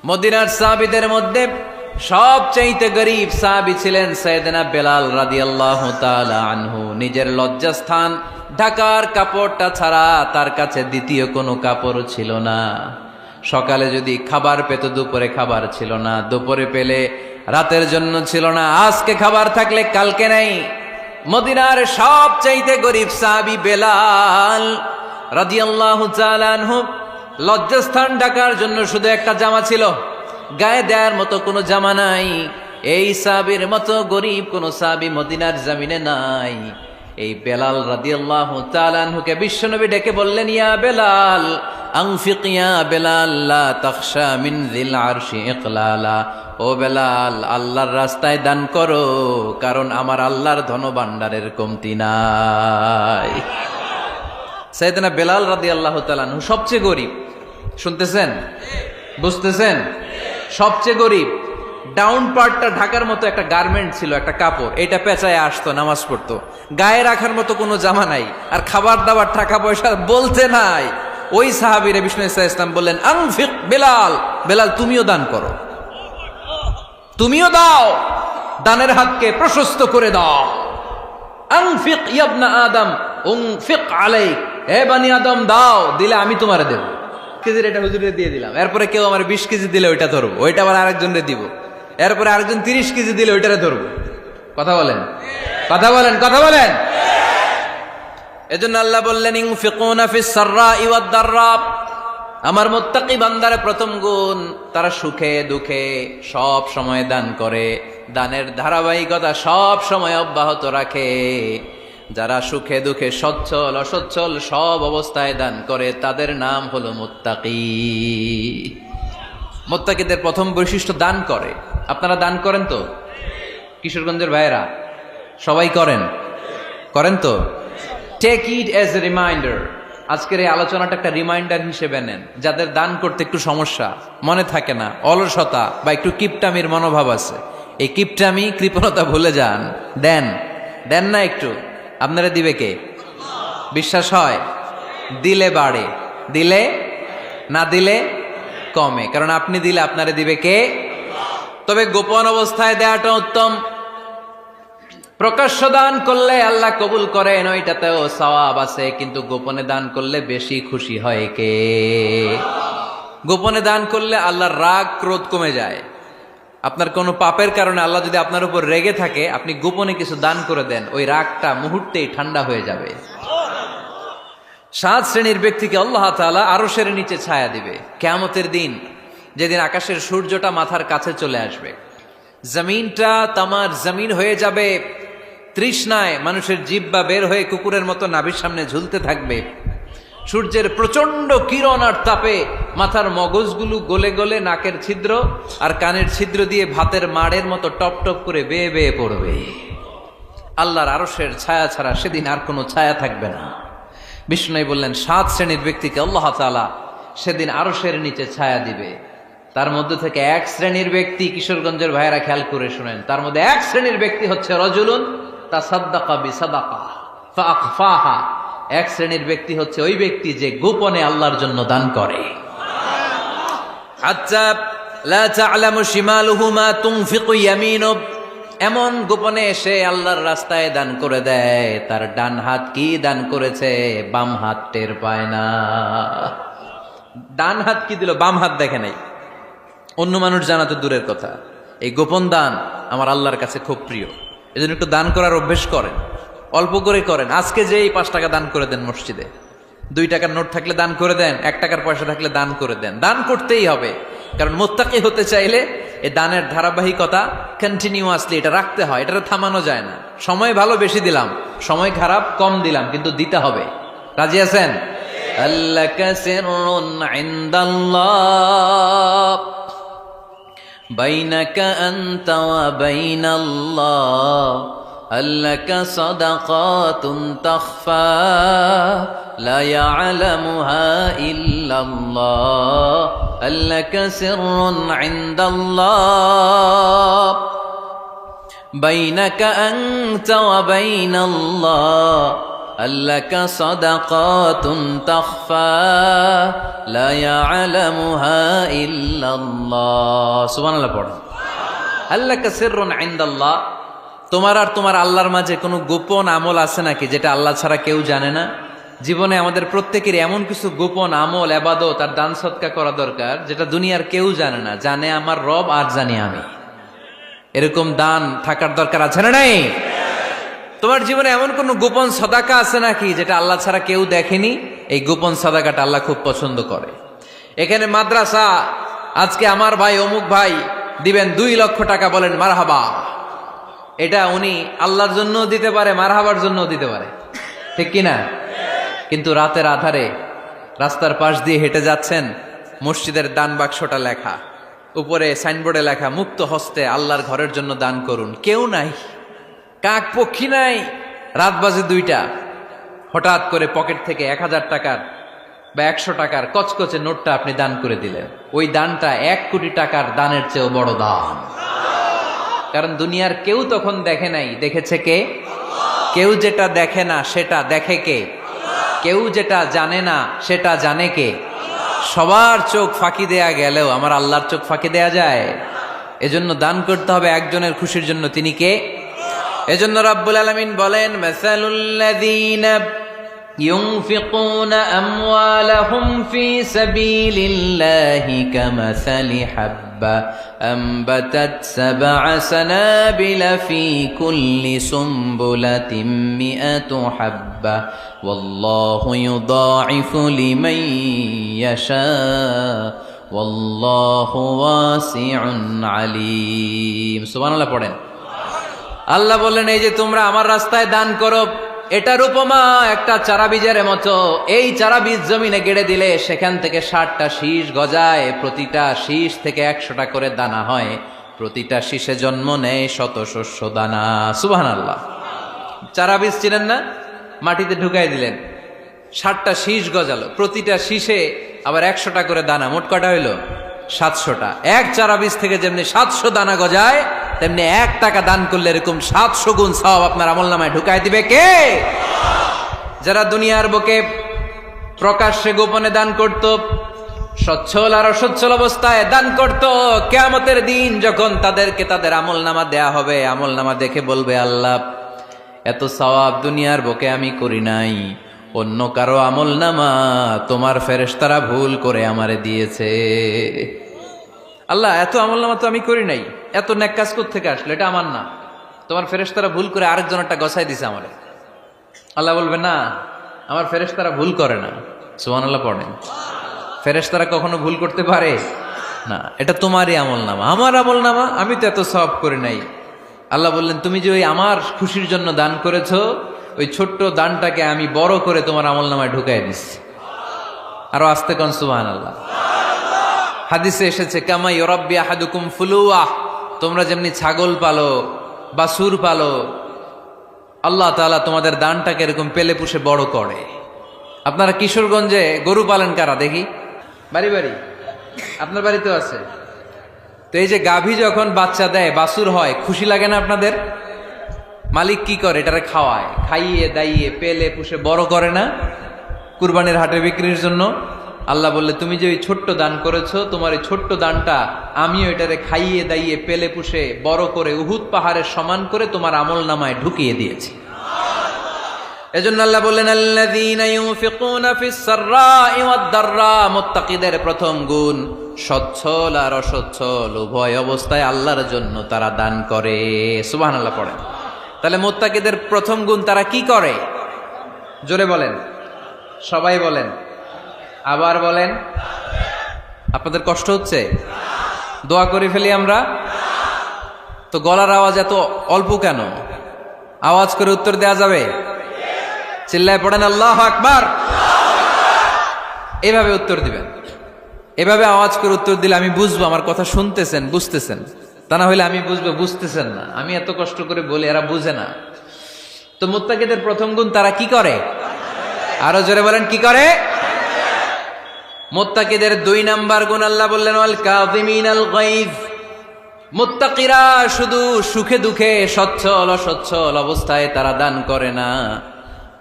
মদিনার সাহাবীদের মধ্যে সবচাইতে গরীব সাহাবী ছিলেন সাইয়েদনা বেলাল রাদিয়াল্লাহু তাআলা আনহু। নিজের লজ্জাস্থান ঢাকার কাপড়টা ছাড়া তার কাছে দ্বিতীয় কোনো কাপড় ছিল না। সকালে যদি খাবার পেত, দুপুরে খাবার ছিল না, দুপুরে পেলে রাতের জন্য ছিল না, আজকে খাবার থাকলে কালকে নাই। মদিনার সবচাইতে গরীব সাহাবী বেলাল রাদিয়াল্লাহু তাআলা আনহু, লজ্জাস্থান ঢাকার জন্য শুধু একটা জামা ছিল, গায়ে দেওয়ার মতো কোনো জামা নাই। এই সাহাবীর মতো গরীব কোন সাহাবী মদিনার জমিনে নাই। এই বেলাল রাদিয়াল্লাহু তাআলা আনহুকে বিশ্বনবী ডেকে বললেন, ইয়া বেলাল আনফিক ইয়া বেলাল লা তাখশা মিন যিল আরশি ইকলালা। ও বেলাল, আল্লাহর রাস্তায় দান করো, কারণ আমার আল্লাহর ধনভাণ্ডারের কমতি নাই। সাইয়েদনা বেলাল রাদিয়াল্লাহু তাআলা আনহু সবচেয়ে গরীব। শুনতেছেন? বুঝতেছেন? সবচেয়ে গরীব। ডাউন পার্টটা ঢাকার মতো একটা গার্মেন্ট ছিল, একটা কাপড়, এটা পেঁচায় আসতো, নামাজ পড়তো। গায়ে রাখার মতো কোনো জামা নাই, আর খাবার দাবার টাকা পয়সা বলতে নাই। ওই সাহাবীরে বিষ্ণু ইসা ইসলাম বললেন, আনফিক বেলাল, বেলাল তুমিও দান করো, তুমিও দাও, দানের হাতকে প্রশস্ত করে দাও। আনফিক ইবনা আদম উনফিক আলাইক, হে বানি আদম দাও, দিলে আমি তোমারে দেব। কেজির এটা হুজুরে দিয়ে দিলাম, এরপরে কেউ আমার 20 কেজি দিলে ওইটা ধরবো, ওইটা আবার আরেকজনরে দিব, এরপরে আরেকজন 30 কেজি দিলে ওইটারে ধরবো। কথা বলেন, কথা বলেন, কথা বলেন। এজন্য আল্লাহ বললেন, ইনফিকুনা ফিস সাররাই ওয়াদ দাররা। আমার মুত্তাকি বান্দার প্রথম গুণ, তারা সুখে দুঃখে সব সময় দান করে, দানের ধারাবাহিকতা সব সময় অব্যাহত রাখে। যারা সুখে দুঃখে সচ্ছল অসচ্ছল সব অবস্থায় দান করে, তাদের নাম হলো মুত্তাকি। মুত্তাকিদের প্রথম বৈশিষ্ট্য দান করে। আপনারা দান করেন তো? কিশোরগঞ্জের ভাইয়েরা সবাই করেন? করেন তো? Take it as a reminder. আজকের এই আলোচনাটা একটা রিমাইন্ডার হিসেবে নেন। যাদের দান করতে একটু সমস্যা, মনে থাকে না, অলসতা বা একটু কিপটামির মনোভাব আছে, এই কিপটামি কৃপণতা ভুলে যান, দেন। দেন না একটু, আপনারা দিবে কে? বিশ্বাস হয়? দিলে বাড়ে, দিলে না দিলে কমে, কারণ আপনি দিলে আপনারে দিবে কে? তবে গোপন অবস্থায় দেওয়াটা উত্তম। প্রকাশ্য দান করলে আল্লাহ কবুল করেন, ওইটাতেও সওয়াব আছে, কিন্তু গোপনে দান করলে বেশি খুশি হয় কে? গোপনে দান করলে আল্লাহর রাগ ক্রোধ কমে যায়। আপনার কোনো পাপের কারণে আল্লাহ যদি আপনার উপর রেগে থাকে, আপনি গোপনে কিছু দান করে দেন, ওই রাগটা মুহূর্তেই ঠান্ডা হয়ে যাবে। 7 শ্রেণীর ব্যক্তিকে আল্লাহ তাআলা আরশের নিচে ছায়া দিবে কিয়ামতের দিন, যেদিন আকাশের সূর্যটা মাথার কাছে চলে আসবে, জমিনটা তামার জমিন হয়ে যাবে, তৃষ্ণায় মানুষের জিহ্বা বের হয়ে কুকুরের মতো নাভির সামনে ঝুলতে থাকবে। সূর্যের প্রচন্ড কিরণ আর তাপে মাথার মগজগুলো গলে গলে নাকের ছিদ্র আর কানের ছিদ্র দিয়ে ভাতের মাড়ের মতো টপ টপ করে বেয়ে বেয়ে পড়বে। আল্লাহর আরশের ছায়া ছাড়া সেদিন আর কোনো ছায়া থাকবে না। বিষ্ণু বললেন, 7 শ্রেণীর ব্যক্তিকে আল্লাহ তাআলা সেদিন আরশের নিচে ছায়া দিবে। তার মধ্যে থেকে 1 শ্রেণীর ব্যক্তি, কিশোরগঞ্জের ভাইয়েরা খেয়াল করে শুনেন, তার মধ্যে 1 শ্রেণীর ব্যক্তি হচ্ছে রাজুলুন তাসাদ্দাকা বিসাদাকা ফাআখফাহা। 1 শ্রেণীর ব্যক্তি হচ্ছে ওই ব্যক্তি যে গোপনে আল্লাহর জন্য দান করে। হাত্তা লা তা'লামু শিমালুহু মা তুনফিকু ইয়ামিনু। এমন গোপনে এসে আল্লাহর রাস্তায় দান করে দেয়, তার ডান হাত কি দান করেছে বাম হাত টের পায় না। ডান হাত কি দিল, বাম হাত দেখে নাই। অন্য মানুষ জানা তো দূরের কথা, এই গোপন দান আমার আল্লাহর কাছে খুব প্রিয়। এজন্য একটু দান করার অভ্যেস করেন, অল্প করে করেন। আজকে যে এই 5 টাকা দান করে দেন মসজিদে, 2 টাকার নোট থাকলে দান করে দেন, 1 টাকার পয়সা থাকলে দান করে দেন। দান করতেই হবে, কারণ মুত্তাকি হতে চাইলে এই দানের ধারাবাহিকতা কন্টিনিউয়াসলি এটা রাখতে হয়, এটা থামানো যায় না। সময় ভালো বেশি দিলাম, সময় খারাপ কম দিলাম, কিন্তু দিতে হবে। রাজি আছেন? আল্লাকা সিররুন ইনদাল্লাহ বাইনাকা আনতা ওয়া বাইনাল্লাহ, আল্লাকা সাদাকাতুন তাখফা লা ইয়ালামুহা ইল্লাল্লাহ, আল্লাকা সিররুন ইনদাল্লাহ বাইনাকা আনতা ওয়া বাইনাল্লাহ, আল্লাকা সাদাকাতুন তাখফা লা ইয়ালামুহা ইল্লাল্লাহ। সুবহানাল্লাহ পড়েন। আল্লাকা সিররুন ইনদাল্লাহ, তোমার আর তোমার আল্লাহর মাঝে কোনো গোপন আমল আছে নাকি যেটা আল্লাহ ছাড়া কেউ জানে না? জীবনে আমাদের প্রত্যেকের এমন কিছু গোপন আমল, ইবাদত আর দান সদকা করা দরকার যেটা দুনিয়ার কেউ জানে না, জানে আমার রব আর জানি আমি। এরকম দান থাকার দরকার আছে না নাই? তোমার জীবনে এমন কোন গোপন সাদাকা আছে নাকি যেটা আল্লাহ ছাড়া কেউ দেখেনি? এই গোপন সাদাকাটা আল্লাহ খুব পছন্দ করে। এখানে মাদ্রাসা, আজকে আমার ভাই অমুক ভাই দিবেন 2 লক্ষ টাকা, বলেন মারহাবা। এটা উনি আল্লাহর জন্য দিতে পারে, মারহাবার জন্য দিতে পারে, ঠিক কিনা? কিন্তু রাতের আধারে রাস্তার পাশ দিয়ে হেঁটে যাচ্ছেন, মসজিদের দান বাক্সটা লেখা, উপরে সাইনবোর্ডে লেখা মুক্ত হস্তে আল্লাহর ঘরের জন্য দান করুন। কেউ নাই, কাক পক্ষী নাই, রাত বাজে 2টা, হঠাৎ করে পকেট থেকে 1000 টাকার বা 100 টাকার কচকচে নোটটা আপনি দান করে দিলেন। ওই দানটা 1 কোটি টাকার দানের চেয়েও বড় দান। কারণ দুনিয়ার কেউ তখন দেখে নাই, দেখেছে কে? কেউ যেটা দেখে না সেটা দেখে কে? কেউ যেটা জানে না সেটা জানে কে? সবার চোখ ফাঁকি দেয়া গেলেও আমার আল্লাহর চোখ ফাঁকি দেয়া যায়? এজন্য দান করতে হবে একজনের খুশির জন্য, তিনি কে? এজন্য রাব্বুল আলামিন বলেন, মাসালুল্লাযীনা ইউনফিকুনা আমওয়ালাহুম ফি সাবিলিল্লাহি কামাসালি হাব্বা আনবাতাত সাবআ সানাবিলা ফি কুল্লি সুমবুলাতিন মিআতু হাব্বা ওয়াল্লাহু ইউদাঈফু লিমান ইয়াশা ওয়াল্লাহু ওয়াসিউন আলীম। সুবহানাল্লাহ পড়েন। আল্লাহ বললেন, এই যে তোমরা আমার রাস্তায় দান করো, এটার উপমা একটা চারা বীজের মতো। এই চারা বীজ জমিনে গেড়ে দিলে সেখান থেকে 60টা শীষ গজায়, প্রতিটা শীষ থেকে 100টা করে দানা হয়, প্রতিটা শীষে জন্ম নেয় শত শস্য দানা। সুবহানাল্লাহ। চারা বীজ চিনেন না? মাটিতে ঢুকাই দিলেন, 60টা শীষ গজালো, প্রতিটা শীষে আবার 100টা করে দানা, মোট কটা হইল? 700টা। এক চারা বীজ থেকে যেমনি 700 দানা গজায়, তেমনি 1 টাকা দান করলে এরকম 700 গুণ সওয়াব আপনার আমলনামায় ঢুকাই দিবে কে? যারা দুনিয়ার বুকে প্রকাশ্যে গোপনে দান করত, সচ্ছল আর অসচ্ছল অবস্থায় দান করত, কিয়ামতের দিন যখন তাদেরকে তাদের আমলনামা দেয়া হবে, আমলনামা দেখে বলবে, আল্লাহ এত সওয়াব দুনিয়ার বুকে আমি করি নাই, অন্য কারো আমলনামা তোমার ফেরেশতারা ভুল করে আমারে দিয়েছে। আল্লাহ এত আমলনামা তো আমি করি নাই, এত নেক কাজ কোত্থেকে আসলো? এটা আমার না, তোমার ফেরেশতারা ভুল করে আরেকজনেরটা গছাই দিছে আমারে। আল্লাহ বলবে, না, আমার ফেরেশতারা ভুল করে না। সুবহানাল্লাহ পড়েন। ফেরেশতারা কখনো ভুল করতে পারে না, এটা তোমারই আমলনামা, আমার আমলনামা, আমি তো এত সওয়াব করি নাই। আল্লাহ বললেন, তুমি যে ওই আমার খুশির জন্য দান করেছো, ওই ছোট্ট দানটাকে আমি বড় করে তোমার আমলনামায় ঢুকাই দিচ্ছি। আরো আস্তে কোন সুবহানাল্লাহ। হাদিসে এসেছে, কামা ইউরাব্বি আহাদুকুম ফুলুয়া, তোমরা যেমনি ছাগল পালো, বাছুর পালো, আল্লাহ তাআলা তোমাদের দানটাকে এরকম পেলে পুষে বড় করে। আপনারা কিশোরগঞ্জে গরু পালেন কারা দেখি? বাড়ি বাড়ি, আপনার বাড়িতেও আছে। তো এই যে গাভী যখন বাচ্চা দেয়, বাছুর হয়, খুশি লাগে না আপনাদের? মালিক কি করে? এটারে খাওয়ায়, খাইয়ে দাইয়ে পেলে পুষে বড় করে না? কুরবানির হাটে বিক্রির জন্য। আল্লাহ বললে, তুমি যে ওই ছোট্ট দান করেছো, তোমার এই ছোট্ট দানটা আমিও এটারে খাইয়ে দাইয়ে পেলে পুষে বড় করে উহুদ পাহাড়ের সমান করে তোমার আমলনামায় ঢুকিয়ে দিয়েছি। এজন্য আল্লাহ বললেন, আল্লাযীনা ইউনফিকুনা ফিস সাররাই ওয়াদ দাররা, মুত্তাকিদের প্রথম গুণ সচ্ছল আর অসচ্ছল উভয় অবস্থায় আল্লাহর জন্য তারা দান করে। সুবহানাল্লাহ পড়েন। তাহলে মুত্তাকিদের প্রথম গুণ, তারা কি করে? জোরে বলেন, সবাই বলেন, আবার বলেন। আপনাদের কষ্ট হচ্ছে? দোয়া করে ফেলি আমরা তো। গলার আওয়াজ এত অল্প কেন? আওয়াজ করে উত্তর দেয়া যাবে? চিল্লায় পড়েন আল্লাহু আকবার। এভাবে উত্তর দিবেন, এভাবে আওয়াজ করে উত্তর দিলে আমি বুঝবো আমার কথা শুনতেছেন, বুঝতেছেন। তা না হলে আমি বুঝবো বুঝতেছেন না। আমি এত কষ্ট করে বলি, এরা বুঝে না। তো মুত্তাকিদের প্রথম গুণ, তারা কি করে? আরো জোরে বলেন, কি করে? মুত্তাকিদের 2 নাম্বার গুণ আল্লাহ বললেন, ওয়াল কাযিমিনাল গায়জ। মুত্তাকিরা শুধু সুখে দুঃখে, সচ্ছল অসচ্ছল অবস্থায় তারা দান করে না,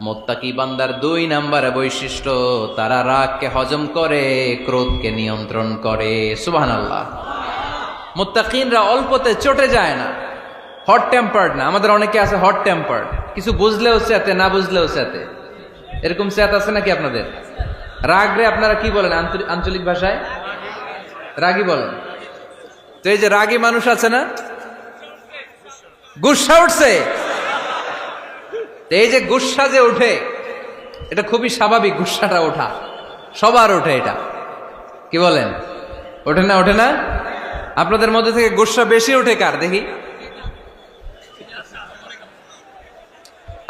মুত্তাকি বান্দার 2 নম্বরে বৈশিষ্ট্য, তারা রাগকে হজম করে, ক্রোধকে নিয়ন্ত্রণ করে। সুবহানাল্লাহ। মুত্তাকিনরা অল্পতে চটে যায় না, হট টেম্পার্ড না। আমাদের অনেকে আছে হট টেম্পার্ড, কিছু বুঝলেও চেতে, না বুঝলেও চেতে। এরকম চেত আছে নাকি আপনাদের? রাগ রে আপনারা কি বলেন আঞ্চলিক ভাষায়? রাগী বলেন। তো এই যে রাগী মানুষ আছে না, গুসা উঠছে, এই যে গুসা যে ওঠে, এটা খুবই স্বাভাবিক। গুসাটা ওঠা সবার ওঠে, এটা কি বলেন? ওঠে না? ওঠে না? আপনাদের মধ্যে থেকে গুসা বেশি ওঠে কার দেখি?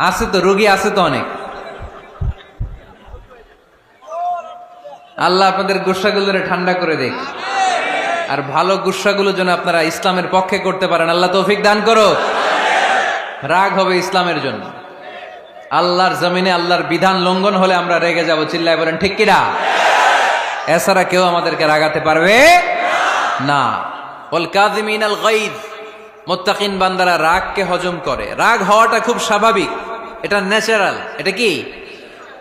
আছে তো, রোগী আছে তো অনেক। আল্লাহ আপনাদের গুসাগুলোরে ঠান্ডা করে দেখ, আর ভালো গুসাগুলো যেন আপনারা ইসলামের পক্ষে করতে পারেন। আল্লাহ তৌফিক দান করো। রাগ হবে ইসলামের জন্য। আল্লাহর জমিনে আল্লাহর বিধান লঙ্ঘন হলে আমরা রেগে যাব, চিল্লায় বলেন ঠিক কিনা? এছাড়া কেউ আমাদেরকে রাগাতে পারবে না। ওয়াল কাযিমিনাল গায়জ, মুত্তাকিন বান্দারা রাগকে হজম করে। রাগ হওয়াটা খুব স্বাভাবিক, এটা ন্যাচারাল, এটা কি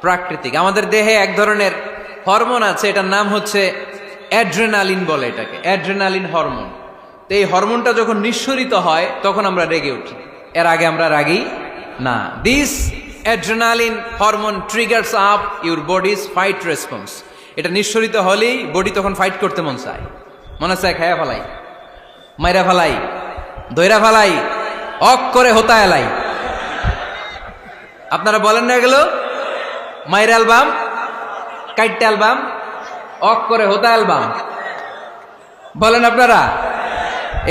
প্রাকৃতিক। আমাদের দেহে এক ধরনের হরমোন আছে, এটার নাম হচ্ছে অ্যাড্রেনালিন বলে এটাকে, অ্যাড্রেনালিন হরমোন। তো এই হরমোনটা যখন নিঃসরিত হয় তখন আমরা রেগে উঠি, এর আগে আমরা রাগি না। This adrenaline hormone triggers up your bodies fight response. এটা নিঃসরিত হলেই বডি তখন ফাইট করতে মন চায়, মনে চায় খায়া ফেলাই, মাইরা ফেলাই, দইরা ফেলাই, অক করে হোতা এলাই। আপনারা বলেন না এগুলো? মাইরা অ্যালবাম, কাইটটা অ্যালবাম, অক করে হোতা অ্যালবাম বলেন আপনারা?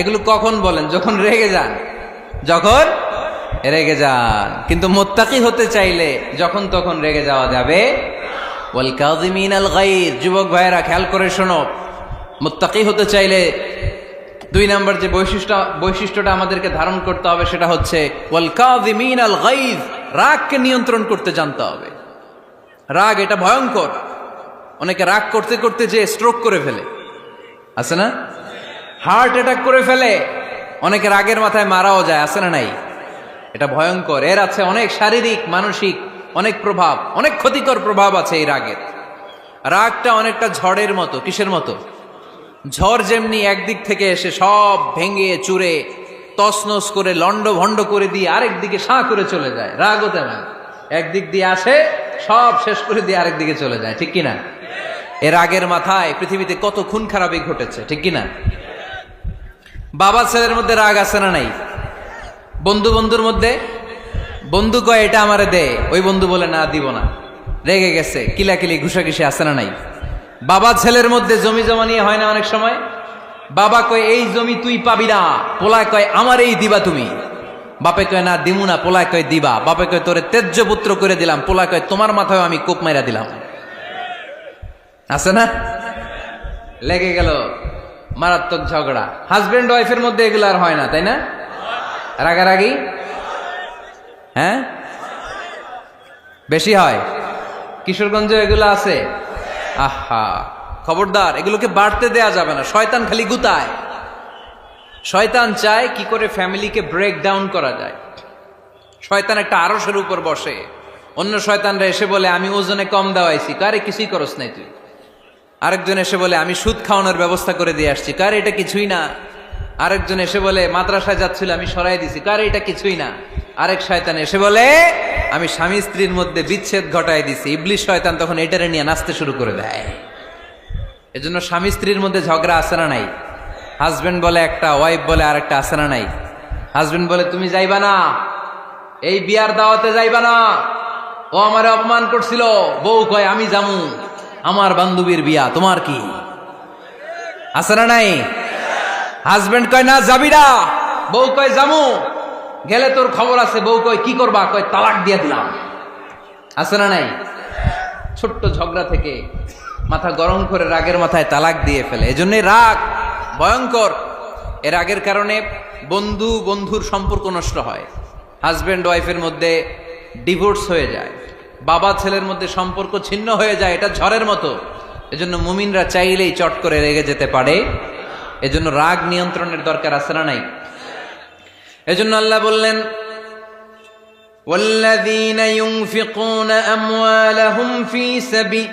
এগুলো কখন বলেন? যখন রেগে যান, যখন রেগে যান। কিন্তু মুত্তাকি হতে চাইলে যখন তখন রেগে যাওয়া যাবে। ওয়াল কাযিমিনাল গায়জ, যুবক ভাইয়েরা খেয়াল করে শোনো, মুত্তাকি হতে চাইলে 2 নম্বর যে বৈশিষ্ট্যটা আমাদেরকে ধারণ করতে হবে সেটা হচ্ছে ওয়াল কাযিমিনাল গায়জ, রাগকে নিয়ন্ত্রণ করতে জানতে হবে। রাগ এটা ভয়ঙ্কর। অনেকে রাগ করতে করতে যে স্ট্রোক করে ফেলে, আছে না? হার্ট অ্যাটাক করে ফেলে। অনেকে রাগের মাথায় মারাও যায়, আছে না নাই? এটা ভয়ঙ্কর। এর আছে অনেক শারীরিক, মানসিক অনেক প্রভাব, অনেক ক্ষতিকর প্রভাব আছে এই রাগের। রাগটা অনেকটা ঝড়ের মতো। কিসের মতো? ঝড় যেমনি একদিক থেকে এসে সব ভেঙে চুরে তছনছ করে লন্ড ভন্ড করে দিয়ে আরেক দিকে সাঁ করে চলে যায়, রাগও তেমন একদিক দিয়ে আসে, সব শেষ করে দিয়ে আরেক দিকে চলে যায়, ঠিক কিনা? এর রাগের মাথায় পৃথিবীতে কত খুন খারাপি ঘটেছে, ঠিক কিনা? বাবা ছেলের মধ্যে রাগ আছে না নাই? বন্ধু বন্ধুর মধ্যে, বন্ধু কয় এটা আমারে দে, ওই বন্ধু বলে না দিব না, রেগে গেছে, কিলাকিলি ঘুষাঘুষি আছে না নাই? বাবা ছেলের মধ্যে জমি জমা নিয়ে হয় না অনেক সময়? বাবা কয় এই জমি তুই পাবি না, পোলায় কয় আমার এই দিবা তুমি। বাপে কয় না দিমু না, পোলায় কয় দিবা। বাপে কয় তোরে তেজ্য পুত্র করে দিলাম, পোলায় কয় তোমার মাথায় আমি কোপ মাইরা দিলাম। আছে না? লেগে গেল, মারাত্মক ঝগড়া। হাজবেন্ড ওয়াইফের মধ্যে এগুলো আর হয় না, তাই না? রাগারাগি হ্যাঁ বেশি হয়। কিশোরগঞ্জে এগুলো আছে। আহা, খবরদার, এগুলোকে বাড়তে দেয়া যাবে না। শয়তান খালি গুতায়। শয়তান চায় কি করে ফ্যামিলিকে ব্রেক ডাউন করা যায়। শয়তান একটা আরশের উপর বসে, অন্য শয়তানরা এসে বলে আমি ওজনে কম দেওয়াইছি, কারে কিছুই করস নাই তুই। আরেকজন এসে বলে আমি সুদ খাওয়ানোর ব্যবস্থা করে দিয়ে আসছি, কারে এটা কিছুই না। আরেকজন এসে বলে মাদ্রাসায় যাচ্ছিল আমি সরাই দিছি, কারে এটা কিছুই না। আরেক শয়তান এসে বলে আমি স্বামী স্ত্রীর মধ্যে বিচ্ছেদ ঘটাই দিছি। ইবলিশ শয়তান তখন এটারে নিয়ে নাচতে শুরু করে দেয়। এজন্য স্বামী স্ত্রীর মধ্যে ঝগড়া আছে না নাই? হাজবেন্ড বলে একটা, ওয়াইফ বলে আরেকটা, আছে না নাই? হাজবেন্ড বলে তুমি যাইবা না, এই বিয়ার দাওয়াতে যাইবা না, ও আমারে অপমান করছিল। বউ কয় আমি যামু, আমার বান্ধবীর বিয়া, তোমার কি? আছে না নাই? হাজবেন্ড কয় না যাবি না, বউ কয় যামু, গেলে তোর খবর আছে। বউ কয় কি করবা? কয় তালাক দিয়ে দিলাম। আছে না নাই? ছোট্ট ঝগড়া থেকে মাথা গরম করে রাগের মাথায় তালাক দিয়ে ফেলে। এজন্যই রাগ ভয়ঙ্কর। এর রাগের কারণে বন্ধু বন্ধুর সম্পর্ক নষ্ট হয়, হাজবেন্ড ওয়াইফের মধ্যে ডিভোর্স হয়ে যায়, বাবা ছেলের মধ্যে সম্পর্ক ছিন্ন হয়ে যায়। এটা ঝড়ের মতো। এজন্য মুমিনরা চাইলেই চট করে রেগে যেতে পারে। এজন্য রাগ নিয়ন্ত্রণের দরকার আছে না নাই? এজন্য আল্লাহ বললেন والذين ينفقون أموالهم في سبيل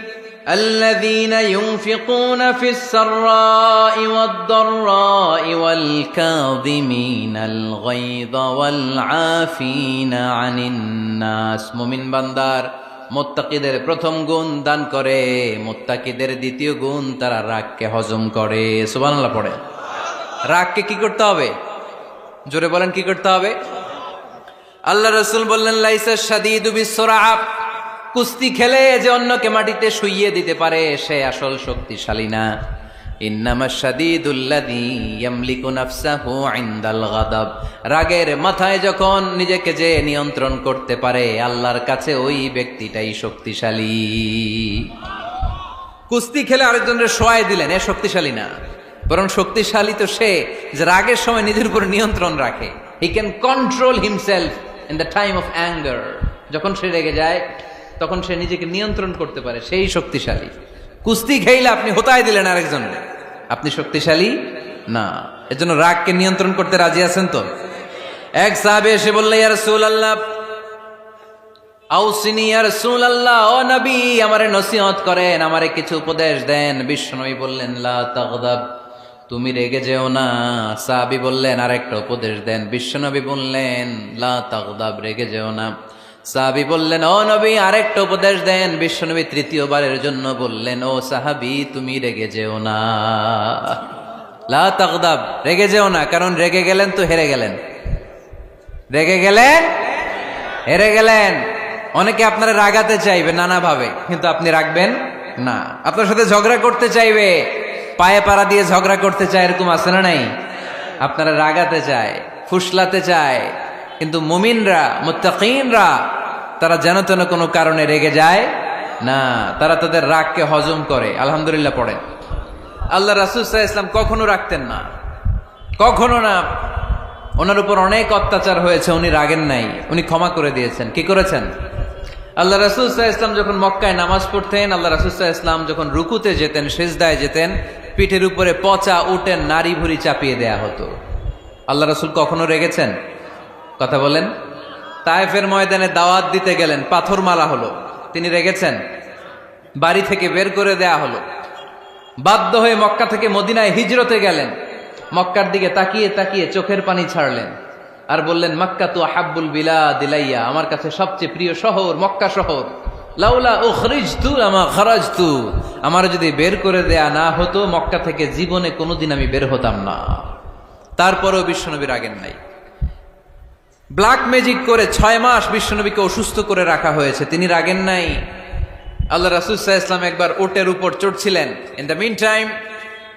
الذين ينفقون في السراء والضراء والكاظمين الغيظ والعافين عن الناس মুমিন বান্দার মুত্তাকিদের প্রথম গুণ দান করে, মুত্তাকিদের দ্বিতীয় গুণ তারা রাগকে হজম করে। সুবহানাল্লাহ পড়ে। রাগকে কি করতে হবে? জোরে বলেন, কি করতে হবে? আল্লাহ রাসূল বললেন, লাইসা শাদীদু বিসসুরআ, কুস্তি খেলে যে অন্যকে মাটিতে শুইয়ে দিতে পারে সে আসল শক্তিশালী না। ইন্নামাশ শাদীদুল্লাযী ইয়ামলিকু নাফসাহু ইনদাল গাদাব, রাগের মাথায় যখন নিজেকে যে নিয়ন্ত্রণ করতে পারে আল্লাহর কাছে ওই ব্যক্তিটাই শক্তিশালী। কুস্তি খেলে আরেকজনের শোয়াই দিলেন, এ শক্তিশালী না, বরং শক্তিশালী তো সে যে রাগের সময় নিজের উপর নিয়ন্ত্রণ রাখে। He can control himself in the time of anger, যখন সে রেগে যায় তখন সে নিজেকে নিয়ন্ত্রণ করতে পারে, সেই শক্তিশালী। কুস্তি খেইলে আপনি হোতায় দিলেন আরেকজনকে, আপনি শক্তিশালী না। এজন্য রাগকে নিয়ন্ত্রণ করতে রাজি আছেন তো? এক সাহাবী এসে বললেন, ইয়া রাসূলুল্লাহ আউসিনি, ইয়া রাসূলুল্লাহ, ও নবী আমারে নসিহত করেন, আমারে কিছু উপদেশ দেন। বিশ্বনবী বললেন, লা তাগদাব, তুমি রেগে যেও না। সাহাবী বললেন, আরেকটা উপদেশ দেন। বিশ্বনবী বললেন, লা তাগদাব, রেগে যেও না। সাহাবী বললেন, ও নবী আরেকটা উপদেশ দেন। বিশ্বনবী তৃতীয়বারের জন্য বললেন, ও সাহাবী তুমি রেগে যেও না, লা তাগদাব, রেগে যেও না। কারণ রেগে গেলেন তো হেরে গেলেন, রেগে গেলেন হেরে গেলেন। অনেকে আপনারা রাগাতে চাইবে নানাভাবে, কিন্তু আপনি রাখবেন না। আপনার সাথে ঝগড়া করতে চাইবে, পায়ে পাড়া দিয়ে ঝগড়া করতে চায়, এরকম আছে না নাই? আপনারা রাগাতে চায়, ফুসলাতে চায়, কিন্তু মুমিনরা, মুত্তাকিনরা তারা যেন তেন কোনো কারণে রেগে যায় না, তারা তাদের রাগকে হজম করে। আলহামদুলিল্লাহ পড়েন। আল্লাহ রাসূল সাল্লাল্লাহু আলাইহি ওয়াসাল্লাম কখনো রাগতেন না, কখনো না। ওনার উপর অনেক অত্যাচার হয়েছে, উনি রাগেন নাই, উনি ক্ষমা করে দিয়েছেন। কি করেছেন? আল্লাহ রাসূল সাল্লাল্লাহু আলাইহি ওয়াসাল্লাম যখন মক্কায় নামাজ পড়তেন, আল্লাহ রাসূল সাল্লাল্লাহু আলাইহি ওয়াসাল্লাম যখন রুকুতে যেতেন, সিজদায় যেতেন, পিঠের উপরে পচা উটের নাড়ি ভুঁড়ি চাপিয়ে দেয়া হতো। আল্লাহ রাসূল কখনো রেগেছেন? কথা বলেন। তায়েফের ময়দানে দাওয়াত দিতে গেলেন, পাথর মারা হলো, তিনি রেগেছেন? বাড়ি থেকে বের করে দেয়া হলো, বাধ্য হয়ে মক্কা থেকে মদিনায় হিজরতে গেলেন। মক্কার দিকে তাকিয়ে তাকিয়ে চোখের পানি ছাড়লেন আর বললেন, মক্কা তু আহাব্বুল বিলাদ ইলাইয়া, আমার কাছে সবচেয়ে প্রিয় শহর মক্কা শহর। লাউলা উখরিজতু লামা খারাজতু, আমার যদি বের করে দেয়া না হতো মক্কা থেকে জীবনে কোনোদিন আমি বের হতাম না। তারপরেও বিশ্বনবী রাগেন নাই। ব্ল্যাক ম্যাজিক করে 6 মাস বিশ্বনবীকে অসুস্থ করে রাখা হয়েছে, তিনি রাগেন নাই। আল্লাহ রাসূল সাল্লাল্লাহু আলাইহি ওয়াসাল্লাম একবার উটের উপর চড়ছিলেন। ইন দ্য মিন টাইম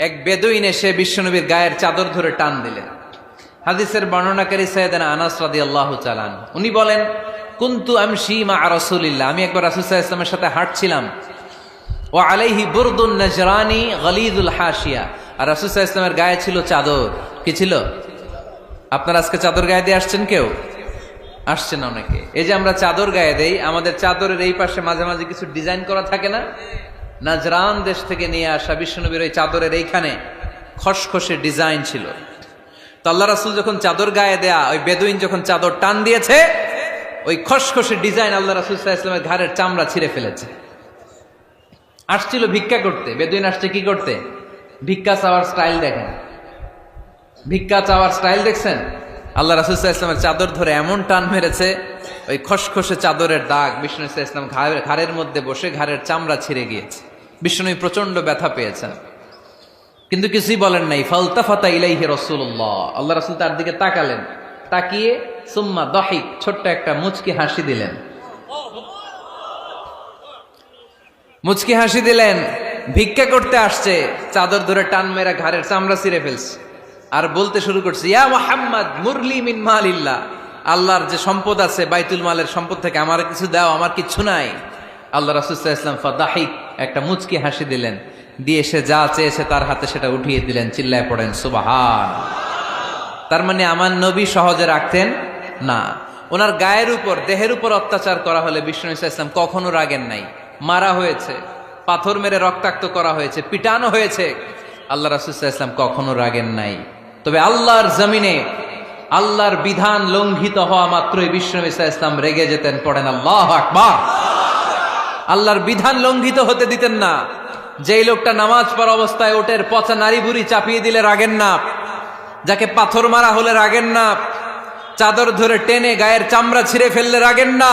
এক বেদুইন এসে বিশ্বনবীর গায়ের চাদর ধরে টান দিলেন। হাদিসের বর্ণনাকারী সাইয়েদনা আনাস রাদিয়াল্লাহু তাআলা আনহু, উনি বলেন, কুনতু আমশি মা রাসূলিল্লাহ, আমি একবার রাসূল সাল্লাল্লাহু আলাইহি ওয়াসাল্লামের সাথে হাঁটছিলাম। ওয়া আলাইহি বুরদুন নাজরানি গলিযুল হাশিয়া, আর রাসূল সাল্লাল্লাহু আলাইহি ওয়াসাল্লামের গায়ে ছিল চাদর। কি ছিল? আপনারা আজকে চাদর গায়ে দিয়ে আসছেন? কেউ আসছেন? অনেকে। এই যে আমরা চাদর গায়ে দেই, আমাদের চাদরের এই পাশে মাঝে মাঝে কিছু ডিজাইন করা থাকে না? নাজরান দেশ থেকে নিয়ে আসা বিশ্বনবীর ওই চাদরের এইখানে খসখসে ডিজাইন ছিল। তো আল্লাহ রাসূল যখন চাদর গায়ে দেয়া, ওই বেদুইন যখন চাদর টান দিয়েছে, ওই খসখসে ডিজাইন আল্লাহ রাসূল সাল্লাল্লাহু আলাইহি ওয়াসাল্লামের ঘাড়ের চামড়া ছিঁড়ে ফেলেছে। আসছিল ভিক্ষা করতে, বেদুইন আসছে কি করতে? ভিক্ষা চাওয়ার স্টাইল দেখেন, ভিক্ষা চাওয়ার স্টাইল দেখছেন? আল্লাহ রাসূল সাল্লাল্লাহু আলাইহি ওয়াসাল্লামের চাদর ধরে এমন টান মেরেছে, ওই খসখসে চাদরের দাগ বিষ্ণু সাল্লাল্লাহু আলাইহি ওয়াসাল্লাম ঘাড়ের মধ্যে বসে ঘাড়ের চামড়া ছিঁড়ে গিয়েছে। বিষ্ণু প্রচন্ড ব্যথা পেয়েছেন, কিন্তু কিছুই বলেন নাই। ফালতাফাতা ইলাইহি রাসূলুল্লাহ, আল্লাহ রাসূল তার দিকে তাকালেন, তাকিয়ে সুম্মা দাহিক, ছোট্ট একটা মুচকি হাসি দিলেন। মুচকি হাসি দিলেন। ভিক্ষা করতে আসছে, চাদর ধরে টান মেরা ঘাড়ের চামড়া ছিঁড়ে ফেলছে, আর বলতে শুরু করছে, ইয়া মুহাম্মদ মুরলি মিন মালিল্লাহ, আল্লাহর যে সম্পদ আছে বাইতুল মালের সম্পদ থেকে আমার কিছু দাও, আমার কিচ্ছু নাই। আল্লাহ রাসূল সাল্লাল্লাহু আলাইহি ওয়াসাল্লাম ফাদাহিক, একটা মুচকি হাসি দিলেন, দিয়ে সে যা চেয়েছে তার হাতে সেটা উঠিয়ে দিলেন। চিল্লায় পড়েন সুবহান। তার মানে আমার নবী সহজে রাখতেন না। ওনার গায়ের উপর, দেহের উপর অত্যাচার করা হলে বিষ্ণু সাল্লাল্লাহু আলাইহি ওয়াসাল্লাম কখনো রাগেন নাই। মারা হয়েছে, পাথর মেরে রক্তাক্ত করা হয়েছে, পিটানো হয়েছে, আল্লাহ রাসূল সাল্লাল্লাহু আলাইহি ওয়াসাল্লাম কখনো রাগেন নাই। তবে আল্লাহর জমিনে আল্লাহর বিধান লঙ্ঘিত হওয়া মাত্রই বিশ্বনবী সাল্লাল্লাহু আলাইহি ওয়াসাল্লাম রেগে যেতেন। পড়েন আল্লাহু আকবার। আল্লাহর বিধান লঙ্ঘিত হতে দিতেন না। যেই লোকটা নামাজ পড়া অবস্থায় ওটের পচা নারী বুড়ি চাপিয়ে দিলে রাগেন না, যাকে পাথর মারা হলে রাগেন না, চাদর ধরে টেনে গায়ের চামড়া ছিঁড়ে ফেললে রাগেন না,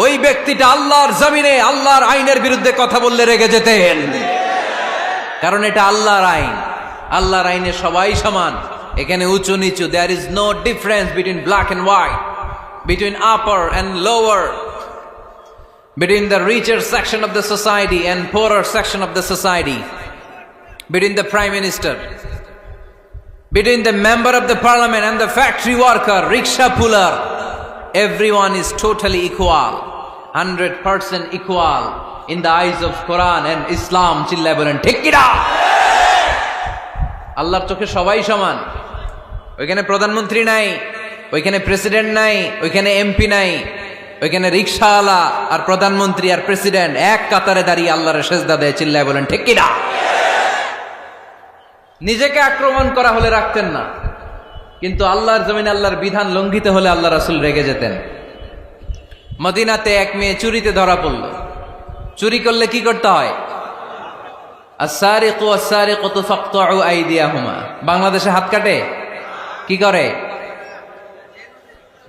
ওই ব্যক্তিটা আল্লাহর জমিনে আল্লাহর আইনের বিরুদ্ধে কথা বললে রেগে যেতেন। কারণ এটা আল্লাহর আইন। আল্লাহর আইনে সবাই সমান, এখানে উঁচু নিচু, there is no difference between black and white, between upper and lower, between the richer section of the society and poorer section of the society, between the prime minister, between the member of the parliament and the factory worker, rickshaw puller, everyone is totally equal, 100% equal in the eyes of Quran and Islam. চিল্লায় বলেন ঠিক কি না? আল্লাহর চোখে সবাই সমান। ওইখানে প্রধানমন্ত্রী নাই, ওইখানে প্রেসিডেন্ট নাই, ওইখানে এমপি নাই, ওইখানে রিকশাওয়ালা আর প্রধানমন্ত্রী আর প্রেসিডেন্ট এক কাতারে দাঁড়িয়ে আল্লাহর সেজদা দেয়। চিল্লায় বলেন ঠিক কি না? নিজেকে আক্রমণ করা হলে রাখতেন না, কিন্তু আল্লাহর জমিনে আল্লাহর বিধান লঙ্ঘিত হলে আল্লাহ রাসূল রেগে যেতেন। মদিনাতে এক মেয়ে চুরিতে ধরা পড়ল। চুরি করলে কি করতে হয়? আস-সারিকু ওয়াস-সারিকাতু ফাকতাউ আইদিয়াহুমা। বাংলাদেশে হাত কাটে, কি করে?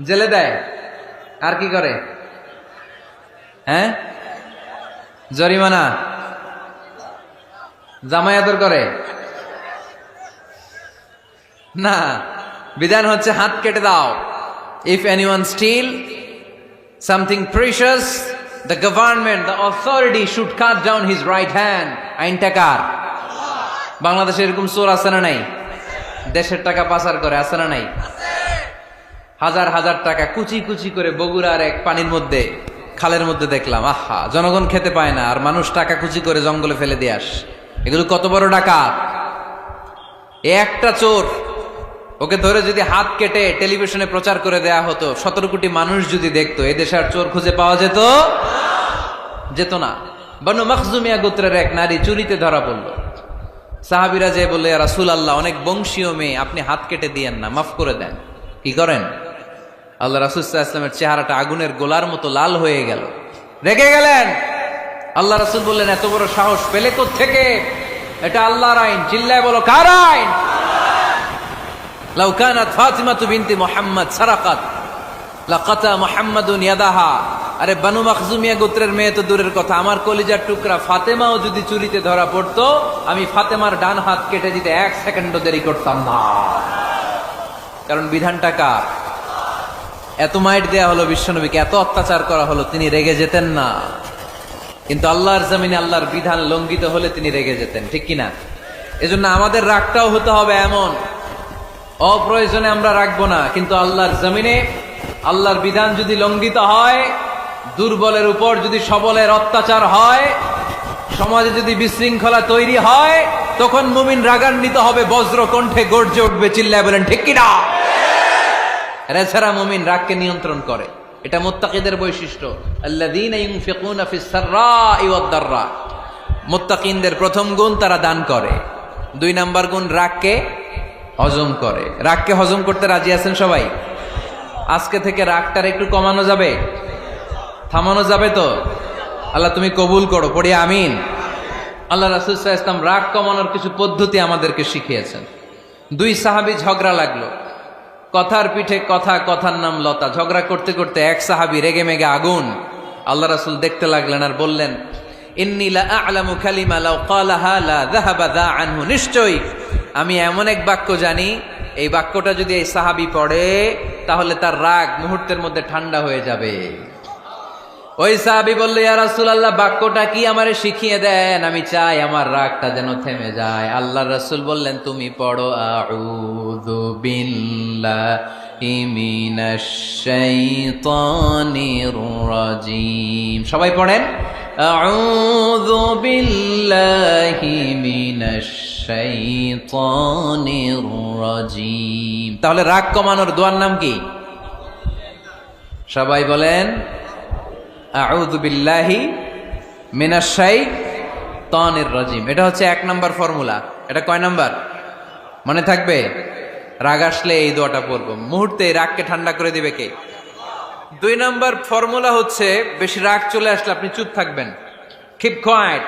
জেলে দেয়। আর কি করে? হ্যাঁ, জরিমানা, জামাই আদর করে না। বিধান হচ্ছে হাত কেটে দাও। If anyone steal something precious, the government, the authority should cut down his right hand. আইনটা কার? বাংলাদেশে এরকম চোর আছে না নাই? দেশের টাকা পাচার করে, আছে না নাই? হাজার হাজার টাকা কুচি কুচি করে বগুড়ার এক পানির মধ্যে, খালের মধ্যে দেখলাম। আহা, জনগণ খেতে পায় না আর মানুষ টাকা কুচি করে জঙ্গলে ফেলে দিয়ে আস। এগুলো কত বড় ডাকাত! একটা চোর, ওকে ধরে যদি হাত কেটে টেলিভিশনে প্রচার করে দেয়া হতো, 17 কোটি মানুষ যদি দেখতো, এদেশে আর চোর খুঁজে পাওয়া যেত যেত না। বনু মখজুমিয়া গোত্রের এক নারী চুরিতে ধরা পড়লো। সাহাবীরা যে বললে, ইয়া রাসূলুল্লাহ, অনেক বংশীয় মেয়ে, আপনি হাত কেটে দিয়েন না, মাফ করে দেন। কি করেন? আল্লাহ রাসূল সাল্লাল্লাহু আলাইহি ওয়াসাল্লামের চেহারাটা আগুনের গোলার মতো লাল হয়ে গেল, রেগে গেলেন। আল্লাহ রাসূল বললেন, এত বড় সাহস পেলে কোত্থেকে? এটা আল্লাহর আইন। চিল্লায় বলো, কার আইন? লাউ কানাত ফাতিমাতু বিনতি মুহাম্মদ সারাকাত লাকাতা মুহাম্মাদুন ইয়াদাহা। আরে বনু মখজুমিয়া গোত্রের মেয়ে তো দূরের কথা, আমার কলিজার টুকরা ফাতেমাও যদি চুরিতে ধরা পড়তো, আমি ফাতেমার ডান হাত কেটে দিতে 1 সেকেন্ডও দেরি করতাম না। কারণ বিধানটা কার? এত মাইট দেয়া হলো বিশ্বনবীকে, এত অত্যাচার করা হলো, তিনি রেগে যেতেন না। কিন্তু আল্লাহর জমিনে আল্লাহর বিধান লঙ্ঘিত হলে তিনি রেগে যেতেন, ঠিক কিনা? এজন্য আমাদের রাগটাও হতে হবে এমন, অপ্রয়োজনে আমরা রাখবো না। কিন্তু আল্লাহর জমিনে আল্লাহর বিধান যদি লঙ্ঘিত হয়, দুর্বলের উপর যদি সবলের অত্যাচার হয়, সমাজে যদি বিশৃঙ্খলা তৈরি হয়, তখন মুমিন রাগান্বিত হবে, বজ্র কণ্ঠে গর্জে উঠবে। চিল্লায় বলেন ঠিক কিনা? এছাড়া মুমিন রাগকে নিয়ন্ত্রণ করে। এটা মুত্তাকিদের বৈশিষ্ট্য। আল্লাযীনা ইউনফিকুনা ফিস সাররাই ওয়াদ দাররা। মুত্তাকিনদের প্রথম গুণ, তারা দান করে। 2 নাম্বার গুণ, রাগকে হজম করে। রাগকে হজম করতে রাজি আছেন সবাই? আজকে থেকে রাগটার একটু কমানো যাবে, থামানো যাবে তো? আল্লাহ তুমি কবুল করো, পড়ি আমিন। আল্লাহ রাসূল সাল্লাল্লাহু আলাইহি ওয়াসাল্লাম রাগ কমানোর কিছু পদ্ধতি আমাদেরকে শিখিয়েছেন। 2 সাহাবী ঝগড়া লাগলো, কথার পিঠে কথা, কথার নাম লতা। ঝগড়া করতে করতে এক সাহাবী রেগে মেগে আগুন। আল্লাহ রাসূল দেখতে লাগলেন আর বললেন, ইন্নী লা আ'লামু কালিমা লাউ ক্বালাহা লা যাহাবা যা আনহু। নিশ্চয়ই আমি এমন এক বাক্য জানি, এই বাক্যটা যদি এই সাহাবী পড়ে, তাহলে তার রাগ মুহূর্তের মধ্যে ঠান্ডা হয়ে যাবে। ওই সাহাবী বলল, ইয়া রাসূলুল্লাহ, বাক্যটা কি আমারে শিখিয়ে দেন, আমি চাই আমার রাগটা যেন থেমে যায়। আল্লাহর রাসূল বললেন, তুমি পড়ো আউযু বিল্লাহি মিনাশ শাইতানির রাজীম। সবাই পড়েন, আউযু বিল্লাহি মিনাশ শাইতানির রাজীম। তাহলে রাগ কমানোর দোয়ার নাম কি? সবাই বলেন, আউযু বিল্লাহি মিনাশ শাইতানির রাজীম। এটা হচ্ছে 1 নাম্বার ফর্মুলা। এটা কয় নাম্বার? মনে থাকবে? রাগ আসলে এই দোয়াটা পড়বো, মুহূর্তে রাগকে ঠান্ডা করে দিবে কে? 2 নম্বর ফর্মুলা হচ্ছে, বেশি রাগ চলে আসলে আপনি চুপ থাকবেন। Keep quiet,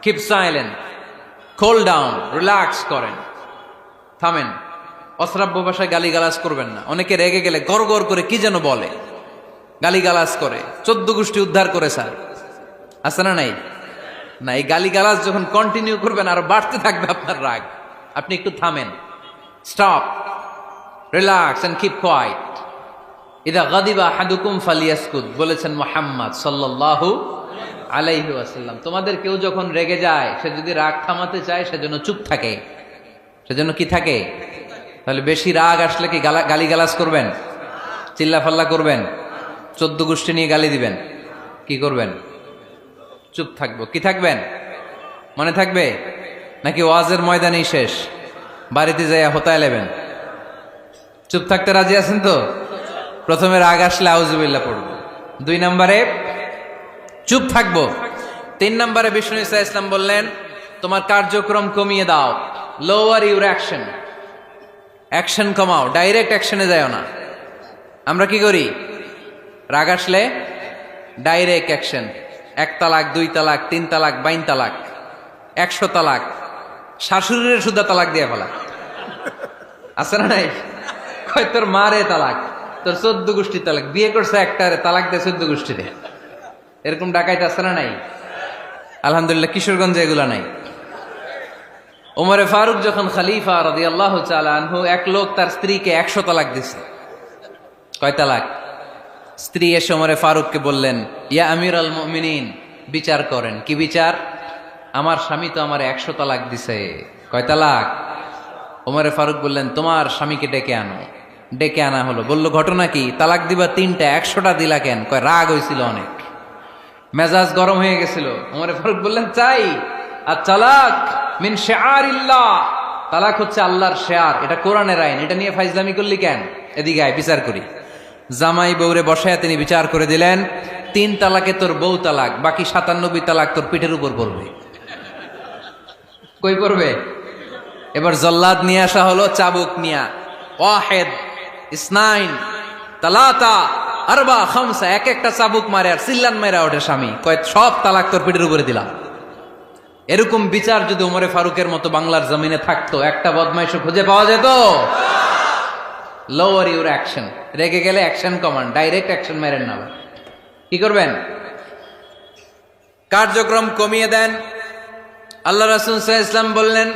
keep silent, cool down, relax করেন, থামেন। অশ্রাব্য ভাষায় গালিগালাজ করবেন না। অনেকে রেগে গেলে গড় গড় করে কি যেন বলে, গালিগালাজ করে, 14 গোষ্ঠী উদ্ধার করে স্যার, আছে না নাই? না, এই গালিগালাজ যখন কন্টিনিউ করবেন আরো বাড়তে থাকবে আপনার রাগ। আপনি একটু থামেন, stop, relax and keep quiet. ইদা গাদিবা আহাদুকুম ফালিয়াসকুত বলেছেন মুহাম্মদ সাল্লাল্লাহু আলাইহি ওয়াসাল্লাম। তোমাদের কেউ যখন রেগে যায়, সে যদি রাগ থামাতে চায় সেজন্য চুপ থাকে। সেজন্য কি থাকে? তাহলে বেশি রাগ আসলে কি গালিগালাজ করবেন, চিল্লাফাল্লা করবেন, 14 গোষ্ঠী নিয়ে গালি দিবেন? কি করবেন? চুপ থাকবো। কি থাকবেন? মনে থাকবে নাকি ওয়াজের ময়দানেই শেষ, বাড়িতে যাইয়া হোতায় নেবেন? চুপ থাকতে রাজি আছেন তো? প্রথমে রাগ আসলে আউযুবিল্লাহ পড়বো, 2 নম্বরে চুপ থাকবো, 3 নম্বরে বিষ্ণু ঈসা ইসলাম বললেন তোমার কার্যক্রম কমিয়ে দাও, লোয়ার ইউর অ্যাকশন, অ্যাকশন কমাও, ডাইরেক্ট অ্যাকশনে যাও না। আমরা কি করি? রাগ আসলে ডাইরেক্ট অ্যাকশন, 1 তালাক, 2 তালাক, 3 তালাক, 22 তালাক, 100 তালাক, শাশুড়ির সুদ্ধা তালাক দিয়ে ফেলা, আছে না নাই? কয় তোর মারে তালাক, তোর 14 গোষ্ঠী তালাক, বিয়ে করছে একটারে তালাক দিয়ে 14 গোষ্ঠীরে, এরকম ডাকাইতে আছে না নাই? আলহামদুলিল্লাহ কিশোরগঞ্জে এগুলা নাই। ওমরে ফারুক যখন খলিফা রাদিয়াল্লাহু তাআলা আনহু, এক লোক তার স্ত্রীকে 100 তালাক দিছে। কয় তালাক? স্ত্রী এসে ওমরে ফারুককে বললেন, ইয়া আমিরাল মুমিনিন, বিচার করেন। কি বিচার? আমার স্বামী তো আমার 100 তালাক দিছে। কয় তালাক? ওমরে ফারুক বললেন, তোমার স্বামীকে ডেকে আনো। ডেকে আনা হলো। বলল, ঘটনা কি? তালাক দিবা 3টা, 100টা দিলা কেন? কয় রাগ হয়েছিল অনেক, মেজাজ গরম হয়ে গেছিল। ওমরে ফারুক বললেন, চাই আর তালাক মিন শিআরিল্লাহ, তালাক হচ্ছে আল্লাহর শিআর, এটা কোরআনের আইন, এটা নিয়ে ফাইজলামি করলি কেন? এদিকে আয়, বিচার করি। জামাই বউরে বসায় তিনি বিচার করে দিলেন, 3 তালাকে তোর বউ তালাক, বাকি 97 তালাক তোর পিঠের উপর পড়বে। কই পড়বে? এবার জল্লাদ নিয়ে আসা হলো, চাবুক নিয়া, ওয়াহেদ, ইসনাইন, তালাতা, আরবা, খামসা, এক একটা চাবুক মারে আর চিল্লান মেরা ওঠে স্বামী, কয় সব তালাক তোর পিঠের উপরে দিলাম। এরকম বিচার যদি ওমরে ফারুকের মতো বাংলার জমিনে থাকতো, একটা বদমাইশও খুঁজে পাওয়া যেত? লোয়ার ইউর অ্যাকশন, রেগে গেলে অ্যাকশন কমান্ড, ডাইরেক্ট অ্যাকশন মেরেন না। কি করবেন? কার্যক্রম কমিয়ে দেন। আল্লাহ রাসূল সাল্লাল্লাহু আলাইহি ওয়াসাল্লাম বললেন,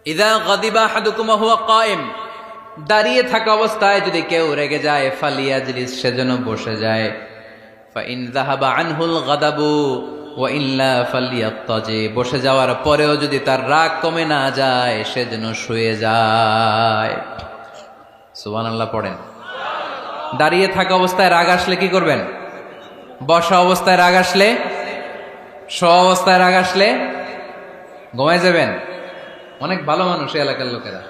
ইযা গাদিবা আহাদুকুম ওয়া হুয়া কায়েম, দাঁড়িয়ে থাকা অবস্থায় যদি কেউ রেগে যায়, ফালিয়াজলিস, সেজন্য বসে যায়। ফা ইন যাহাবা আনহুল গাদাবু ওয়া ইল্লা ফালিয়াত্তাজি, বসে যাওয়ার পরেও যদি তার রাগ কমে না যায়, সেজন্য শুয়ে যায়। সুবহানাল্লাহ পড়েন। দাঁড়িয়ে থাকা অবস্থায় রাগ আসলে কি করবেন? বসা অবস্থায় রাগ আসলে, শোয়া অবস্থায় রাগ আসলে ঘুমায় যাবেন। অনেক ভালো মানুষ এই এলাকার লোকেরা।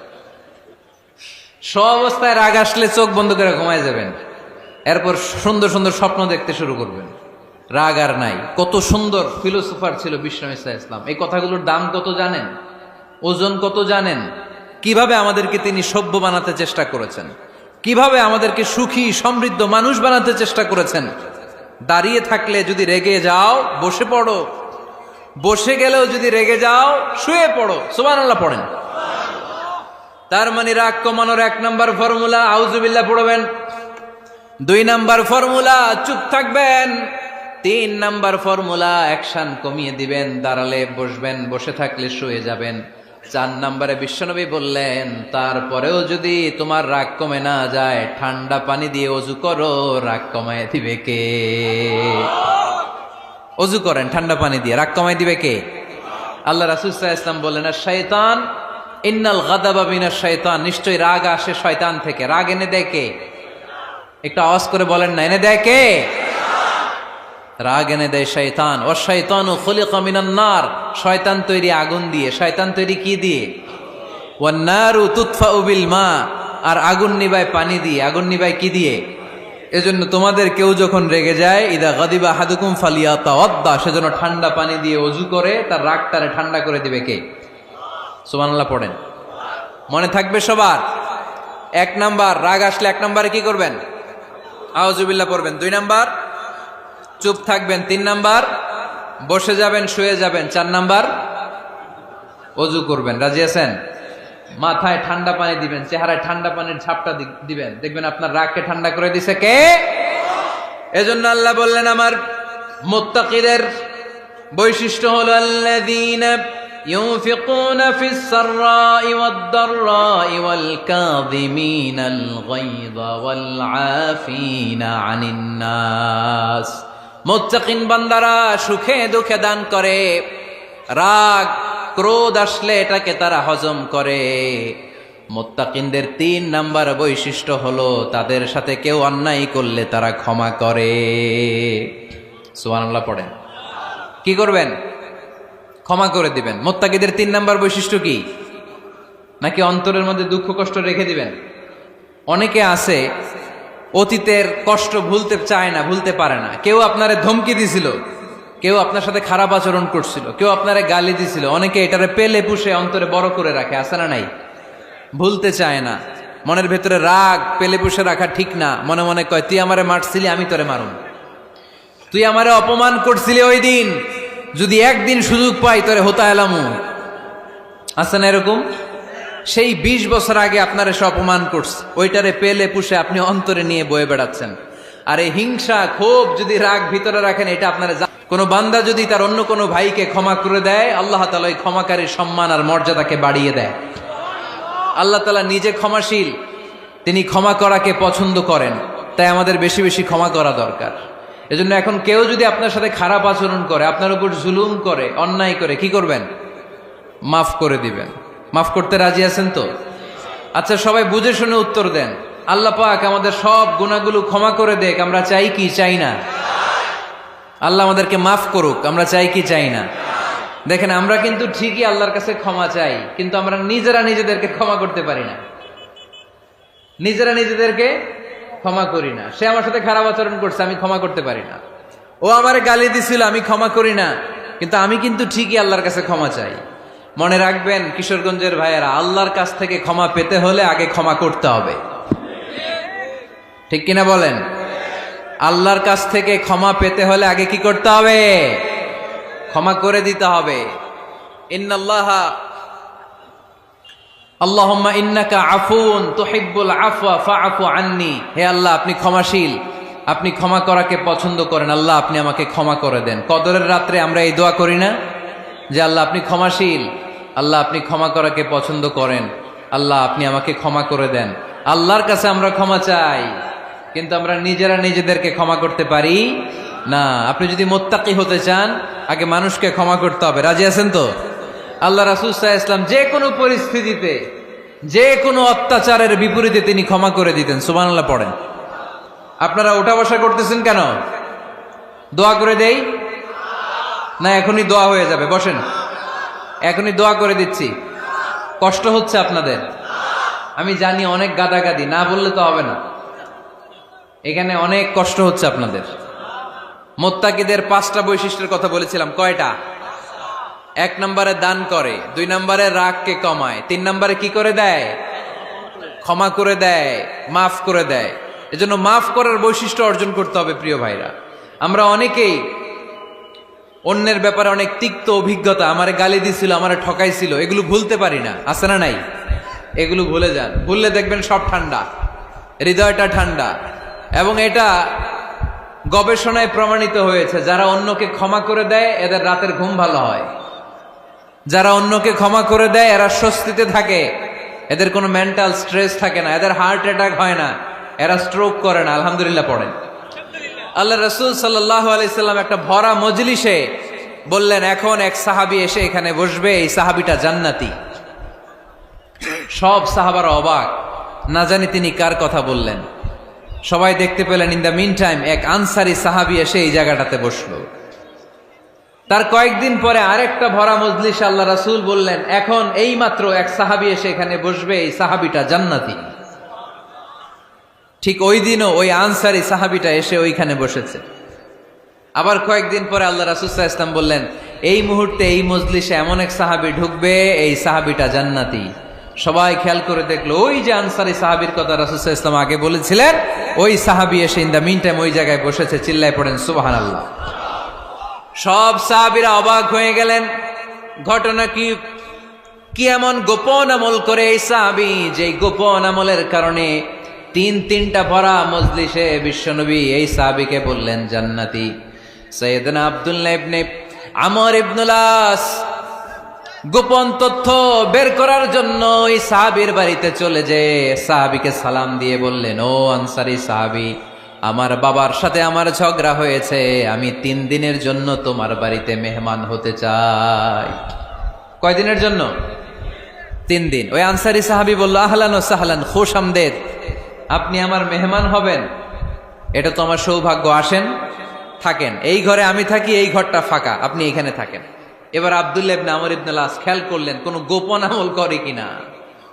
শোয়া অবস্থায় রাগ আসলে চোখ বন্ধ করে ঘুমায় যাবেন, এরপর সুন্দর সুন্দর স্বপ্ন দেখতে শুরু করবেন। রাগ আর নাই। কত সুন্দর ফিলোসোফার ছিল বিষ্ণু ঈসা ইসলাম। এই কথাগুলোর দাম কত জানেন? ওজন কত জানেন? কিভাবে আমাদেরকে তিনি সভ্য বানাতে চেষ্টা করেছেন, কিভাবে আমাদেরকে সুখী সমৃদ্ধ মানুষ বানাতে চেষ্টা করেছেন। দাঁড়িয়ে থাকলে যদি রেগে যাও, বসে পড়ো। বসে গেলেও যদি রেগে যাও, শুয়ে পড়ো। সুবহানাল্লাহ পড়েন। তার মানে রাগ কমানোর 1 নম্বর ফর্মুলা আউযুবিল্লাহ পড়বেন, 2 নম্বর ফর্মুলা চুপ থাকবেন, 3 নম্বর ফর্মুলা অ্যাকশন কমিয়ে দিবেন, দাঁড়ালে বসবেন, বসে থাকলে শুয়ে যাবেন। 4 নম্বরে বিশ্বনবী বললেন, তারপরেও যদি তোমার রাগ কমে না যায়, ঠান্ডা পানি দিয়ে ওযু করো, রাগ কমায় দিবে কে? ওযু করেন ঠান্ডা পানি দিয়ে, রাগ কমায় দিবে কে? আল্লাহ রাসূল সাল্লাল্লাহু আলাইহি ওয়াসাল্লাম বললেন, শাইতান ইন্নাল গাদাবা মিনাশ শাইতান, নিশ্চয়ই রাগ আসে শয়তান থেকে। রাগ এনে দেয় কে? একটু আওয়াজ করে বলেন না, এনে দেয় কে? রাগ এনে দেয় শয়তান। ও শয়তানু খুলিকা মিনান নার, শয়তান তৈরি আগুন দিয়ে। শয়তান তৈরি কি দিয়ে? ওয়ান নারু তুতফাউ বিল মা, আর আগুন নিবায় পানি দিয়ে। আগুন নিবায় কি দিয়ে? এজন্য তোমাদের কেউ যখন রেগে যায়, ইদা গাদিবা আহাদুকুম ফালিয়াতাওয়াদ্দা, সেজন্য ঠান্ডা পানি দিয়ে ওযু করে তার রাগটারে ঠান্ডা করে দিবে কে? সুবহানাল্লাহ পড়েন। মনে থাকবে সবার? 1 নাম্বার, রাগ আসলে 1 নাম্বারে কি করবেন? আউযুবিল্লাহ পড়বেন। 2 নাম্বার, চুপ থাকবেন। 3 নাম্বার, বসে যাবেন, শুয়ে যাবেন। 4 নাম্বার, ওযু করবেন। রাজি আছেন? মাথায় ঠান্ডা পানি দিবেন, চেহারায় ঠান্ডা পানির ঝাপটা দিবেন, দেখবেন আপনার রাগকে ঠান্ডা করে দিছে কে? এজন্য আল্লাহ বললেন আমার মুত্তাকিদের বৈশিষ্ট্য হলো আল্লাযীনা ইউনফিকুনা ফিস সাররাই ওয়াদ দাররাই ওয়াল কাযিমিনাল গায়যা ওয়াল আফিনা আনিন নাস। মুত্তাকিন বান্দারা সুখে দুঃখে দান করে, রাগ ক্রোধ আসলে এটাকে তারা হজম করে। মুত্তাকিনদের 3 নাম্বার বৈশিষ্ট্য হলো তাদের সাথে কেউ অন্যায় করলে তারা ক্ষমা করে। সুবহানাল্লাহ পড়েন। কি করবেন? ক্ষমা করে দিবেন। মুত্তাকিদের 3 নাম্বার বৈশিষ্ট্য কি? নাকি অন্তরের মধ্যে দুঃখ কষ্ট রেখে দিবেন? অনেকে আছে অতীতের কষ্ট ভুলতে চায় না, ভুলতে পারে না। কেউ আপনারে ধমকি দিছিল, কেউ আপনার সাথে খারাপ আচরণ করছিল, কেউ আপনারে গালি দিছিল, অনেকে এটারে পেলে পুষে অন্তরে বড় করে রাখে, আছে না নাই? ভুলতে চায় না। মনের ভেতরে রাগ পেলে পুষে রাখা ঠিক না। মনে মনে কয় তুই আমারে মারছিলি, আমি তোরে মারুম। তুই আমারে অপমান করছিলি ওই দিন, যদি একদিন সুযোগ পাই তোরে হতা এলামু। আছে না এরকম? সেই 20 বছর আগে আপনার এসে অপমান করছে, ওইটারে পেলে পুষে আপনি অন্তরে নিয়ে বয়ে বেড়াচ্ছেন। আর এই হিংসা ক্ষোভ যদি রাগ ভিতরে রাখেন, এটা আপনারা কোনো বান্দা যদি তার অন্য কোনো ভাইকে ক্ষমা করে দেয়, আল্লাহ তাআলা ওই ক্ষমাকারীর সম্মান আর মর্যাদাকে বাড়িয়ে দেয়। আল্লাহ তাআলা নিজে ক্ষমাশীল, তিনি ক্ষমা করাকে পছন্দ করেন। তাই আমাদের বেশি বেশি ক্ষমা করা দরকার। এজন্য এখন কেউ যদি আপনার সাথে খারাপ আচরণ করে, আপনার উপর জুলুম করে, অন্যায় করে, কি করবেন? মাফ করে দিবেন। মাফ করতে রাজি আছেন তো? আচ্ছা, সবাই বুঝে শুনে উত্তর দেন। আল্লাহ পাক আমাদের সব গুনাহগুলো ক্ষমা করে দেখ, আমরা চাই কি চাই না? আল্লাহ আমাদেরকে মাফ করুক, আমরা চাই কি চাই না? দেখেন, আমরা কিন্তু ঠিকই আল্লাহর কাছে ক্ষমা চাই, কিন্তু আমরা নিজেরা নিজেদেরকে ক্ষমা করতে পারি না। নিজেরা নিজেদেরকে ক্ষমা করি না। সে আমার সাথে খারাপ আচরণ করছে, আমি ক্ষমা করতে পারি না। ও আমারে গালি দিছিল, আমি ক্ষমা করি না, কিন্তু আমি কিন্তু ঠিকই আল্লাহর কাছে ক্ষমা চাই। মনে রাখবেন কিশোরগঞ্জের ভাইয়েরা, আল্লাহর কাছ থেকে ক্ষমা পেতে হলে আগে ক্ষমা করতে হবে। ঠিক কিনা বলেন? আল্লাহর কাছ থেকে ক্ষমা পেতে হলে আগে কি করতে হবে? ক্ষমা করে দিতে হবে। ইন্নাল্লাহা আল্লাহুম্মা ইন্নাকা আফুন তুহিব্বুল আফওয়া ফাআফু আন্নি। হে আল্লাহ, আপনি ক্ষমাশীল, আপনি ক্ষমা করাকে পছন্দ করেন। আল্লাহ, আপনি আমাকে ক্ষমা করে দেন। কদরের রাত্রে আমরা এই দোয়া করি না যে আল্লাহ আপনি ক্ষমাশীল, আল্লাহ আপনি ক্ষমা করাকে পছন্দ করেন, আল্লাহ আপনি আমাকে ক্ষমা করে দেন। আল্লাহর কাছে আমরা ক্ষমা চাই, কিন্তু আমরা নিজেরা নিজেদেরকে ক্ষমা করতে পারি না। আপনি যদি মুত্তাকি হতে চান, আগে মানুষকে ক্ষমা করতে হবে। রাজি আছেন তো? আল্লাহ রাসূল সাল্লাল্লাহু আলাইহি ওয়াসাল্লাম যে কোনো পরিস্থিতিতে, যে কোনো অত্যাচারের বিপরীতে তিনি ক্ষমা করে দিতেন। সুবহানাল্লাহ পড়েন। আপনারা ওঠা বসা করতেছেন কেন? দোয়া করে দেই না? এখনই দোয়া হয়ে যাবে, বসেন। এখনই দোয়া করে দিচ্ছি। কষ্ট হচ্ছে আপনাদের? আমি জানি অনেক গাদাগাদি, না বললে তো হবে না। এখানে অনেক কষ্ট হচ্ছে আপনাদের। মুত্তাকিদের 5টা বৈশিষ্ট্যের কথা বলেছিলাম। কয়টা? 1 নম্বরে দান করে, 2 নম্বরে রাগকে কমায়, 3 নম্বরে কি করে দেয়? ক্ষমা করে দেয়, মাফ করে দেয়। এজন্য মাফ করার বৈশিষ্ট্য অর্জন করতে হবে। প্রিয় ভাইরা, আমরা অনেকেই অন্যের ব্যাপারে অনেক তিক্ত অভিজ্ঞতা, আমারে গালি দিছিল, আমারে ঠকাইছিল, এগুলো ভুলতে পারি না। আছে না নাই? এগুলো ভুলে যান। ভুললে দেখবেন সব ঠান্ডা, হৃদয়টা ঠান্ডা। এবং এটা গবেষণায় প্রমাণিত হয়েছে, যারা অন্যকে ক্ষমা করে দেয় এদের রাতের ঘুম ভালো হয়। যারা অন্যকে ক্ষমা করে দেয় এরা স্বস্তিতে থাকে, এদের কোনো মেন্টাল স্ট্রেস থাকে না, এদের হার্ট অ্যাটাক হয় না, এরা স্ট্রোক করে না। আলহামদুলিল্লাহ পড়েন। আল্লাহ রাসূল সাল্লাল্লাহু আলাইহি সাল্লাম একটা ভরা মজলিসে বললেন, এখন এক সাহাবী এসে এখানে বসবে, এই সাহাবীটা জান্নাতি। সব সাহাবারা অবাক, না জানি তিনি কার কথা বললেন। সবাই দেখতে পেলেন, ইন দ্য মিন টাইম এক আনসারী সাহাবী এসে এই জায়গাটাতে বসলো। তার কয়েকদিন পরে আরেকটা ভরা মজলিসে আল্লাহ রাসূল বললেন, এখন এই মাত্র এক সাহাবী এসে এখানে বসবে, এই সাহাবীটা জান্নাতি। ঠিক ওই দিনও ওই আনসারী সাহাবীটা এসে ওইখানে বসেছে। আবার কয়েকদিন পরে আল্লাহ রাসূল সাল্লাল্লাহু আলাইহি ওয়াসাল্লাম বললেন, এই মুহূর্তে এই মজলিসে এমন এক সাহাবী ঢুকবে, এই সাহাবীটা জান্নাতি। সবাই খেয়াল করে দেখলো ওই যে আনসারী সাহাবীর কথা রাসূল সাল্লাল্লাহু আলাইহি ওয়াসাল্লাম আগে বলেছিলেন, ওই সাহাবী এসে ইন দা মিন টাইম ওই জায়গায় বসেছে। চিল্লায় পড়েন সুবহানাল্লাহ। সব সাহাবীরা অবাক হয়ে গেলেন। ঘটনা কি? কি এমন গোপন আমল করে এই সাহাবী, যে গোপন আমলের কারণে তিনটা ভরা মজলিসে বিশ্বনবী এই সাহাবীকে বললেন জান্নাতি। সাইয়েদনা আব্দুল্লাহ ইবনে আমর ইবনুল আস গোপন তথ্য বের করার জন্য ওই সাহাবীর বাড়িতে চলে যেয়ে সাহাবীকে সালাম দিয়ে বললেন, ও আনসারী সাহাবী, আমার বাবার সাথে আমার ঝগড়া হয়েছে, আমি 3 দিনের জন্য তোমার বাড়িতে মেহমান হতে চাই। কয়দিনের জন্য? 3 দিন। ওই আনসারী সাহাবী বলল, আহলান ওয়া সাহলান, খুশআমদেদ, আপনি আমার মেহমান হবেন, এটা তো আমার সৌভাগ্য, আসেন থাকেন, এই ঘরে আমি থাকি, এই ঘরটা ফাঁকা, আপনি এখানে থাকেন। এবার আব্দুল্লাহ ইবনে আমর ইবনুল আস খেয়াল করলেন কোন গোপন আমল করে কিনা,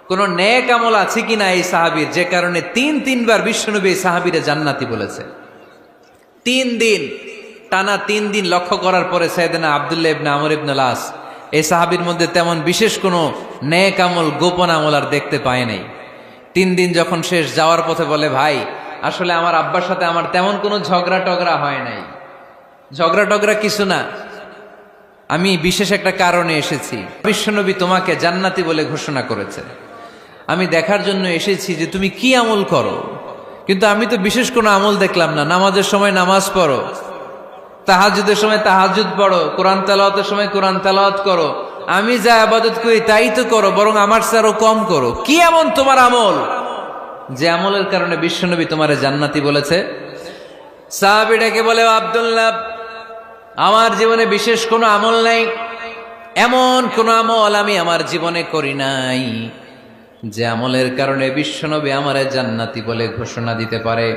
কোন নেক আমল আছে কিনা এই সাহাবীর, যে কারণে 3বার বিশ্বনবী এই সাহাবীরে জান্নাতি বলেছে। 3 দিন টানা 3 দিন লক্ষ্য করার পরে সাইয়েদনা আব্দুল্লাহ ইবনে আমর ইবনুল আস এই সাহাবীর মধ্যে তেমন বিশেষ কোনো নেক আমল, গোপন আমল আর দেখতে পায় নাই। 3 দিন যখন শেষ, যাওয়ার পথে বলে, ভাই আসলে আমার আব্বার সাথে আমার তেমন কোনো ঝগড়া টগড়া হয় নাই, ঝগড়া টগড়া কিছু না, আমি বিশেষ একটা কারণে এসেছি। বিশ্বনবী তোমাকে জান্নাতি বলে ঘোষণা করেছে, আমি দেখার জন্য এসেছি যে তুমি কি আমল করো, কিন্তু আমি তো বিশেষ কোনো আমল দেখলাম না। নামাজের সময় নামাজ পড়ো, তাহাজ্জুদের সময় তাহাজ্জুদ পড়ো, কোরআন তেলাওয়াতের সময় কোরআন তেলাওয়াত করো, আমি যা ইবাদত করি তাই তো করো, বরং আমার চেয়ে আরো কম করো। কি এমন তোমার আমল যে আমলের কারণে বিশ্বনবী তোমারে জান্নাতি বলেছে? সাহাবীটাকে বলে, আব্দুল্লাহ, আমার জীবনে বিশেষ কোনো আমল নাই, এমন কোনো আমল আমি আমার জীবনে করি নাই যে আমলের কারণে বিশ্বনবী আমারে জান্নাতি বলে ঘোষণা দিতে পারে।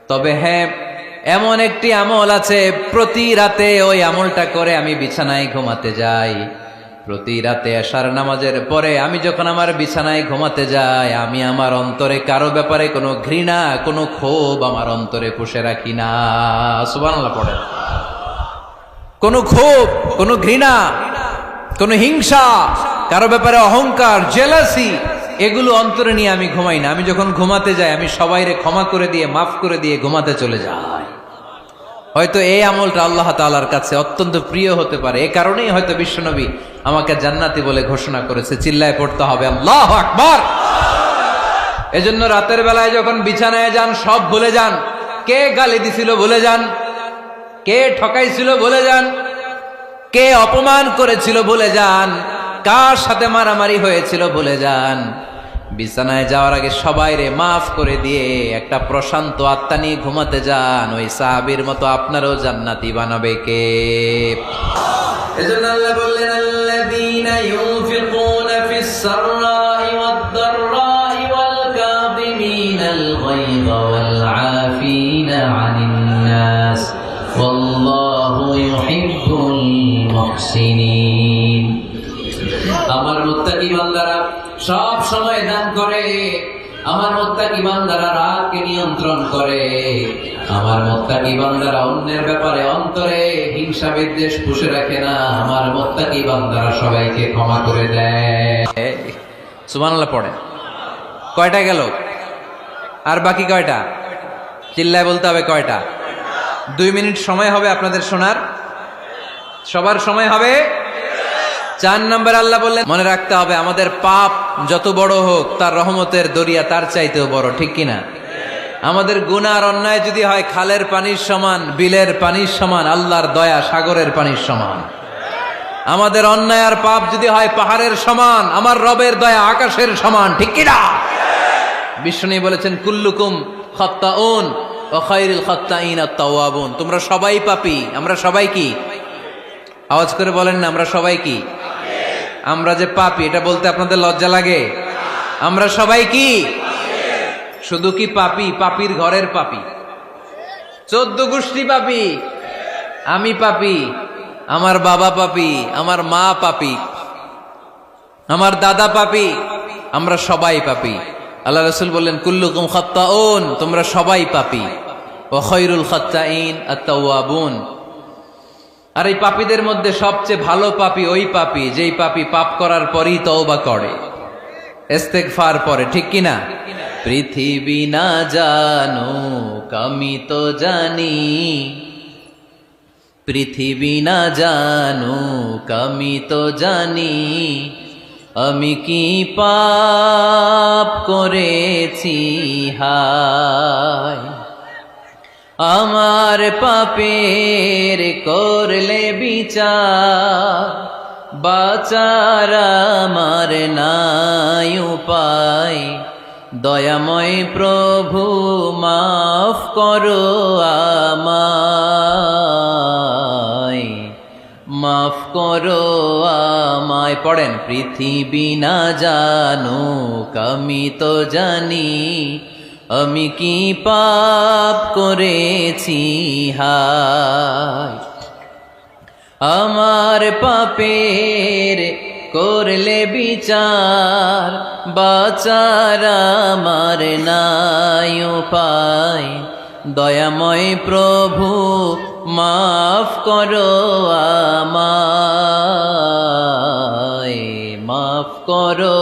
তবে হ্যাঁ, এমন একটি আমল আছে, প্রতি রাতে ওই আমলটা করে আমি বিছানায় ঘুমাতে যাই। প্রতি রাতে এশার নামাজের পরে আমি যখন আমার বিছানায় ঘুমাতে যাই, আমি আমার অন্তরে কারো ব্যাপারে কোনো ঘৃণা, কোনো ক্ষোভ আমার অন্তরে পুষে রাখি না। সুবহানাল্লাহ পড়ে। কোনো ক্ষোভ, কোনো ঘৃণা, কোনো হিংসা, কারো ব্যাপারে অহংকার, জেলাসি, এগুলো অন্তরে নিয়ে আমি ঘুমাই না। আমি যখন ঘুমাতে যাই, আমি সবাইরে ক্ষমা করে দিয়ে, মাফ করে দিয়ে ঘুমাতে চলে যাই। হয়তো এই আমলটা আল্লাহ তাআলার কাছে অত্যন্ত প্রিয় হতে পারে, এ কারণেই হয়তো বিশ্বনবী আমাকে জান্নাতি বলে ঘোষণা করেছে। চিল্লায় পড়তে হবে আল্লাহু আকবার। এজন্য রাতের বেলায় যখন বিছানায় যান, সব ভুলে যান। কে গালি দিছিল ভুলে যান, কে ঠকাইছিল ভুলে যান, কে অপমান করেছিল ভুলে যান, কার সাথে মারামারি হয়েছিল ভুলে যান। বিছানায় যাওয়ার আগে সবাইরে মাফ করে দিয়ে একটা প্রশান্ত আত্মা নিয়ে ঘুমাতে যান। ওই সাহাবীর মতো আপনারও জান্নাতি বানাবে কে? এজন্য আল্লাহ বললেন, আল্লাযীনা ইউনফিকুনা ফিস সাররাই ওয়াদ দাররাই ওয়াল কাযিমিনাল গায়যা ওয়াল আফিনা আনিন নাস ওয়াল্লাহু ইউহিব্বুল মুহসিনিন। আমার মুত্তাকি বান্দারা সব সময় দান করে, আমার মুত্তাকি বান্দারা রাগকে নিয়ন্ত্রণ করে, আমার মুত্তাকি বান্দারা অন্যের ব্যাপারে অন্তরে হিংসা বিদ্বেষ পুষে রাখে না, আমার মুত্তাকি বান্দারা সবাইকে ক্ষমা করে দেয়। সুবহানাল্লাহ পড়ে। কয়টা গেল? আর বাকি কয়টা? চিল্লায় বলতে হবে কয়টা? 2 মিনিট সময় হবে আপনাদের শোনার। সবার সময় হবে। 4 নম্বর আল্লাহ বললেন, মনে রাখতে হবে আমাদের পাপ যত বড় হোক, তার রহমতের দরিয়া তার চাইতেও বড়, ঠিক কিনা? আমাদের গুনাহ আর অন্যায় যদি হয় খালের পানির সমান, বিলের পানির সমান, আল্লাহর দয়া সাগরের পানির সমান। আমাদের অন্যায় আর পাপ যদি হয় পাহাড়ের সমান, আমার রবের দয়া আকাশের সমান, ঠিক কিনা? বিষ্ণু বলেছেন, কুল্লুকুম খাত্তাউন ওয়া খায়রুল খাত্তাইন আত-তাওয়াবুন। তোমরা সবাই পাপী। আমরা সবাই কি? আওয়াজ করে বলেন না, আমরা সবাই কি? আমরা যে পাপী, এটা বলতে আপনাদের লজ্জা লাগে? আমরা সবাই কি? শুধু কি পাপী? পাপীর ঘরের পাপী, 14 গোষ্ঠী পাপী। আমি পাপী, আমার বাবা পাপী, আমার মা পাপী, আমার দাদা পাপী, আমরা সবাই পাপী। আল্লাহ রাসূল বললেন, কুল্লুকুম খাত্তাউন, তোমরা সবাই পাপী, ওয়া খায়রুল খাত্তাইন আত-তাওয়াবুন। আর এই পাপীদের মধ্যে সবচেয়ে ভালো পাপী ওই পাপী যেই পাপী পাপ করার পরই তওবা করে। ইস্তেগফার পরে, ঠিক কিনা? পৃথিবী না জানুক আমি তো জানি, পৃথিবী না জানুক আমি তো জানি, আমি কি পাপ করেছি হায়। আমার পাপের করলে বিচার, বাঁচার আমার নাই উপায়। দয়াময় প্রভু মাফ করো আমায়, মাফ করো আমায়। পড়েন, পৃথিবী না জানুক আমি তো জানি, আমি কি পাপ করেছি হায়। আমার পাপের করলে বিচার, বাঁচার আমার নাই উপায়। দয়াময় প্রভু মাফ করো আমায়, মাফ করো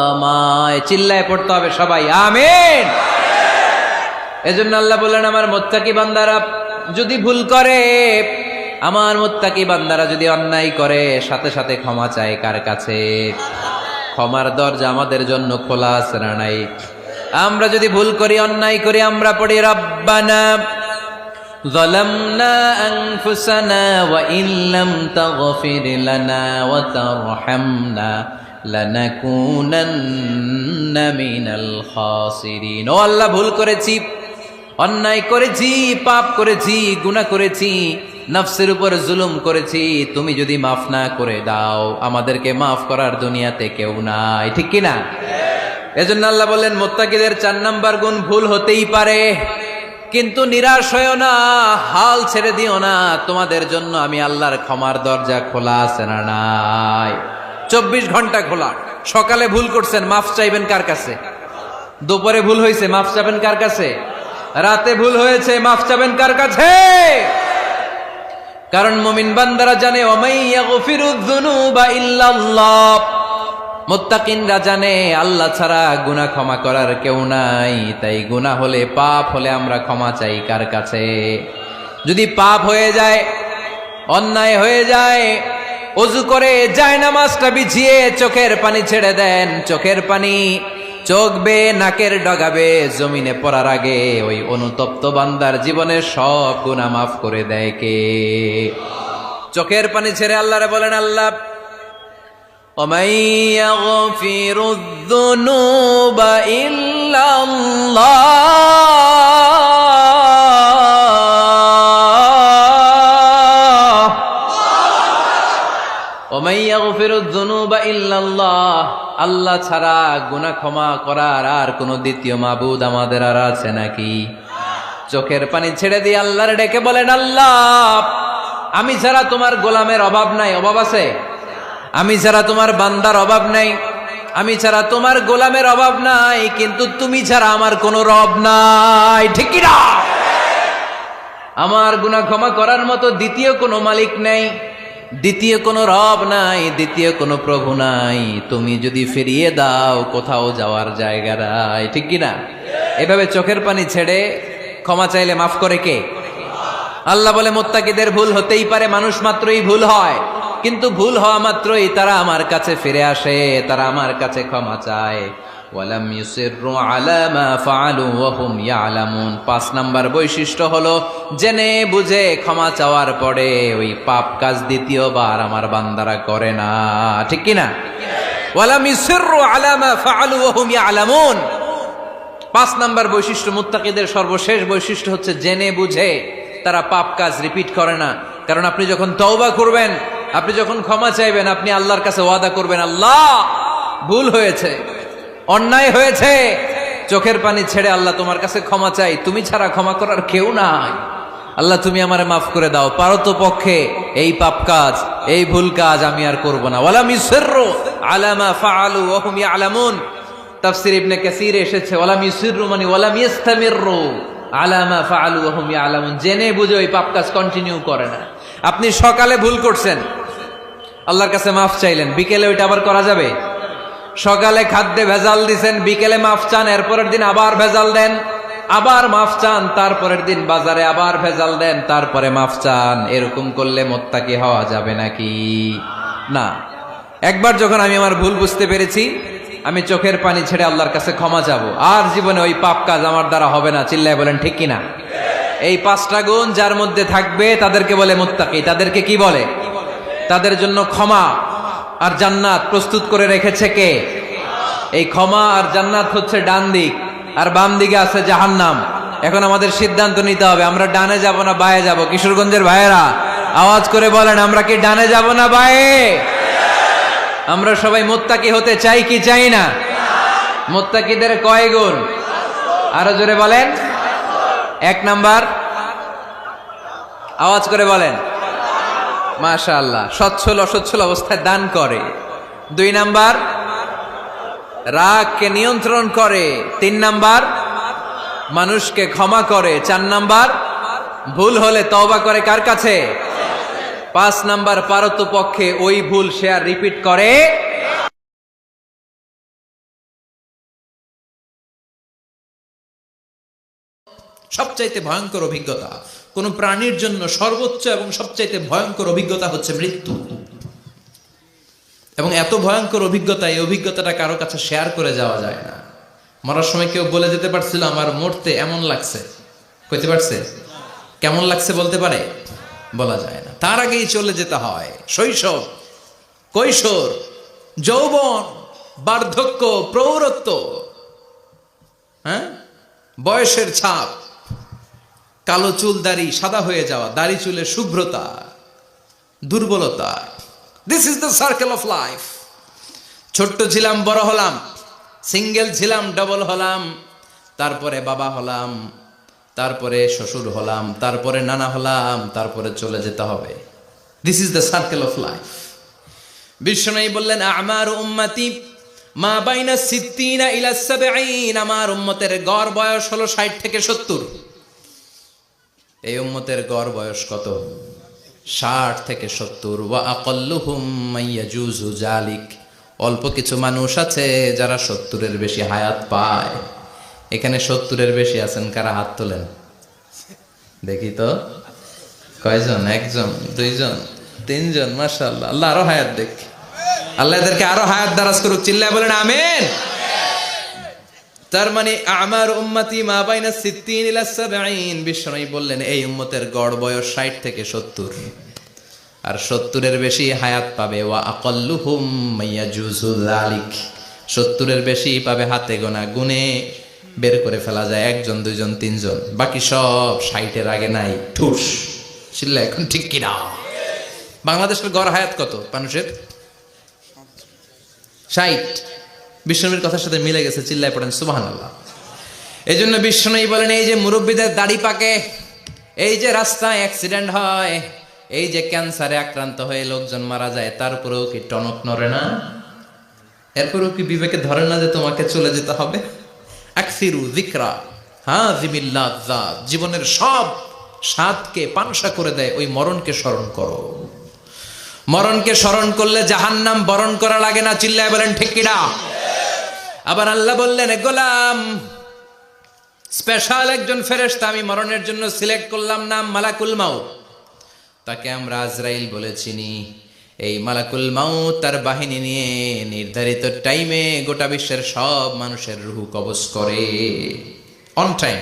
আমায়। চিল্লায় পড়তে হবে সবাই, আমিন। এজন্য আল্লাহ বললেন, আমার মুত্তাকি বান্দারা যদি ভুল করে, আমার মুত্তাকি বান্দারা যদি অন্যায় করে, সাথে সাথে ক্ষমা চায় কার কাছে? ক্ষমার দরজা আমাদের জন্য খোলা আছে না নাই? আমরা যদি ভুল করি, অন্যায় করি, আমরা পড়ি রব্বানা যালামনা আনফুসানা ওয়া ইল্লাম তাগফির লানা ওয়া তারহামনা লানাকুনান্না মিনাল খাসিরিন। ও আল্লাহ, ভুল করেছি, অন্যায় করেছি, পাপ করেছি, গুনাহ করেছি, নফসের উপর জুলুম করেছি। তুমি যদি মাফ না করে দাও, আমাদেরকে মাফ করার দুনিয়াতে কেউ নাই, ঠিক কিনা? এজন্য আল্লাহ বললেন, মুত্তাকিদের 4 নাম্বার গুণ, ভুল হতেই পারে কিন্তু নিরাশ হয়ো না, হাল ছেড়ে দিও না। তোমাদের জন্য আমি আল্লাহর ক্ষমার দরজা খোলা আছে না নাই? 24 ঘন্টা খোলা। সকালে ভুল করছেন, মাফ চাইবেন কার কাছে? দুপুরে ভুল হয়েছে, মাফ চাইবেন কার কাছে? রাতে ভুল হয়েছে, মাফ চাইবেন কার কাছে? কারণ মুমিন বান্দারা জানে, ওয়ামাইয়াগফিরুয যুনুবা ইল্লাল্লাহ। মুত্তাকিনরা জানে, আল্লাহ ছাড়া গুনাহ ক্ষমা করার কেউ নাই। তাই গুনাহ হলে, পাপ হলে আমরা ক্ষমা চাই কার কাছে? যদি পাপ হয়ে যায়, অন্যায় হয়ে যায়, ওযু করে জায়নামাজটা বিছিয়ে চোখের পানি ছেড়ে দেন। চোখের পানি চোখ বেয়ে নাকের ডগাবে জমিনে পড়ার আগে ওই অনুতপ্ত বান্দার জীবনের সব গুনাহ মাফ করে দেয় কে? চোখের পানি ছেড়ে আল্লাহরে বলেন, আল্লাহ وَمَن يَغْفِرُ الذُّنُوبَ إِلَّا اللَّهُ وَمَن يَغْفِرُ الذُّنُوبَ إِلَّا اللَّهُ। আল্লাহ ছাড়া গুনাহ ক্ষমা করার আর কোনো দ্বিতীয় মাবুদ আমাদের আর আছে নাকি? চোখের পানি ছেড়ে দিয়ে আল্লাহর ডেকে বলেন, আল্লাহ আমি ছাড়া তোমার গোলামের অভাব নাই। অভাব আছে? আমি ছাড়া তোমার বান্দার অভাব নাই, আমি ছাড়া তোমার গোলামের অভাব নাই, কিন্তু তুমি ছাড়া আমার কোনো রব নাই, ঠিক কি না? আমার গুনাহ ক্ষমা করার মতো দ্বিতীয় কোনো মালিক নাই, দ্বিতীয় কোনো রব নাই, দ্বিতীয় কোনো প্রভু নাই। তুমি যদি ফিরিয়ে দাও, কোথাও যাওয়ার জায়গা নাই, ঠিক কি না? এভাবে চোখের পানি ছেড়ে ক্ষমা চাইলে মাফ করে কে? আল্লাহ বলে, মুত্তাকিদের ভুল হতেই পারে, মানুষ মাত্রই ভুল হয়, কিন্তু ভুল হওয়া মাত্রই তারা আমার কাছে ফিরে আসে, তারা আমার কাছে ক্ষমা চায়। ওয়ালাম ইউসিররু আলা মা ফাআলু ওয়া হুম ইয়ালামুন। 5 নাম্বার বৈশিষ্ট্য হলো, জেনে বুঝে ক্ষমা চাওয়ার পরে ওই পাপ কাজ দ্বিতীয়বার আমার বান্দারা করে না, ঠিক কি না? ওয়ালাম ইউসিররু আলা মা ফাআলু ওয়া হুম ইয়ালামুন। 5 নাম্বার বৈশিষ্ট্য, মুত্তাকিদের সর্বশেষ বৈশিষ্ট্য হচ্ছে জেনে বুঝে তারা পাপ কাজ রিপিট করে না। কারণ আপনি যখন তওবা করবেন, আপনি যখন ক্ষমা চাইবেন, আপনি আল্লাহর কাছে ওয়াদা করবেন, আল্লাহ ভুল হয়েছে, অন্যায় হয়েছে, চোখের পানি ছেড়ে আল্লাহ তোমার কাছে ক্ষমা চাই, তুমি ছাড়া ক্ষমা করার কেউ নাই। আল্লাহ তুমি আমারে মাফ করে দাও, পারো তো পক্ষে এই পাপ কাজ, এই ভুল কাজ আমি আর করব না। ওয়ালাম ইউসিররু আলা মা ফাআলু ওয়া হুম ইয়ালামুন। তাফসীর ইবনে কাসীর এসেছে, ওয়ালাম ইউসিররু মানে ওয়ালাম ইস্তামিররু আলা মা ফাআলু ওয়া হুম ইয়ালামুন। জেনে বুঝে ওই পাপ কাজ কন্টিনিউ করে না। আপনি সকালে ভুল করছেন, আল্লাহর কাছে মাফ চাইলেন, বিকেলে ওইটা আবার করা যাবে? সকালে খাদ্যে ভেজাল দিছেন, বিকেলে মাফ চান, এরপরের দিন আবার ভেজাল দেন, আবার মাফ চান, তারপরের দিন বাজারে আবার ভেজাল দেন, তারপরে মাফ চান। এরকম করলে মুত্তাকি হওয়া যাবে নাকি? না। একবার যখন আমি আমার ভুল বুঝতে পেরেছি, আমি চোখের পানি ছেড়ে আল্লাহর কাছে ক্ষমা চাবো। আর জীবনে ওই পাপ কাজ আমার দ্বারা হবে না। চিল্লায় বলেন ঠিক কিনা? এই 5টা গুণ যার মধ্যে থাকবে তাদেরকে বলে মুত্তাকি। তাদেরকে কি বলে? তাদের জন্য ক্ষমা আর জান্নাত প্রস্তুত করে রেখেছে কে? এই ক্ষমা আর জান্নাত হচ্ছে ডান দিক, আর বাম দিকে আছে জাহান্নাম। এখন আমাদের সিদ্ধান্ত নিতে হবে, আমরা ডানে যাব না বায়ে যাব। কিশোরগঞ্জের ভাইয়েরা আওয়াজ করে বলেন, আমরা কি ডানে যাব না বায়ে? আমরা সবাই মুত্তাকি হতে চাই কি চাই না? মুত্তাকিদের কয় গুণ? আরো জোরে বলেন। 1 নাম্বার, আওয়াজ করে বলেন। মাশাআল্লাহ, সচ্ছল অসচ্ছল অবস্থায় দান করে। 2 নাম্বার, রাগকে নিয়ন্ত্রণ করে। 3 নাম্বার, মানুষকে ক্ষমা করে। 4 নাম্বার, ভুল হলে তওবা করে কার কাছে? 5 নাম্বার, পারতপক্ষে ওই ভুল সে আর রিপিট করে। সবচাইতে ভয়ঙ্কর অভিজ্ঞতা কোন প্রাণীর জন্য, সর্বোচ্চ এবং সবচাইতে ভয়ঙ্কর অভিজ্ঞতা হচ্ছে মৃত্যু। এবং এত ভয়ঙ্কর অভিজ্ঞতা, এই অভিজ্ঞতাটা কারো কাছে শেয়ার করে যাওয়া যায় না। মরার সময় কেউ বলে যেতে পারছিল আমার মরতে এমন লাগছে, কইতে পারছে? কেমন লাগছে বলতে পারে? বলা যায় না। তার আগেই চলে যেতে হয় শৈশব, কৈশোর, যৌবন, বার্ধক্য, প্রৌঢ়ত্ব, হ্যাঁ, বয়সের ছাপ, কালো চুল দাড়ি সাদা হয়ে যাওয়া, দাড়ি চুলের শুভ্রতা, দুর্বলতা। This is the circle of life. ছোট্ট ছিলাম, বড় হলাম, সিঙ্গেল ছিলাম, ডবল হলাম, তারপরে বাবা হলাম, তারপরে শ্বশুর হলাম, তারপরে নানা হলাম, তারপরে চলে যেতে হবে। This is the circle of life. বিশ্বনবী বললেন, আমার উম্মতি মা বাইনা 60 ইলা 70। আমার উম্মতের গড় বয়স হলো 60 থেকে 70। এই উম্মতের গড় বয়স কত? 60 থেকে 70। ওয়া আকাল্লুহুম মাইয়াজুজু জালিক। অল্প কিছু মানুষ আছে যারা 70-এর বেশি হায়াত পায়। এখানে 70-এর বেশি আছেন কারা? হাত তোলেন দেখি তো। কয়জন? 1 জন, 2 জন, 3 জন। মাশাআল্লাহ, আল্লাহ আরো হায়াত দেখ। আল্লাহ এদেরকে আরো হায়াত দারাজ করুক। চিল্লায় বলেন আমিন। তার মানে আমার উম্মতি মা বাইনা 60 ইলা 70। বিশ্বনবী বললেন এই উম্মতের গড় বয়স 60 থেকে 70, আর 70-এর বেশি হায়াত পাবে। ওয়া আকাল্লুহুম মাইয়াজুজু যালিক। 70-এর বেশি পাবে হাতে গোনা, গুনে বের করে ফেলা যায় 1 জন, 2 জন, 3 জন। বাকি সব 60-এর আগে নাই। ঠুস চিল্লা এখন ঠিক কিনা? বাংলাদেশের গড় হায়াত কত মানুষের? 60। বিশ্বনবীর কথার সাথে মিলে গেছে। চিল্লায় পড়েন সুবহানাল্লাহ। এই জন্য বিশ্বনবী বলেন, এই যে মুরব্বীদের দাড়ি পাকে, এই যে রাস্তায় অ্যাক্সিডেন্ট হয়, এই যে ক্যান্সারে আক্রান্ত হয়ে লোকজন মারা যায়, তারপরেও কি টনক নড়ে না? এরপরেও কি বিবেকে ধরে না যে তোমাকে চলে যেতে হবে? আকসিরু যিকরা হাযিমিল লাযযাত। জীবনের সব স্বাদকে পানসা করে দেয় ওই মরণকে স্মরণ করো। মরণকে স্মরণ করলে জাহান্নাম বরণ করা লাগে না। চিল্লায় বলেন ঠিক কিনা? আবার আল্লাহ বললেন, গোলাম, স্পেশাল একজন ফেরেশতা আমি মরণের জন্য সিলেক্ট করলাম, নাম মালাকুল মাউত। তাকে আমরা আজরাইল বলে চিনি। এই মালাকুল মাউত তার বাহিনী নিয়ে নির্ধারিত টাইমে গোটা বিশ্বের সব মানুষের রূহ কবজ করে। অন টাইম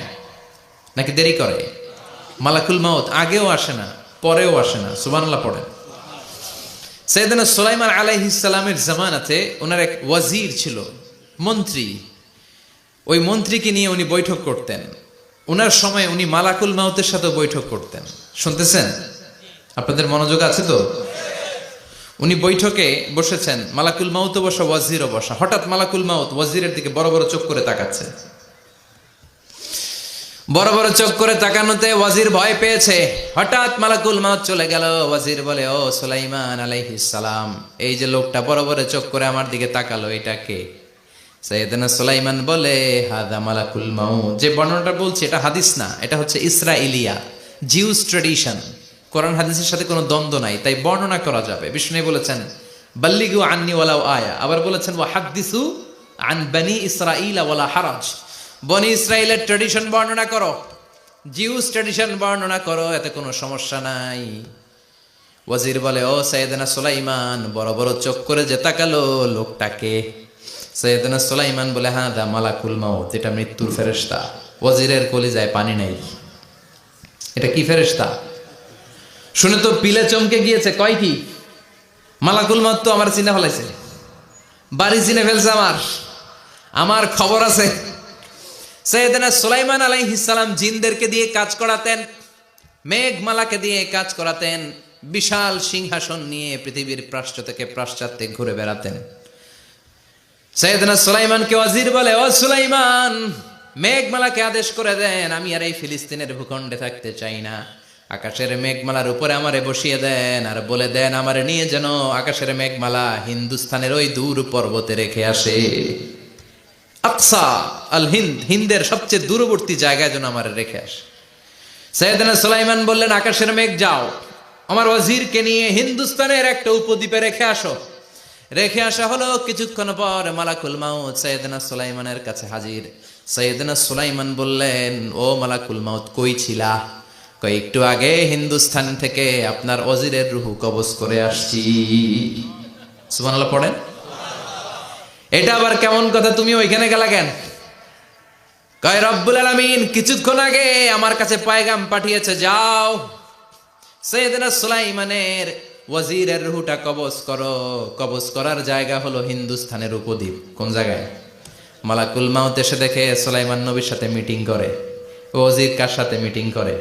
নাকি দেরি করে? মালাকুল মাউত আগেও আসে না, পরেও আসে না। সুবহানাল্লাহ পড়েন। সাইয়েদনা সুলাইমান আলাইহিস সালামের জামানাতে ওনার এক ওয়াজির ছিল, মন্ত্রী। ওই মন্ত্রীকে নিয়ে উনি বৈঠক করতেন। ওনার সময় উনি মালাকুল মাউতের সাথে বৈঠক করতেন। শুনতেছেন? আপনাদের মনোযোগ আছে তো? উনি বৈঠকে বসেছেন, মালাকুল মাউতও বসা, ওয়াজিরও বসা। হঠাৎ মালাকুল মাউত ওয়াজিরের দিকে বড় বড় চোখ করে তাকাচ্ছে। বড় বড় চোখ করে তাকানোতে ওয়াজির ভয় পেয়েছে। হঠাৎ মালাকুল মাউত চলে গেল। ওয়াজির বলে, ও সুলাইমান আলাইহিস সালাম, এই যে লোকটা বড় বড় চোখ করে আমার দিকে তাকালো, এটা কে? সাইয়েদনা সুলাইমান বলে, হাদা মালাকুল মাউত। যে বর্ণনাটা বলছি এটা হাদিস না, এটা হচ্ছে ইসরাইলিয়া, জিউস ট্র্যাডিশন। কোরআন হাদিসের সাথে কোনো দ্বন্দ্ব নাই, তাই বর্ণনা করা যাবে। বিষ্ণু বলেছেন, বাল্লিগু আন্নি ওয়ালাউ আয়া। আবার বলেছেন ওয়া হাদ্দিসু আন বনি ইসরাঈল ওয়ালা হারাজ, বনি ইসরাইলের ট্র্যাডিশন বর্ণনা করো, জিউস ট্র্যাডিশন বর্ণনা করো, এতে কোনো সমস্যা নাই। ওয়াজির বলে, ও সাইয়েদনা সুলাইমান, বড় বড় চোখ করে যে তাকালো লোকটাকে। সাইয়েদনা সুলাইমান বলে, হ্যাঁ দা মালাকুল মাউত, এটা মৃত্যুর ফেরেশতা। ওয়াজিরের কলিজায় পানি নাই, এটা কি ফেরেশতা? শুনে তো পিলে চমকে গিয়েছে, কয় কি মালাকুল মাউত তো আমার চিনে ফেলাইছে, বাড়ি চিনে ফেলছে, আমার খবর আছে। সাইয়েদনা সুলাইমান আলাইহিস সালাম জিনদেরকে দিয়ে কাজ করাতেন, মেঘমালাকে দিয়ে কাজ করাতেন, বিশাল সিংহাসন নিয়ে পৃথিবীর প্রাচ্য থেকে পাশ্চাত্যে ঘুরে বেড়াতেন। সাইয়েদনা সুলাইমানকে ওয়াজির বলে, ও সুলাইমান, মেঘমালাকে আদেশ করে দেন, আমি আর এই ফিলিস্তিনের ভূখণ্ডে থাকতে চাই না। আকাশের মেঘমালার উপরে আমারে বসিয়ে দেন, আর বলে দেন আমারে নিয়ে যেন আকাশের মেঘমালা হিন্দুস্তানের ওই দূর পর্বতে রেখে আসে, আকসা আল হিন্দ, হিন্দের সবচেয়ে দূরবর্তী জায়গায় যেন আমারে রেখে আসে। সাইয়েদনা সুলাইমান বললেন, আকাশের মেঘ যাও, আমার ওয়াজিরকে নিয়ে হিন্দুস্তানের একটা উপদ্বীপে রেখে আসো। রেখে আসা হলো। কিছুক্ষণ পর মালাকুল মাউত সাইয়েদনা সুলাইমানের কাছে হাজির। সাইয়েদনা সুলাইমান বললেন, ও মালাকুল মাউত, কই ছিলা? কই একটু আগে হিন্দুস্তান থেকে আপনার ওয়াজিরের রূহ কবজ করে আসছি। সুবহানাল্লাহ পড়েন। এটা আবার কেমন কথা, তুমি ওইখানে গেলা কেন? কয় রব্বুল আলামিন কিছুক্ষণ আগে আমার কাছে পায়গাম পাঠিয়েছে, যাও সাইয়েদনা সুলাইমানের ওয়াজিরের রূহটা কবজ করো। কবজ করার জায়গা হলো হিন্দুস্তানের উপদ্বীপ। কোন জায়গায়? মালাকুল মাউত এসে দেখে সুলাইমান নবীর সাথে মিটিং করে। ওয়াজির কার সাথে মিটিং করে?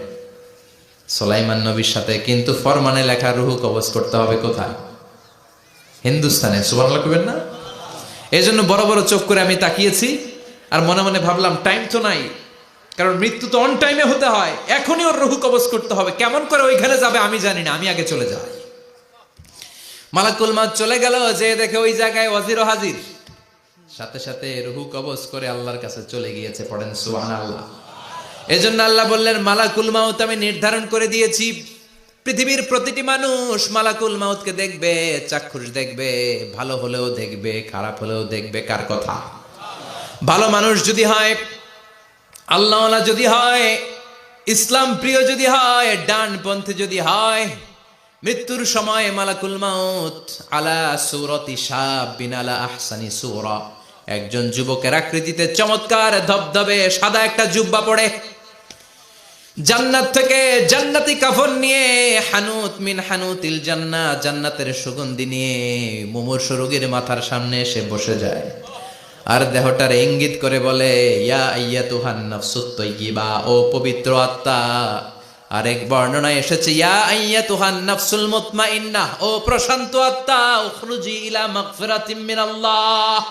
সুলাইমান নবীর সাথে। কিন্তু ফরমানে লেখা রূহ কবজ করতে হবে কোথায়? হিন্দুস্তানে। সুবহানাল্লাহ কইবেন না? এই জন্য বড় বড় চোখ করে আমি তাকিয়েছি, আর মনে মনে ভাবলাম টাইম তো নাই, কারণ মৃত্যু তো অন টাইমে হতে হয়, এখনই ওর রূহ কবজ করতে হবে। কেমন করে ওইখানে যাবে আমি জানি না, আমি আগে চলে যাই। মালাকুল মাউত চলে গেল, যে দেখে ওই জায়গায় ওয়াজিরও হাজির। সাথে সাথে রূহ কবজ করে আল্লাহর কাছে চলে গিয়েছে। পড়েন সুবহানাল্লাহ। এজন্য আল্লাহ বললেন, মালাকুল মাউত আমি নির্ধারণ করে দিয়েছি, পৃথিবীর প্রতিটি মানুষ মালাকুল মাউতকে দেখবে, চাক্ষুষ দেখবে, ভালো হলেও দেখবে, খারাপ হলেও দেখবে। কার কথা? ভালো মানুষ যদি হয়, আল্লাহওয়ালা যদি হয়, ইসলাম প্রিয় যদি হয়, ডানপন্থী যদি হয়, মৃত্যুর সময় মালাকুল মাউত আলা সূরাতি শাবিন আলা আহসানি সূরা, একজন যুবকের আকৃতিতে চমৎকার ধবধবে সাদা একটা জুব্বা পরে, জান্নাত থেকে জান্নাতি কাফন নিয়ে, হানুত মিন হানুতিল জান্নাহ, জান্নাতের সুগন্ধি নিয়ে মুমূর্ষু রোগীর মাথার সামনে এসে বসে যায়, আর দেহটার ইঙ্গিত করে বলে, ইয়া আইয়াতুহান নাফসুত তাইয়্যিবা, ও পবিত্র আত্মা। আরেক বর্ণনায় এসেছে, ইয়া আইয়াতুহান নাফসুল মুতমাইন্নাহ, ও প্রশান্ত আত্মা, উখরুজি ইলা মাগফিরাতিম মিনাল্লাহ,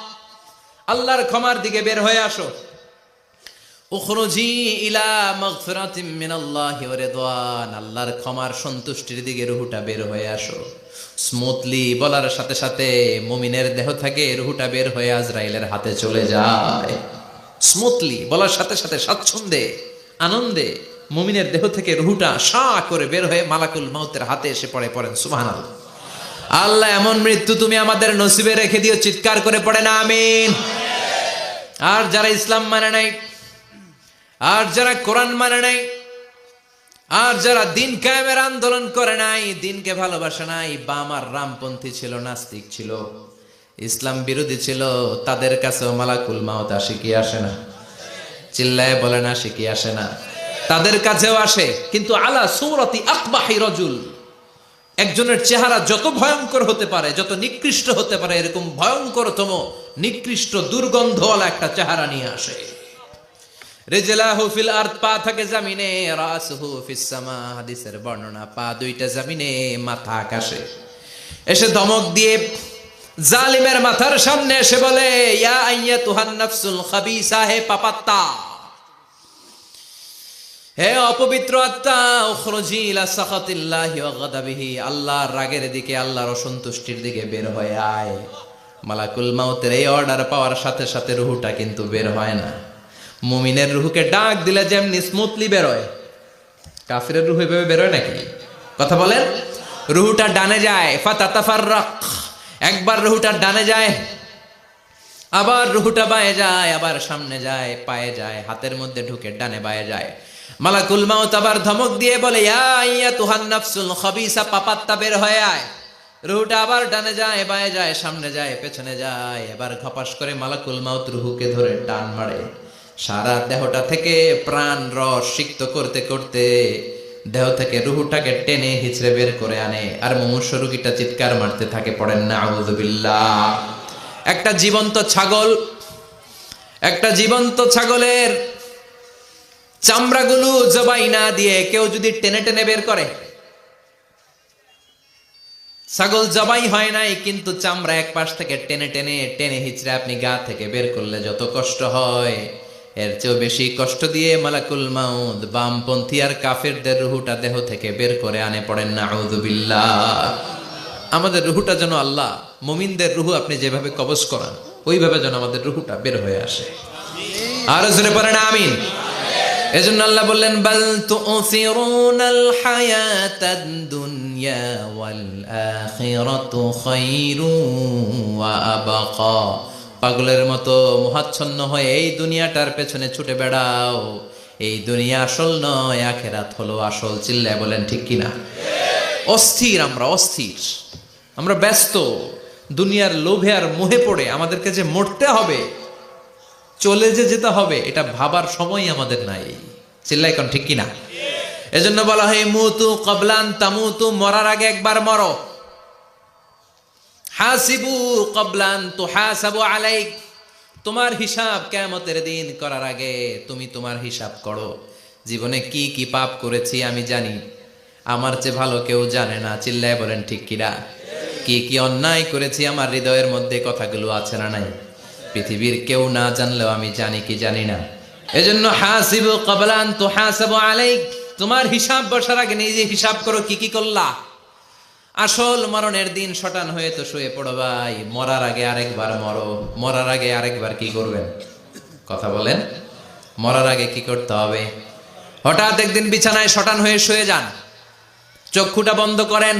আল্লাহর ক্ষমার দিকে বের হয়ে আসো। উখরুজি ইলা মাগফিরাতিম মিনাল্লাহি ওয়া রিদওয়ান, আল্লাহর ক্ষমার সন্তুষ্টির দিকে রূহটা বের হয়ে আসো। স্মুথলি বলার সাথে সাথে মুমিনের দেহ থেকে রূহটা বের হয়ে আজরাইলের হাতে চলে যায়। স্মুথলি বলার সাথে সাথে স্বাচ্ছন্দ্যে আনন্দে মুমিনের দেহ থেকে রূহটা সা করে বের হয়ে মালাকুল মাউতের হাতে এসে পড়ে। পড়েন সুবহানাল্লাহ। আল্লাহ এমন মৃত্যু তুমি আমাদের নসিবে রেখে দিও, চিৎকার করে পড়েন আমিন। আর যারা ইসলাম মানে নাই, আর যারা কোরআন মানে নাই, আর যারা দিন কায়েমের আন্দোলন করে নাই, দিনকে ভালোবাসে নাই, বাম আর রামপন্থী ছিল, নাস্তিক ছিল, ইসলাম বিরোধী ছিল, তাদের কাছেও মালাকুল মাউত আসে কি আসে না? চিল্লায় বলেন আসে কি আসে না? তাদের কাছেও আসে, কিন্তু আলা সূরাতি আকবাহি রাজুল, একজনের চেহারা যত ভয়ঙ্কর হতে পারে, যত নিকৃষ্ট হতে পারে, এরকম ভয়ঙ্করতম নিকৃষ্ট দুর্গন্ধওয়ালা একটা চেহারা নিয়ে আসে। রিজলাহু ফিল আরদ, পা থাকে জমিনে, রাসুহু ফিস সামা, হাদিসের বর্ণনা, পা দুইটা জমিনে, মাথা আকাশে। এসে ধমক দিয়ে জালিমের মাথার সামনে এসে বলে, ইয়া আইয়াতুহান নাফসুল খাবিসা, হে পাপাত্তা, হে অপবিত্র আত্মা, উখরুজি ইলা সাখাতিল্লাহি ওয়া গাদাবিহি, আল্লাহর রাগের দিকে, আল্লাহর অসন্তুষ্টির দিকে বের হয়ে আয়। মালাকুল মাউতের এই অর্ডার পাওয়ার সাথে সাথে রূহটা কিন্তু বের হয় না। মুমিনের রূহকে ডাক দিলে যেমনি স্মুথলি বের হয়, কাফিরের রূহ এভাবে বের হয় নাকি? কথা বলেন। রূহটা ডানে যায়, ফাতাতাফাররাক, একবার রুহুটা ডানে যায়, আবার রুহুটা বায়ে যায়, আবার সামনে যায়, পায়ে যায়, হাতের মধ্যে ঢুকে ডানে বায়ে যায়। মালাকুল মাউত আবার ধমক দিয়ে বলে, ইয়া আইয়াতুহান নাফসুল খাবিসা, পাপাত্তা বের হয়ে আয়। রুহুটা আবার ডানে যায়, বায়ে যায়, সামনে যায়, পেছনে যায়। এবার ঘপাস করে মালাকুল মাউত রুহুকে ধরে টান মারে। সারা দেহটা থেকে প্রাণ রস সিক্ত করতে করতে দেহ থেকে রুহুটাকে টেনে হিচড়ে বের করে আনে। আর মুমূর্ষ রোগীটা চিৎকার মারতে থাকে, পড়েন না আউযু বিল্লাহ। একটা জীবন্ত ছাগলের চামড়াগুলো জবাই না দিয়ে কেউ যদি টেনে টেনে বের করে, ছাগল জবাই হয় নাই কিন্তু চামড়া এক পাশ থেকে টেনে টেনে টেনে হিচড়ে আপনি গা থেকে বের করলে যত কষ্ট হয়, এর চেয়েও বেশি কষ্ট দিয়ে মালাকুল মাউত বামপন্থী আর কাফেরদের রুহুটা দেহ থেকে বের করে আনে। পড়েন না আউযু বিল্লাহ। আমাদের রুহুটা যেন আল্লাহ, মুমিনদের রুহু আপনি যেভাবে কবজ করান ওইভাবে যেন আমাদের রুহুটা বের হয়ে আসে। আর জোরে পড়েন আমিন। এজন্য আল্লাহ বললেন, বাল তুসিরুনাল হায়াতাদ দুনিয়া ওয়াল আখিরাতু খায়রুন ওয়া আবকা। পাগলের মতো মোহাচ্ছন্ন হয়ে এই দুনিয়াটার পেছনে ছুটে বেড়াও। এই দুনিয়া আসল নয়, আখিরাত হলো আসল। চিল্লায় বলেন ঠিক কিনা? অস্থির, আমরা ব্যস্ত দুনিয়ার লোভে আর মোহে পড়ে আমাদেরকে যে মরতে হবে, চলে যে যেতে হবে, এটা ভাবার সময় আমাদের নাই। চিল্লাই কোন ঠিক কিনা? এজন্য বলা হয় মুতু ক্বাবলান তামুতু, মরার আগে একবার মরো। হাসিবু ক্বাবলান তুহাসাবু আলাইক, তোমার হিসাব কিয়ামতের দিন করার আগে তুমি তোমার হিসাব করো। জীবনে কি কি পাপ করেছি আমি জানি, আমার চেয়ে ভালো কেউ জানে না। চিল্লায় বলেন ঠিক কিনা? কি কি অন্যায় করেছি আমার হৃদয়ের মধ্যে কথাগুলো আছে না নাই? পৃথিবীর কেউ না জানলেও আমি জানি কি জানি না। এজন্য হাসিবু ক্বাবলান তুহাসাবু আলাইক, তোমার হিসাব বসার আগে নিজে হিসাব করো কি কি করলা। আসল মরণের দিন শটান হয়ে তো শুয়ে পড়ো ভাই, মরার আগে আরেকবার মরো। মরার আগে আরেকবার কি করবেন? কথা বলেন। মরার আগে কি করতে হবে? হঠাৎ একদিন বিছানায় শটান হয়ে শুয়ে যান, চক্ষুটা বন্ধ করেন,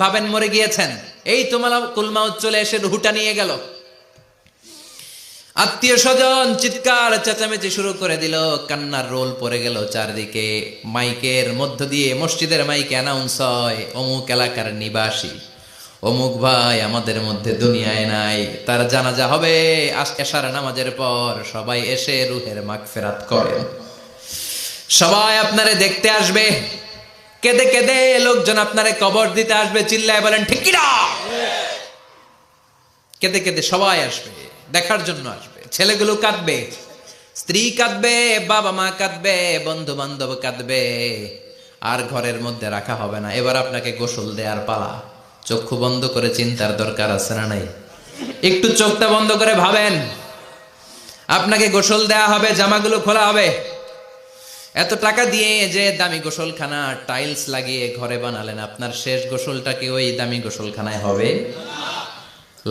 ভাবেন মরে গিয়েছেন। এই তো মালাকুল মাউত চলে এসে রুহুটা নিয়ে গেল। আত্মীয় স্বজন চিৎকার চেঁচামেচি শুরু করে দিল, কান্নার রোল পড়ে গেল চারদিকে। মাইকের মধ্য দিয়ে, মসজিদের মাইকে অ্যানাউন্স হয়, অমুক এলাকার নিবাসী অমুক ভাই আমাদের মধ্যে দুনিয়ায় নাই, তার জানাজা হবে এশার নামাজের পর। সবাই এসে রুহের মাগফিরাত করেন। সবাই আপনারে দেখতে আসবে, কেঁদে কেঁদে লোকজন আপনারে কবর দিতে আসবে। চিল্লায় বলেন ঠিক কিনা? কেঁদে কেঁদে সবাই আসবে, দেখার জন্য আসবে। ছেলেগুলো কাঁদবে, স্ত্রী কাঁদবে, বাবা মা কাঁদবে, বন্ধু বান্ধব কাঁদবে। আর ঘরের মধ্যে রাখা হবে না। এবার আপনাকে গোসল দেওয়ার পালা। চক্ষু বন্ধ করে চিন্তার দরকার আছে না নাই? একটু চোখটা বন্ধ করে ভাবেন, আপনাকে গোসল দেয়া হবে, জামাগুলো খোলা হবে। এত টাকা দিয়ে যে দামি গোসলখানা টাইলস লাগিয়ে ঘরে বানালেন, আপনার শেষ গোসলটা কি ওই দামি গোসলখানায় হবে?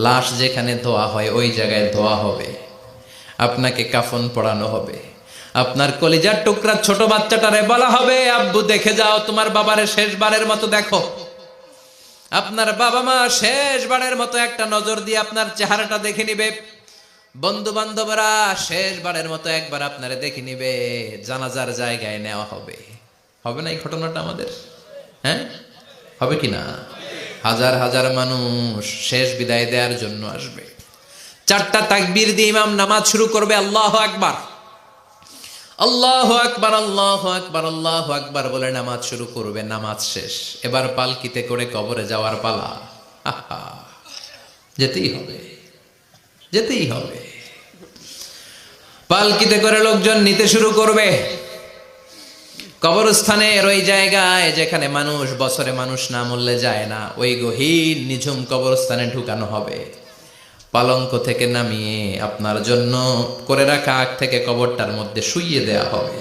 লাশ যেখানে ধোয়া হয় ওই জায়গায় ধোয়া হবে। আপনাকে কাফন পরানো হবে। আপনার কলিজার টুকরা ছোট বাচ্চাটারে বলা হবে, আব্বু দেখে যাও, তোমার বাবারে শেষবারের মতো দেখো। আপনার বাবা মা শেষবারের মতো একটা নজর দিয়ে আপনার চেহারাটা দেখে নিবে। বন্ধু বান্ধবরা শেষবারের মতো একবার আপনারে দেখে নিবে। জানাজার জায়গায় নেওয়া হবে। হবে না এই ঘটনাটা আমাদের? হ্যাঁ, হবে কি না? হাজার হাজার মানুষ শেষ বিদায় দেওয়ার জন্য আসবে। চারটা তাকবীর দিয়ে ইমাম নামাজ শুরু করবে। আল্লাহু আকবার, আল্লাহু আকবার, আল্লাহু আকবার, আল্লাহু আকবার বলে নামাজ শুরু করবে। নামাজ শেষ। এবার পালকিতে করে কবরে যাওয়ার পালা। যেতেই হবে, যেতেই হবে। পালকিতে করে লোকজন নিতে শুরু করবে। কবরস্থানের ওই জায়গায় যেখানে মানুষ বছরে মানুষ না মরলে যায় না, ওই গহীন নিঝুম কবরস্থানে ঢুকানো হবে। পালঙ্ক থেকে নামিয়ে আপনার জন্য করে রাখা আগ থেকে কবরটার মধ্যে শুইয়ে দেয়া হবে।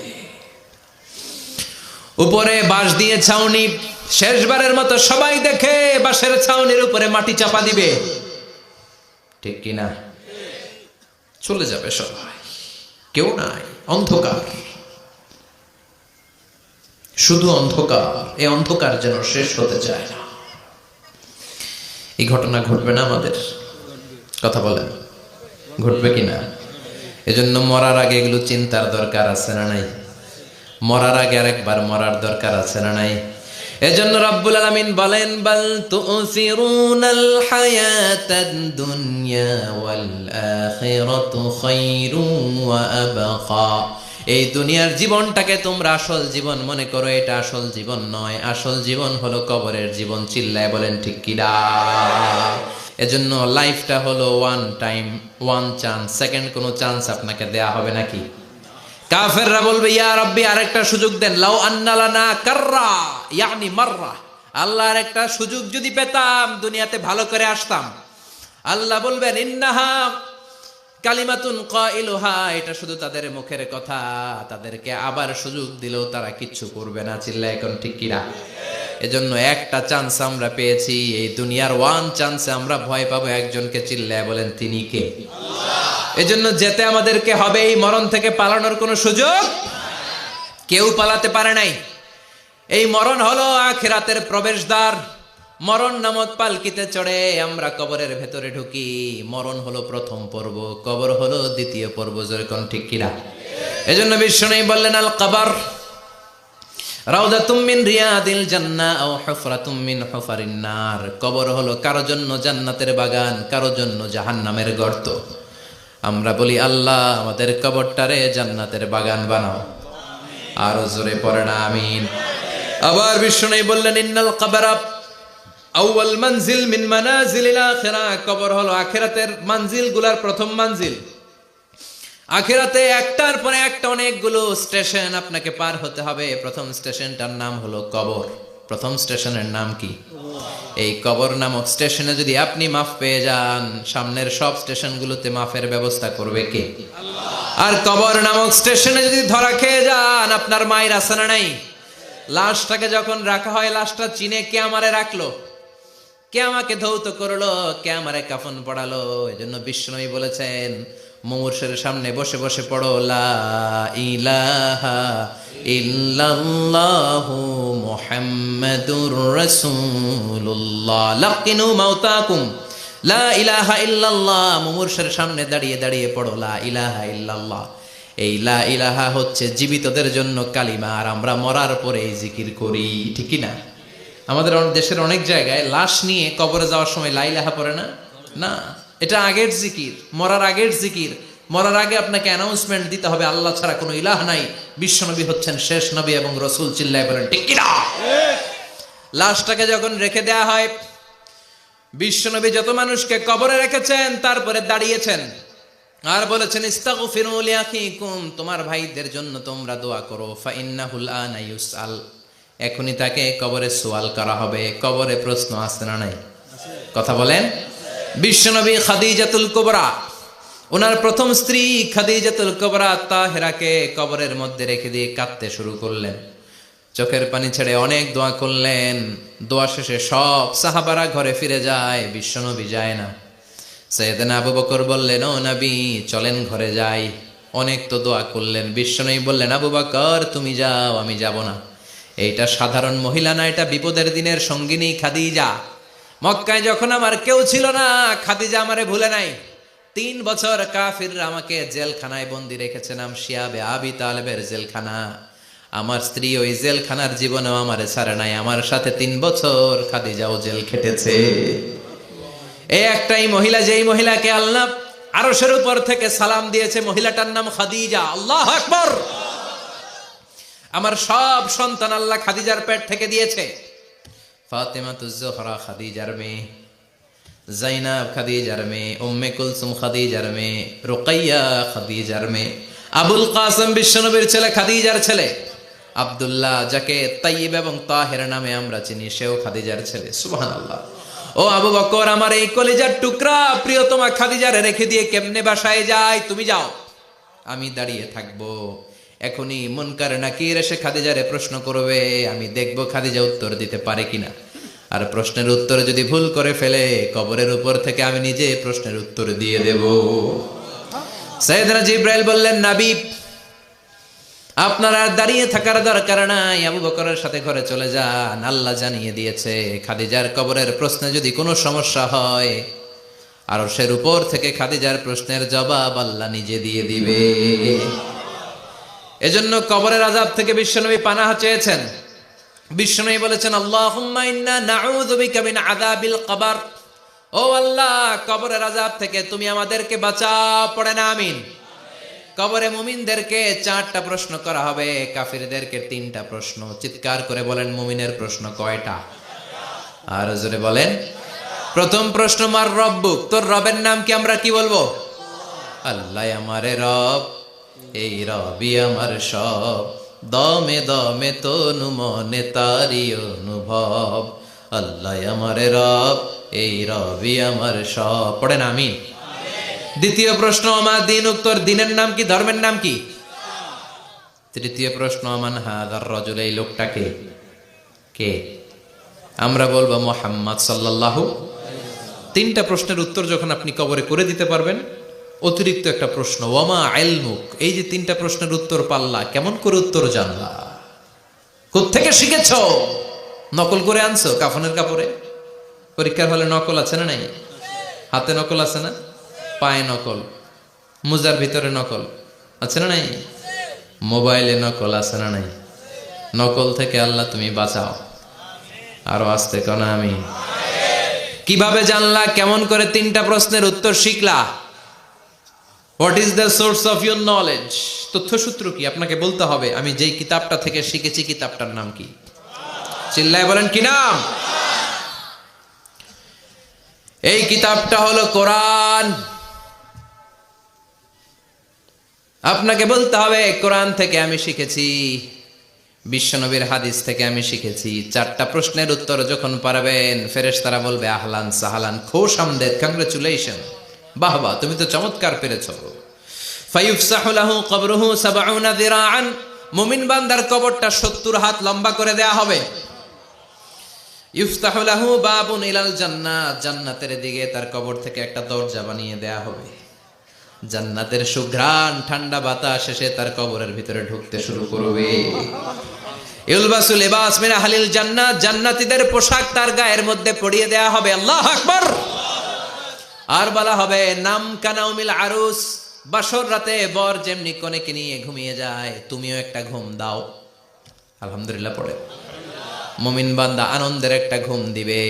উপরে বাঁশ দিয়ে ছাউনি, শেষবারের মতো সবাই দেখে বাঁশের ছাউনির উপরে মাটি চাপা দিবে। ঠিক কিনা? চলে যাবে সবাই, কেউ নাই, অন্ধকার, শুধু অন্ধকার। এই অন্ধকার যেন শেষ হতে চায় না। এই ঘটনা ঘটবে না আমাদের? কথা বলেন, ঘটবে কিনা? এজন্য মরার আগে এগুলো চিন্তার দরকার আছে না নাই? মরার আগে আরেকবার মরার দরকার আছে না নাই? এজন্য রব্বুল আলামিন বলেন, বাল তুসিরুনাল হায়াতাদ দুনিয়া ওয়াল আখিরাতু খায়রুন ওয়া আবকা। এই দুনিয়ার জীবনটাকে তোমরা আসল জীবন মনে করো, এটা আসল জীবন নয়। আসল জীবন হলো কবরের জীবন। চিল্লায় বলেন ঠিক কিনা? এজন্য লাইফটা হলো one time, one chance. Second কোনো চান্স আপনাকে দেয়া হবে নাকি? কাফেররা বলবে, ইয়া রাব্বি আরেকটা সুযোগ দেন, লাউ আন্না লানা কাররা ইয়ানি মাররা। আল্লাহ আরেকটা সুযোগ যদি পেতাম, দুনিয়াতে ভালো করে আসতাম। আল্লাহ বলবেন, ইন্নাহা কালিমাতুন কাইলুহা, এটা শুধু তাদের মুখের কথা, তাদেরকে আবার সুযোগ দিলেও তারা কিচ্ছু করবে না। চিল্লায় এখন ঠিক কিনা? এজন্য একটা চান্স আমরা পেয়েছি, এই দুনিয়ার ওয়ান চান্সে আমরা ভয় পাবো একজনকে। চিল্লায় বলেন তিনি কে? এজন্য যেতে আমাদেরকে হবে। এই মরণ থেকে পালানোর কোনো সুযোগ কেউ পালাতে পারে নাই। এই মরণ হলো আখিরাতের প্রবেশদ্বার। মরণ নামক পালকিতে চড়ে আমরা কবরের ভেতরে ঢুকি। মরণ হলো প্রথম পর্ব, কবর হলো দ্বিতীয় পর্ব। যেরকম ঠিক কিনা? এজন্য বিশ্বনবী বললেন, আল কবর রাউদাতুম মিন রিয়াদিল জান্নাহ আও হুফরাতুম মিন হুফারিন নার। কবর হলো কারো জন্য জান্নাতের বাগান, কারো জন্য জাহান্নামের গর্ত। আমরা বলি, আল্লাহ আমাদের কবরটারে জান্নাতের বাগান বানাও। আরো জোরে পড়ে না আমিন? আবার বিশ্বনবী বললেন, ইন্নাল কবরা আউয়াল মানজিল মিন মানাজিলিল আখিরাহ। কবর হলো আখিরাতের মানজিলগুলোর প্রথম মানজিল। আখিরাতে একটার পরে একটা অনেকগুলো স্টেশন আপনাকে পার হতে হবে। প্রথম স্টেশনটার নাম হলো কবর। প্রথম স্টেশনের নাম কি? এই কবর নামক স্টেশনে যদি আপনি মাফ পেয়ে যান, সামনের সব স্টেশনগুলোতে মাফের ব্যবস্থা করবে কে? আর কবর নামক স্টেশনে যদি ধরা খেয়ে যান, আপনার মায়ের আছে না নাই? লাশটাকে যখন রাখা হয়, লাশটা চিনে কে আমারে রাখলো, কে আমাকে ধৌত করলো, কে আমারে কাফন পড়ালো। এজন্য বিশ্বনবী বলেছেন, মুমূর্ষের সামনে বসে বসে পড়ো, লা ইলাহা ইল্লাল্লাহু মুহাম্মাদুর রাসূলুল্লাহ। লাকিনু মাউতাকুম, লা ইলাহা ইল্লাল্লাহ। মুমূর্ষের সামনে দাঁড়িয়ে দাঁড়িয়ে পড়ো, লা ইলাহা ইল্লাল্লাহ। এই লা ইলাহা হচ্ছে জীবিতদের জন্য কালিমা, আর আমরা মরার পরে এই জিকির করি। ঠিক না? আমাদের দেশের অনেক জায়গায় লাশ নিয়ে কবরে যাওয়ার সময় লা ইলাহা পড়ে না। না, এটা আগের জিকির, মরার আগের জিকির। মরার আগে আপনাকে অ্যানাউন্সমেন্ট দিতে হবে, আল্লাহ ছাড়া কোনো ইলাহ নাই, বিশ্বনবী হচ্ছেন শেষ নবী এবং রসুল। চিল্লায় বলেন ঠিক কিনা? লাশটাকে যখন রেখে দেয়া হয়, বিশ্বনবী যত মানুষকে কবরে রেখেছেন, তারপরে দাঁড়িয়েছেন আর বলেছেন, ইস্তাগফিরু লিআখিকুম, তোমার ভাইদের জন্য তোমরা দোয়া করো। ফাইন্নাহুল আনা ইউসআল, এখনই তাকে কবরে সওয়াল করা হবে। কবরে প্রশ্ন আসছে না নাই? কথা বলেন। বিশ্বনবী খাদিজাতুল কুবরা, ওনার প্রথম স্ত্রী খাদিজাতুল কুবরা তাহেরাকে কবরের মধ্যে রেখে দিয়ে কাঁদতে শুরু করলেন। চোখের পানি ছেড়ে অনেক দোয়া করলেন। দোয়া শেষে সব সাহাবারা ঘরে ফিরে যায়, বিশ্বনবী যায় না। সাইয়েদনা আবু বকর বললেন, ও নবী চলেন ঘরে যাই। অনেক তো দোয়া করলেন। বিশ্বনবী বললেন, আবু বকর তুমি যাও, আমি যাব না। এইটা সাধারণ মহিলা না, এটা বিপদের দিনের সঙ্গিনী খাদিজা। মক্কায় যখন আমার কেউ ছিল না, খাদিজা আমারে ভুলে নাই। 3 বছর কাফিররা আমাকে জেলখানায় বন্দি রেখেছে, নাম শিয়াবে আবি তালেবের জেলখানা। আমার স্ত্রী ওই জেলখানার জীবনেও আমারে ছাড়ে নাই। আমার সাথে 3 বছর খাদিজাও জেল খেটেছে। এই একটাই মহিলা, যেই মহিলাকে আল্লাহ আরশের উপর থেকে সালাম দিয়েছে, মহিলাটার নাম খাদিজা। আল্লাহু আকবার। আমার সব সন্তান আল্লাহ খাদিজার পেট থেকে দিয়েছে। ফাতেমাতুজ জোহরা খাদিজার মেয়ে, জাইনাব খাদিজার মেয়ে, উম্মে কুলসুম খাদিজার মেয়ে, রুকাইয়া খাদিজার মেয়ে, আবুল কাসেম বিশ্বনবীর ছেলে খাদিজার ছেলে, আব্দুল্লাহ যাকে তাইয়্যিব এবং তাহের নামে আমরা চিনি, সেও খাদিজার ছেলে। সুবহানাল্লাহ। ও আবু বকর, আমার এই কলিজার টুকরা প্রিয়তমা খাদিজারে রেখে দিয়ে কেমনে বাসায় যায়? তুমি যাও, আমি দাঁড়িয়ে থাকবো। এখনই মুনকার নাকির এসে খাদিজারে প্রশ্ন করবে, আমি দেখব খাদিজা উত্তর দিতে পারে কিনা। আর প্রশ্নের উত্তর যদি ভুল করে ফেলে, কবরের উপর থেকে আমি নিজে প্রশ্নের উত্তর দিয়ে দেব। সাইয়েদনা জিবরাইল বললেন, নবী আপনার আর দাঁড়িয়ে থাকার দরকার নাই, আবু বকরের সাথে ঘরে চলে যান। আল্লাহ জানিয়ে দিয়েছে খাদিজার কবরের প্রশ্নে যদি কোনো সমস্যা হয়, আরশের উপর থেকে খাদিজার প্রশ্নের জবাব আল্লাহ নিজে দিয়ে দিবে। এজন্য কবরের আযাব থেকে বিশ্বনবী পানাহ চেয়েছেন। বিশ্বনবী বলেছেন, আল্লাহুম্মা ইন্না নাউযু বিকা মিন আযাবিল কবর। ও আল্লাহ, কবরের আযাব থেকে তুমি আমাদেরকে বাঁচাও। পড়েন আমিন। কবরে মুমিনদেরকে 4টা প্রশ্ন করা হবে, কাফিরদেরকে 3টা প্রশ্ন। চিৎকার করে বলেন, মুমিনের প্রশ্ন কয়টা? আর জোরে বলেন। প্রথম প্রশ্ন, মার রব্বুক, তোর রবের নাম কি? আমরা কি বলবো? আল্লাহ আমারে রব, এই রবি আমার সব, দমে দমে তনু মনে তারি অনুভব। আল্লাহ আমারে রব, এই রবি আমার সব। পড়েন আমিন। দ্বিতীয় প্রশ্ন, আমার দিন, উত্তর দিনের নাম কি? ধর্মের নাম কি? তৃতীয় প্রশ্ন, আমান হাদার রাজুল, এই লোকটাকে কে? আমরা বলবো মুহাম্মদ সাল্লাল্লাহু। 3টা প্রশ্নের উত্তর যখন আপনি কবরে করে দিতে পারবেন, অতিরিক্ত একটা প্রশ্ন, ওয়ামা ইলমুক, এই যে 3টা প্রশ্নের উত্তর পাল্লা, কেমন করে উত্তর জানলা? কোত্থেকে শিখেছো? নকল করে আনছো কাফনের কাপড়ে? পরীক্ষার হলে নকল আছে না নাই? হাতে নকল আছে না? পায়ে নকল, মুজার ভিতরে নকল আছে না নাই? মোবাইলে নকল আছে না নাই? নকল থেকে আল্লাহ তুমি বাঁচাও। আরো আসতে কোন আমি। কিভাবে জানলা? কেমন করে 3টা প্রশ্নের উত্তর শিখলা? What is the source of your knowledge? তথ্যসূত্র কি? আপনাকে বলতে হবে আমি যেই কিতাবটা থেকে শিখেছি কিতাবটার নাম কি? চিল্লায় বলেন, কি নাম? এই কিতাবটা হলো কোরআন। আপনাকে বলতে হবে কোরআন থেকে আমি শিখেছি, বিশ্বনবীর হাদিস থেকে আমি শিখেছি। 4টা প্রশ্নের উত্তর যখন পারবেন, ফেরেশতারা বলবে আহলান সাহালান, খোশ আমদেদ, কংগ্রেচুলেশন, বাহ বাহ, তুমি তো চমৎকার পেরেছো। ফায়ুফসাহু লাহু কবরুহু 70 যিরাআন, মুমিন বান্দার কবরটা 70 হাত লম্বা করে দেয়া হবে। ইফতাহু লাহু বাবুন ইলাল জান্নাহ, জান্নাতের দিকে তার কবর থেকে একটা দরজা বানিয়ে দেয়া হবে। জান্নাতের সুঘ্রাণ ঠান্ডা বাতাস এসে তার কবরের ভিতরে ঢুকতে শুরু করবে। ইলবাসু লিবাস মিন আহলিল জান্নাত, জান্নাতীদের পোশাক তার গায়ের মধ্যে পরিয়ে দেয়া হবে। আল্লাহু আকবার। আর বলা হবে নাম কানাউমিল আরুস, বাসর রাতে বর যেমনি কনেকে নিয়ে ঘুমিয়ে যায়, তুমিও একটা ঘুম দাও। আলহামদুলিল্লাহ পড়ে মুমিন বান্দা আনন্দের একটা ঘুম দিবে।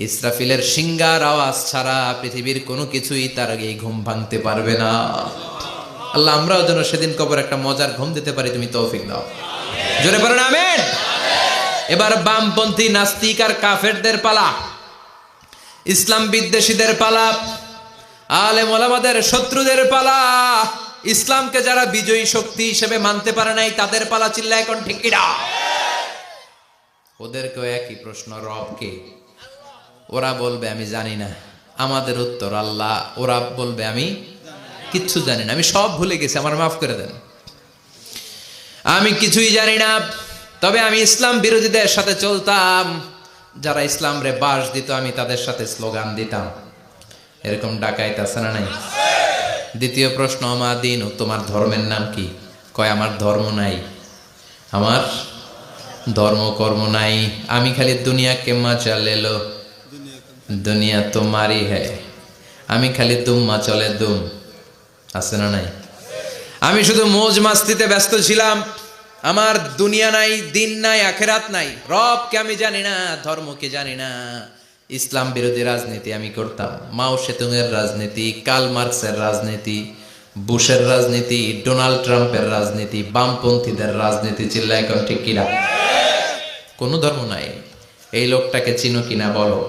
ইসরাফিলের সিংগার আওয়াজ ছাড়া পৃথিবীর কোনো কিছুই তার এই ঘুম ভাঙতে পারবে না। আল্লাহ আমরাও যেন সেদিন কবর একটা মজার ঘুম দিতে পারি, তুমি তৌফিক দাও। জোরে বলেন আমিন। এবার বামপন্থী নাস্তিক আর কাফেরদের পালা, ইসলাম বিদ্বেষীদের পালা, আলেম ওলামাদের শত্রুদের পালা, ইসলামকে যারা বিজয়ী শক্তি হিসেবে মানতে পারে নাই তাদের পালা। চিল্লা এখন ঠিক কিনা? ওদেরকেও একই প্রশ্ন, রব কে? ওরা বলবে আমি জানি না। আমাদের উত্তর আল্লাহ। ওরা বলবে আমি কিচ্ছু জানি না, আমি সব ভুলে গেছি, আমার মাফ করে দেন, আমি কিছুই জানি না। তবে আমি ইসলাম বিরোধীদের সাথে চলতাম, যারা ইসলাম রে বাস দিত আমি তাদের সাথে স্লোগান দিতাম। এরকম ডাকাইত আছে না নাই? দ্বিতীয় প্রশ্ন, আমার দিন, তোমার ধর্মের নাম কি? কয় আমার ধর্ম নাই, আমার ধর্ম কর্ম নাই, আমি খালি দুনিয়া কে মজা লেলো, দুনিয়া তোমারই হ্যায়, আমি খালি দুম্মা চলে দুম। আছে না নাই? আমি শুধু মৌজ মাস্তিতে ব্যস্ত ছিলাম, আমার দুনিয়া নাই, দিন নাই, আখেরাত নাই, রবকে আমি জানি না, ধর্মকে জানি না। ইসলাম বিরোধী রাজনীতি আমি করতাম, মাও সেতুংয়ের রাজনীতি, কার্ল মার্কসের রাজনীতি, বুশের রাজনীতি, ডোনাল্ড ট্রাম্পের রাজনীতি, বামপন্থীদের রাজনীতি। চিল্লা এখন ঠিক কিনা? কোনো ধর্ম নাই। এই লোকটাকে চিনো কিনা বলো?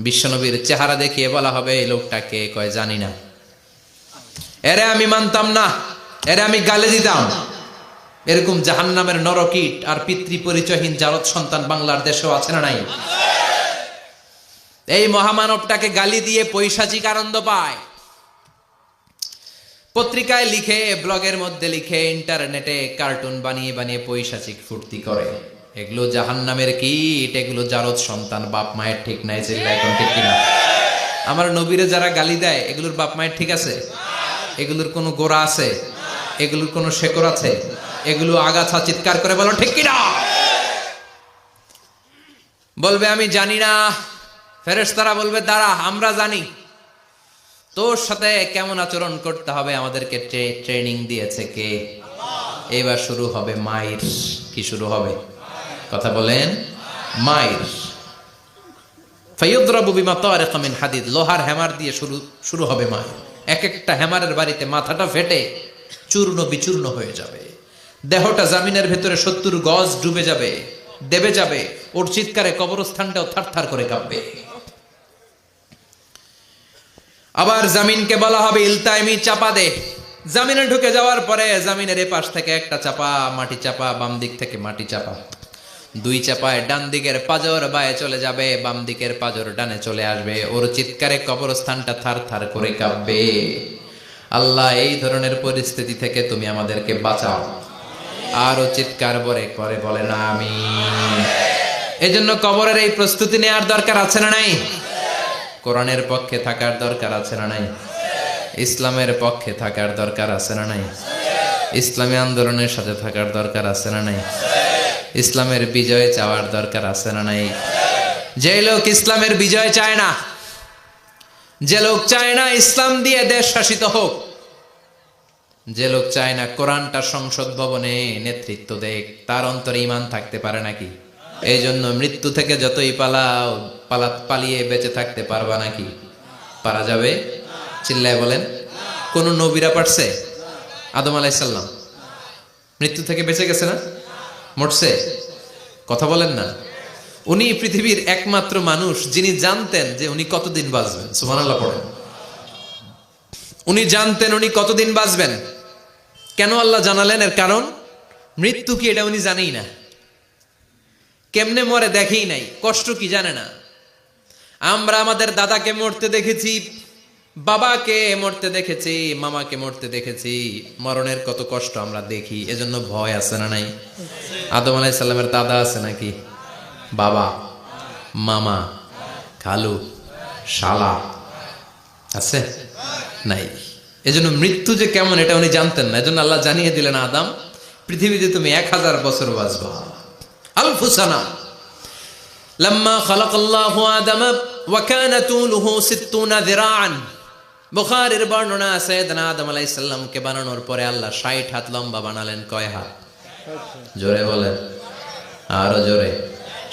বিশ্বনবীর চেহারা দেখিয়ে বলা হবে এই লোকটাকে, কয় জানি না। এরে আমি মানতাম না, এরে আমি গালে দিতাম। এরকম জাহান্নামের নরকীট আর পিতৃ পরিচয়হীন জারদ সন্তান বাংলার দেশেও আছে না নাই? এই মহামানবটাকে গালি দিয়ে পৈশাচিক আনন্দ পায়। পত্রিকায় লিখে, ব্লগের মধ্যে লিখে, ইন্টারনেটে কার্টুন বানিয়ে বানিয়ে পৈশাচিক ফুর্তি করে। এগুলো জাহান্নামের কীট, এগুলো জারদ সন্তান, বাপ মায়ের ঠিক নাই। চিল্লা এখন ঠিক কিনা? আমার নবীরে যারা গালি দেয় এগুলোর বাপ মায়ের ঠিক আছে? এগুলোর কোনো গোড়া আছে? এগুলোর কোনো শেকড় আছে? এগুলো আগাছা, চিৎকার করে বলো ঠিক কিনা। বলবে আমি জানি না, ফেরেশতারা বলবে দাঁড়া আমরা জানি, তোর সাথে কেমন আচরণ করতে হবে আমাদেরকে ট্রেনিং দিয়েছে কে। এবার শুরু হবে মাইর। কি শুরু হবে? কথা বলেন, মাইর। ফায়ুদরাবু বিমা তারিকা মিন হাদিদ, লোহার হ্যামার দিয়ে শুরু হবে মাইর। এক একটা হ্যামারের বাড়িতে মাথাটা ফেটে চূর্ণ বিচূর্ণ হয়ে যাবে, দেহটা জামিনের ভেতরে 70 গজ ডুবে যাবে, দেবে যাবে। ওর চিৎকারে কবরস্থানটাও থারথার করে কাঁপবে। আবার জামিনকে বলা হবে ইলতাইমি, চাপা দে। জামিনে ঢুকে যাওয়ার পরে জামিনের এ পাশ থেকে একটা চাপা, মাটি চাপা, বাম দিক থেকে মাটি চাপা, 2 চাপায় ডান দিকের পাজর বায়ে চলে যাবে, বাম দিকের পাজর ডানে চলে আসবে। ওর চিৎকারে কবরস্থানটা থার থার করে কাঁপবে। আল্লাহ এই ধরনের পরিস্থিতি থেকে তুমি আমাদেরকে বাঁচাও। আর ও চিৎকার করে বলে না আমিন। এজন্য কবরের এই প্রস্তুতি নেওয়ার দরকার আছে না নাই? কোরআনের পক্ষে থাকার দরকার আছে না নাই? ইসলামের পক্ষে থাকার দরকার আছে না নাই? ইসলামী আন্দোলনের সাথে থাকার দরকার আছে না নাই? ইসলামের বিজয় চাওয়ার দরকার আছে না নাই? যে লোক ইসলামের বিজয় চায় না, যে লোক চায় না ইসলাম দিয়ে দেশ শাসিত হোক, যে লোক চায় না কোরআনটা সংসদ ভবনে নেতৃত্ব দেখ, তার অন্তরে ঈমান থাকতে পারে নাকি? এই জন্য মৃত্যু থেকে যতই পালিয়ে বেঁচে থাকতে পারবা নাকি? পারা যাবে? চিল্লায় বলেন। কোন নবীরা পারছে? আদম আলাইহিস সালাম মৃত্যু থেকে বেঁচে গেছে না? মরছে? কথা বলেন না। উনি পৃথিবীর একমাত্র মানুষ যিনি জানতেন যে উনি কতদিন বাঁচবেন। সুবহানাল্লাহ পড়েন। উনি জানতেন উনি কতদিন বাঁচবেন। কেন আল্লাহ জানালেন? এর কারণ মৃত্যু কি এটা উনি জানেই না, কেমনে মরে দেখেই নাই, কষ্ট কি জানে না। আমরা আমাদের দাদাকে মরতে দেখেছি, বাবাকে মরতে দেখেছি, মামাকে মরতে দেখেছি, মরণের কত কষ্ট আমরা দেখি। এজন্য ভয় আছে না নাই? আদম আলাইহিস সালামের দাদা আছে নাকি? বাবা, মামা, খালু, শালা আছে? নাই। এজন্য মৃত্যু যে কেমন এটা উনি জানতেন না। এজন্য আল্লাহ জানিয়ে দিলেন আদম, পৃথিবীতে তুমি 1000 বছর বাঁচবা। আলফু সানা। লাম্মা খালাকাল্লাহু আদামা ওয়া কানা তুলুহু 60 যিরাআন। বুখারীর বর্ণনা, সাইয়েদনা আদম আলাইহিস সালামকে বানানোর পরে আল্লাহ 60 হাত লম্বা বানালেন। কয় হাত? জোরে বলেন, আরো জোরে।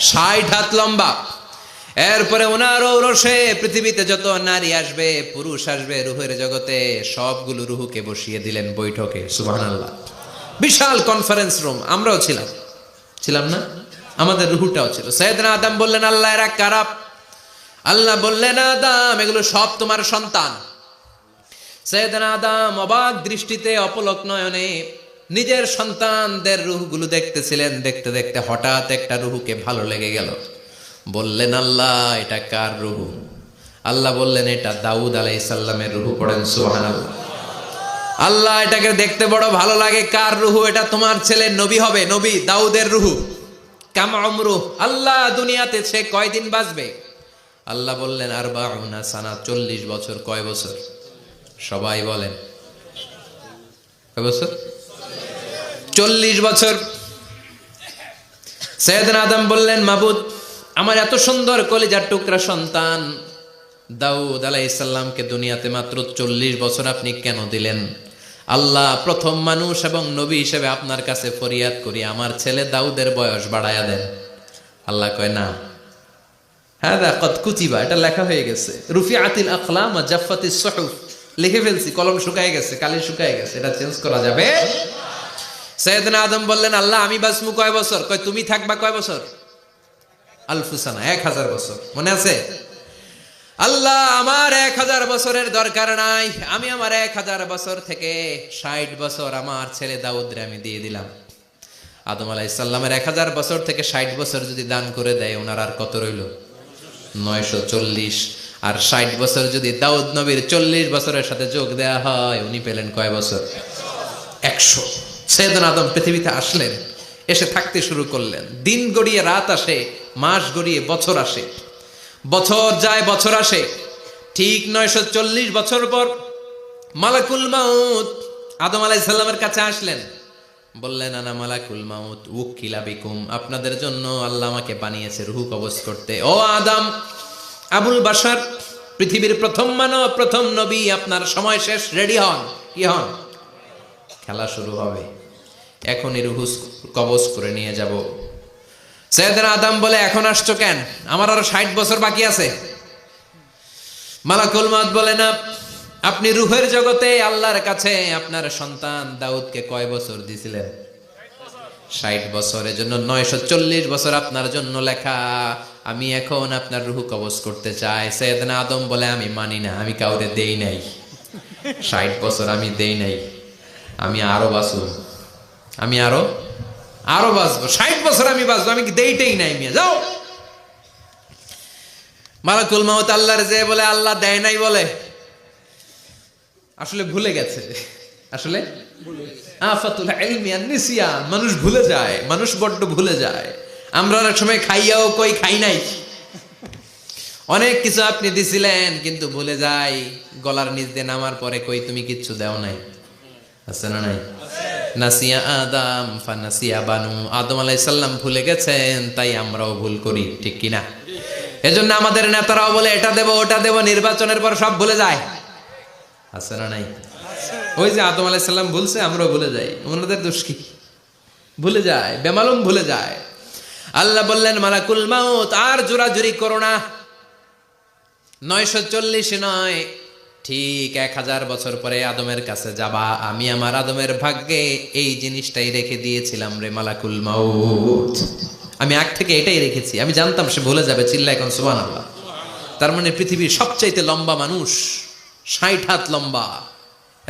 60 হাত লম্বা। এরপরে ওনার ঔরসে পৃথিবীতে যত নারী আসবে, পুরুষ আসবে রূহের জগতে, সবগুলো রূহকে বসিয়ে দিলেন বৈঠকে। সুবহানাল্লাহ। বিশাল কনফারেন্স রুম। আমরাও ছিলাম না? আমাদের রূহটাও ছিল। সাইয়েদনা আদম বললেন, আল্লাহ এরা কারা? আল্লাহ বললেন, আদম এগুলো সব তোমার সন্তান। সাইয়েদনা আদম অবাক দৃষ্টিতে, অপলক নয়নে নিজের সন্তানদের রূহগুলো দেখতেছিলেন। দেখতে দেখতে হঠাৎ একটা রূহকে ভালো লেগে গেল। বললেন, আল্লাহ এটা কার রূহ? আল্লাহ বললেন, এটা দাউদ আলাইহিস সালামের রূহ। পড়েন সুবহানাল্লাহ। আল্লাহ এটাকে দেখতে বড় ভালো লাগে, কার রূহ? এটা তোমার ছেলে নবী হবে, নবী দাউদের রূহ। কাম উমরু, আল্লাহ দুনিয়াতে সে কয়দিন বাঁচবে? আল্লাহ বললেন, 40 সানা, 40 বছর। কয় বছর? সবাই বলেন কয় বছর? 40 বছর। সাইয়েদনা আদম বললেন, মাবুদ আমার এত সুন্দর কলিজার টুকরা সন্তান দাউদ আলাইহিস সালামকে দুনিয়াতে মাত্র 40 বছর আপনি কেন দিলেন? আল্লাহ, প্রথম মানুষ এবং নবী হিসেবে আপনার কাছে ফরিয়াদ করি, আমার ছেলে দাউদের বয়স বাড়ায়া দেন। আল্লাহ কয় না, হাদা কদ কুতিবা, এটা লেখা হয়ে গেছে। রুফিআতিল আকলাম ওয়া জাফফাতিস সুহুফ, লিখে ফেলছি, কলম শুকায় গেছে, কালি শুকায় গেছে, এটা চেঞ্জ করা যাবে? সাইয়েদনা আদম বললেন, আল্লাহ আমি বাঁচমু কয় বছর? কয় তুমি থাকবা কয় বছর? আলফু সানা, 1000 বছর। মনে আছে? আল্লাহ আমার 1000 বছরের দরকার নাই, আমি আমার 1000 বছর থেকে 60 বছর আমার ছেলে দাউদরে আমি দিয়ে দিলাম। আদম আলাইহিস সালামের 1000 বছর থেকে 60 বছর যদি দান করে দেয়, ওনার আর কত রইল? 940। আর 60 বছর যদি দাউদ নবীর 40 বছরের সাথে যোগ দেয়া হয়, উনি পেলেন কয় বছর? 100। সাইয়েদনা আদম পৃথিবীতে আসলেন, এসে থাকতে শুরু করলেন। দিন গড়িয়ে রাত আসে, মাস গড়িয়ে বছর আসে, বছর যায় বছর আসে। ঠিক 940 বছর পর মালাকুল মাউত আদম আলাইহিস সালামের কাছে আসলেন। বললেন আনা মালাকুল মাউত উকিলা বিকুম, আপনাদের জন্য আল্লাহ আমাকে বানিয়েছে রুহ কবজ করতে। ও আদম, আবুল বাশার, পৃথিবীর প্রথম মানব, প্রথম নবী, আপনার সময় শেষ, রেডি হন। কি হন? খেলা শুরু হবে, এখনই রুহ কবজ করে নিয়ে যাব। সাইয়েদনা আদম বলে, এখন আসছো কেন? আমার আরো 60 বছর বাকি আছে। মালাকুল মাউত বলে, না, আপনি রুহের জগতে আল্লাহর কাছে আপনার সন্তান দাউদকে কয় বছর দিছিলেন? 60 বছর। এজন্য 940 বছর আপনার জন্য লেখা। আমি এখন আপনার রুহ কবজ করতে চাই। সাইয়েদনা আদম বলে, আমি মানি না, আমি কাউরে দেই নাই। 60 বছর আমি দেই নাই, আমি আরো বাঁচব, আমি আরো বাঁচবো, 60 বছর আমি বাঁচবো, আমি দেইটাই নাই। মিয়া যাও। মালাকুল মাউত আল্লাহর যে বলে, আল্লাহ দেয় নাই বলে, আসলে ভুলে গেছে। আসলে আফাতুল ইলমি আন নিসিয়ান, মানুষ ভুলে যায়, মানুষ বড্ড ভুলে যায়। আমরা অনেক সময় খাইয়াও কই খাই নাই। অনেক কিছু আপনি দিছিলেন কিন্তু ভুলে যাই, গলার নিচ দিয়ে নামার পরে কই তুমি কিচ্ছু দাও নাই। আছে না নাই? নাসিয়া আদম ফানাসিয়া বানু, আদম আলাইহিস সালাম ভুলে গেছেন, তাই আমরাও ভুল করি, ঠিক কি না? এজন্য আমাদের নেতারাও বলে এটা দেব ওটা দেব, নির্বাচনের পর সব ভুলে যায়। আছে না নাই? ওই যে আদম আলাইহিস সালাম ভুলছে, আমরাও ভুলে যাই। ওনাদের দোষ কি? ভুলে যায়, বেমালুম ভুলে যায়। আল্লাহ বললেন, মালাকুল মাউত আর জোরাজুরি করো না। 940 নয়, ঠিক 1000 বছর পরে আদমের কাছে যাবা। আমি আমার আদমের ভাগ্যে এই জিনিসটাই রেখে দিয়েছিলাম রে মালাকুল মাউত। আমি আগ থেকে এটাই রেখেছি, আমি জানতাম সে ভুলে যাবে। চিল্লা এখন সুবহানাল্লাহ। তার মানে পৃথিবীর সবচাইতে লম্বা মানুষ, 60 হাত লম্বা,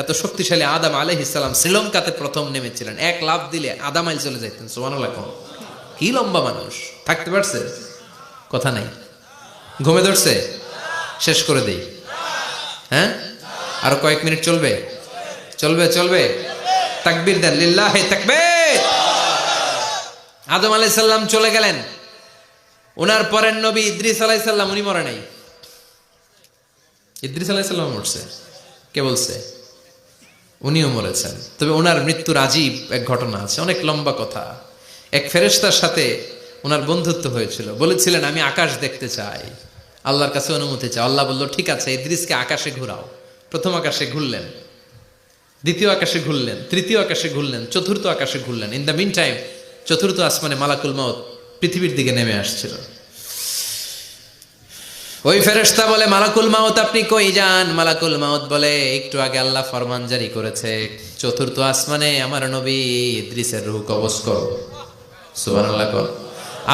এত শক্তিশালী আদম আলাইহিস সালাম শ্রীলঙ্কাতে প্রথম নেমেছিলেন। 1 লাফ দিলে আধা মাইল চলে যাইতেন। সুবহানাল্লাহ। কি লম্বা মানুষ! থাকতে পারছে? কথা নাই। ঘুমে ধরছে? শেষ করে দেই। হ্যাঁ, আরো কয়েক মিনিট চলবে? চলবে, চলবে। তাকবীর দেন, লিল্লাহি তাকবীর। আদম আলাইহিস সালাম চলে গেলেন। ওনার পরের নবী ইদ্রিস আলাইহিস সালাম, উনি মরে নাই। ইদ্রিস আলাইহিস সালাম মরছে। কে বলছে? উনিও মরেছেন। তবে ওনার মৃত্যুর আজীব এক ঘটনা আছে, অনেক লম্বা কথা। এক ফেরেশতার সাথে ওনার বন্ধুত্ব হয়েছিল। বলেছিলেন, আমি আকাশ দেখতে চাই, আল্লাহর কাছে অনুমতি চাই। আল্লাহ বলল, ঠিক আছে, ইদ্রিসকে আকাশে ঘুরাও। প্রথম আকাশে ঘুরলেন, দ্বিতীয় আকাশে ঘুরলেন, তৃতীয় আকাশে ঘুরলেন, চতুর্থ আকাশে ঘুরলেন। ইন দ্য মিন টাইম চতুর্থ আসমানে মালাকুল মাউত পৃথিবীর দিকে নেমে আসছিল। ওই ফেরেশতা বলে, মালাকুল মাউত আপনি কই যান? মালাকুল মাউত বলে, একটু আগে আল্লাহ ফরমান জারি করেছে, চতুর্থ আসমানে আমার নবী ইদ্রিসের রূহ কবজ করো। সুবহানাল্লাহ।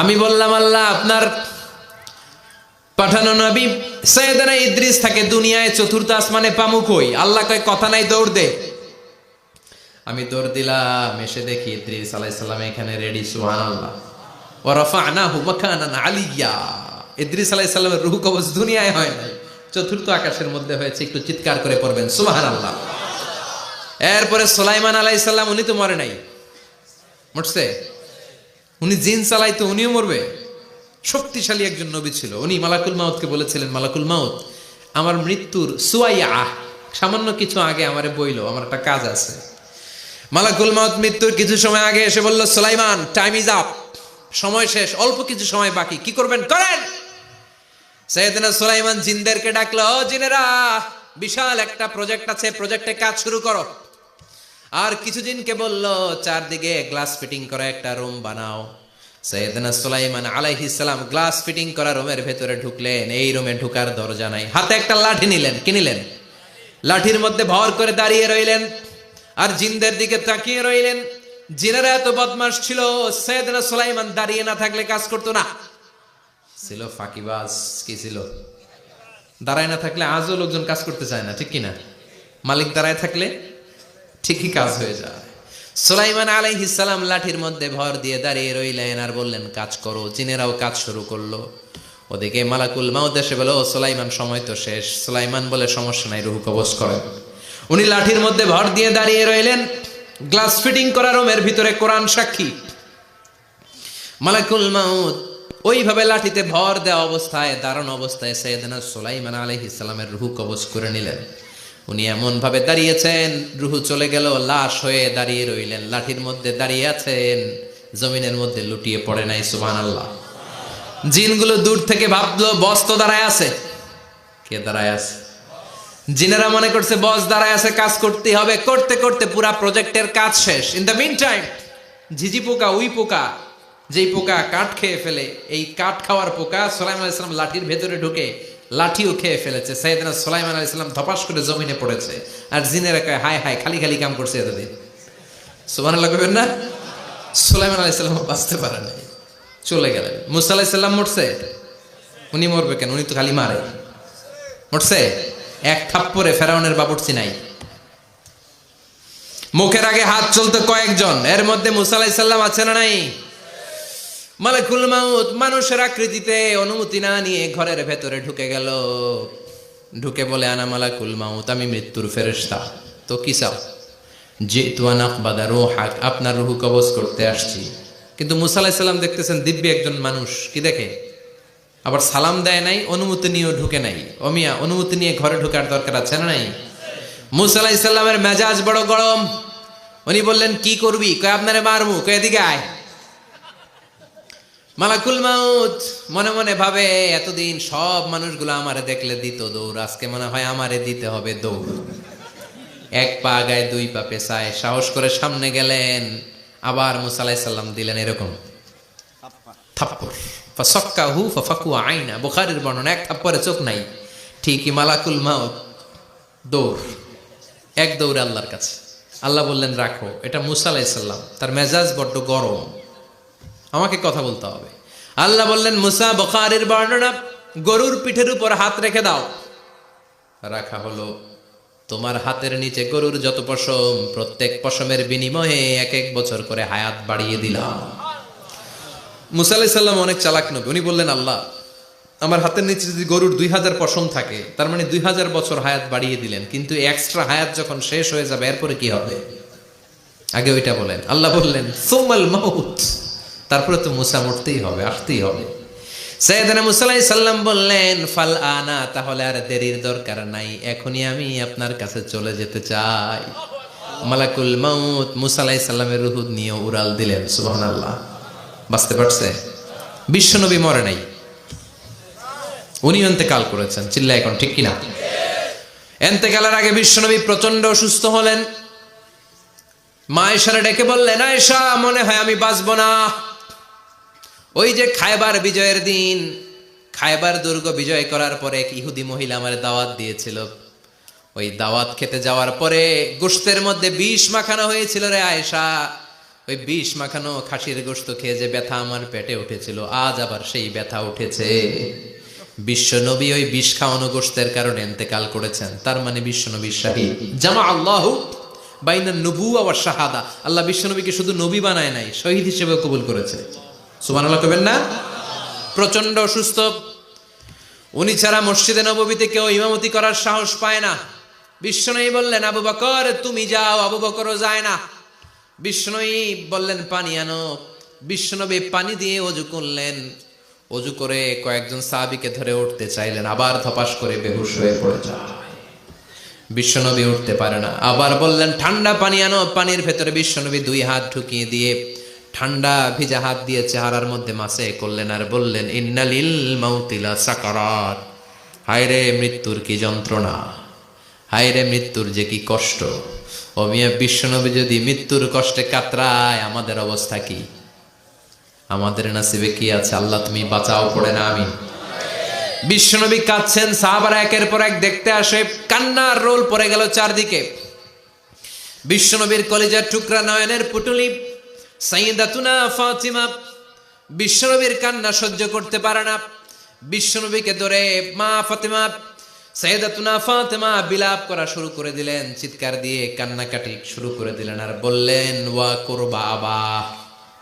আমি বললাম, আল্লাহ আপনার পাঠানো নবী সাইয়েদনা ইদ্রিস থাকে দুনিয়ায়, চতুর্থ আসমানে পামু কই? আল্লাহ কয়, কথা নাই, দৌড় দে। আমি দৌড় দিলাম, এসে দেখি ইদ্রিস আলাইহিস সালাম এখানে রেডি। সুবহানাল্লাহ। ওয়া রাফা'নাহু মাকানান আলিয়্যা। ইদ্রিস আলাইহিস সালামের রূহ কবজ দুনিয়ায় হয় নাই, চতুর্থ আকাশের মধ্যে হয়েছে। একটু চিৎকার করে পড়বেন সুবহানাল্লাহ। এরপরে সুলাইমান আলাইহিস সালাম, উনি তো মরে নাই। মরছে? উনি জিন চালাইতো, উনিও মরবে? শক্তিশালী একজন নবী ছিল। উনি মালাকুল মাউতকে বলেছিলেন, মালাকুল মাউত আমার মৃত্যুর সুয়াইয়া, সামান্য কিছু আগে আমারে বইলো, আমার একটা কাজ আছে। মালাকুল মাউত মৃত্যুর কিছু সময় আগে এসে বলল, সুলাইমান টাইম ইজ আপ, সময় শেষ, অল্প কিছু সময় বাকি, কি করবেন করেন। সাইয়েদনা সুলাইমান জিনদেরকে ডাকলো, ও জিনেরা, বিশাল একটা প্রজেক্ট আছে, প্রজেক্টে কাজ শুরু করো। আর কিছু জিনকে বলল, চারদিকে গ্লাস ফিটিং করা একটা রুম বানাও। সাইয়েদনা সুলাইমান আলাইহিস সালাম গ্লাস ফিটিং করা রুমের ভেতরে ঢুকলেন। এই রুমে ঢুকার দরজা নাই, হাতে একটা লাঠি নিলেন। কি নিলেন? লাঠির মধ্যে ভর করে দাঁড়িয়ে রইলেন আর জিনদের দিকে তাকিয়ে রইলেন। জিনেরা এত বদমাশ ছিল, সাইয়েদনা সুলাইমান দাঁড়িয়ে না থাকলে কাজ করতো না। ছিল ফাঁকিবাজ। কি ছিল? দাঁড়ায় না থাকলে আজও লোকজন কাজ করতে চায় না, ঠিক কিনা? মালিক দাঁড়ায় থাকলে ঠিকই কাজ হয়ে যায়। সুলাইমান আলাইহিস সালাম লাঠির মধ্যে ভর দিয়ে দাঁড়িয়ে রইলেন আর বললেন, কাজ করো। জিনেরাও কাজ শুরু করলো। ওদিকে মালাকুল মাউত এসে বলে, ও সুলাইমান সময় তো শেষ। সুলাইমান বলে, সমস্যা নাই, রূহ কবজ করেন। উনি লাঠির মধ্যে ভর দিয়ে দাঁড়িয়ে রইলেন। গ্লাস ফিটিং করা রুমের ভিতরে কোরআন সাক্ষী। মালাকুল মাউত ওইভাবে লাঠিতে ভর দেওয়া অবস্থায়, দাঁড়ানো অবস্থায় সাইয়েদনা সুলাইমান আলাইহিস সালামের রূহ কবজ করে নিলেন। উনি এমন ভাবে দাঁড়িয়েছেন, রুহু চলে গেল, লাশ হয়ে দাঁড়িয়ে রইলেন, লাঠির মধ্যে দাঁড়িয়ে আছেন, জমিনের মধ্যে লুটিয়ে পড়ে নাই। সুবহানাল্লাহ। জিনগুলো দূর থেকে ভাবলো বস তো দাঁড়ায় আছে। কে দাঁড়ায় আছে? জিনেরা মনে করছে বস দাঁড়ায় আছে, কাজ করতে হবে। করতে করতে পুরা প্রজেক্টের কাজ শেষ। ইন দ্য মিন টাইম ঝিঝি পোকা, উই পোকা, যেই পোকা কাঠ খেয়ে ফেলে, এই কাঠ খাওয়ার পোকা সুলাইমান আলাইহিস সালাম লাঠির ভেতরে ঢুকে লাঠিও খেয়ে ফেলেছে। সাইয়েদনা সুলাইমান আলাইহিস সালাম ধপাস করে জমিনে পড়েছে। আর জিনেরা কয় হায় হায়, খালি খালি কাম করছে এতদিন। সুবহানাল্লাহ কইবেন না? সুলাইমান আলাইহিস সালাম বাঁচতে পারে নাই, চলে গেলেন। মুসা আলাইহিস সালাম মরছে? উনি মরবে কেন? উনি তো খালি মারে। মরছে? এক থাপ্পড়ে ফেরাউনের বাবুর্চি নাই। মুখের আগে হাত চলতো কয়েকজন, এর মধ্যে মুসা আলাইহিস সালাম আছে না নাই? মালাকুল মাউত মানুষের আকৃতিতে অনুমতি না নিয়ে ঘরের ভেতরে ঢুকে গেল। ঢুকে বলে আনা মালাকুল মাউত, আমি মৃত্যুর ফেরেশতা। তো কি চাও? জিতু আন আকবাদা রূহাক, আপনার রূহ কবজ করতে আসছি। কিন্তু মুসা আলাইহিস সালাম দেখতেছেন দিব্য একজন মানুষ, কি দেখে? আবার সালাম দেয় নাই, অনুমতি নিয়েও ঢুকে নাই। অমিয়া অনুমতি নিয়ে ঘরে ঢোকার দরকার আছে না নাই? মুসা আলাইহিস সালামের মেজাজ বড় গরম। উনি বললেন কি করবি? কয় আপনারে মারমু। কয় এদিকে আয়। মালাকুল মাউত মনে মনে ভাবে এতদিন সব মানুষগুলো আমারে দেখলে দিত দৌড়, আজকে মনে হয় আমারে দিতে হবে দৌড়। এক পা গায়ে দুই পা পেছায় সাহস করে সামনে গেলেন। আবার মুসা আলাইহিস সালাম দিলেন এরকম থাপ্পড়। ফাসাক্কাহু ফাফাকু আইনা, বুখারীর বর্ণনা, এক থাপ্পড়ে চোখ নাই। ঠিকই মালাকুল মাউত দৌড়, এক দৌড়ে আল্লাহর কাছে। আল্লাহ বললেন রাখো, এটা মুসা আলাইহিস সালাম, তার মেজাজ বড্ড গরম, আমাকে কথা বলতে হবে। আল্লাহ বললেন মুসা, বুখারীর বর্ণনা, গরুর পিঠের উপর হাত রেখে দাও। রাখা হলো। তোমার হাতের নিচে গরুর যত পশম, প্রত্যেক পশমের বিনিময়ে এক এক বছর করে হায়াত বাড়িয়ে দিলাম। মুসা আলাইহিস সালাম অনেক চালাক নবী। উনি বললেন আল্লাহ, আমার হাতের নিচে যদি গরুর 2000 পশম থাকে, তার মানে 2000 বছর হায়াত বাড়িয়ে দিলেন, কিন্তু এক্সট্রা হায়াত যখন শেষ হয়ে যাবে এরপরে কি হবে? আগে ওইটা বলেন। আল্লাহ বললেন সুমাল মাউত, তারপরে তো মুসা মরতেই হবে, আসতেই হবে। সাইয়েদনা মুসা আলাইহিস সালাম বললেন ফাল আনা, তাহলে আর দেরির দরকার নাই, এখনই আমি আপনার কাছে চলে যেতে চাই। মালাকুল মাউত মুসা আলাইহিস সালামের রূহ নিয়ে উড়াল দিলেন। সুবহানাল্লাহ। বাঁচতে পারছে? বিশ্বনবী মরে নাই, উনি ইন্তেকাল করেছেন। চিল্লা এখন ঠিক কিনা? ইন্তেকালের আগে বিশ্বনবী প্রচন্ড অসুস্থ হলেন। মা আয়েশারে ডেকে বললেন, আয়েশা মনে হয় আমি বাঁচব না। ওই যে খায়বার বিজয়ের দিন, খায়বার দুর্গ বিজয় করার পরে এক ইহুদি মহিলা আমার দাওয়াত দিয়েছিল। ওই দাওয়াত খেতে যাওয়ার পরে গোশতের মধ্যে বিষ মাখানো হয়েছিল রে আয়েশা। ওই বিষ মাখানো খাসির গোশত খেয়ে যে ব্যথা আমার পেটে উঠেছিল, আজ আবার সেই ব্যথা উঠেছে। বিশ্বনবী ওই বিষ খাওয়ানো গোশতের কারণে ইন্তেকাল করেছেন। তার মানে বিশ্বনবী শাহীদ। জামা আল্লাহু বাইনা নবুওয়া ওয়া শাহাদা, আল্লাহ বিশ্বনবীকে শুধু নবী বানায় নাই, শহীদ হিসেবে কবুল করেছে। সুবহানাল্লাহ কইবেন না? প্রচন্ড অসুস্থ, উনি ছাড়া মসজিদে নববীতে কেউ ইমামতি করার সাহস পায় না। বিশ্বনবী বললেন আবু বকর তুমি যাও, আবু বকরও যায় না। বিশ্বনবী বললেন পানি আনো। বিশ্বনবী পানি দিয়ে ওযু করলেন। ওযু করে কয়েকজন সাহাবীকে ধরে উঠতে চাইলেন, আবার ধপাস করে বেহুশ হয়ে পড়ে যায়। বিশ্বনবী উঠতে পারে না। আবার বললেন ঠান্ডা পানি আনো। পানির ভেতরে বিশ্বনবী 2 হাত ঢুকিয়ে দিয়ে ঠান্ডা ভিজা হাত দিয়ে চেহারার মধ্যে মাসে করলেন আর বললেন ইন্নালিল মাউতিলা সাকারাত, হায়রে মৃত্যুর কি যন্ত্রণা, হায়রে মৃত্যুর যে কি কষ্ট। ও মিয়া, বিশ্বনবী যদি মৃত্যুর কষ্টে কাতরায়, আমাদের অবস্থা কি? আমাদের নসিবে কি আছে? আল্লাহ তুমি বাঁচাও, পড়ে না আমিন। বিশ্বনবী কাঁদছেন, সাহাবারা একের পর এক দেখতে আসে, কান্নার রোল পড়ে গেল চারদিকে। বিশ্বনবীর কলিজার টুকরা নয়নের পুটুলি সাইয়্যিদাতুনা ফাতিমা বিশ্বনবীর কান্না সহ্য করতে পারে না। বিশ্বনবীকে ধরে মা ফাতিমা, সাইয়্যিদাতুনা ফাতিমা বিলাপ করা শুরু করে দিলেন, চিৎকার দিয়ে কান্নাকাটি শুরু করে দিলেন আর বললেন ওয়া কুরবাবা,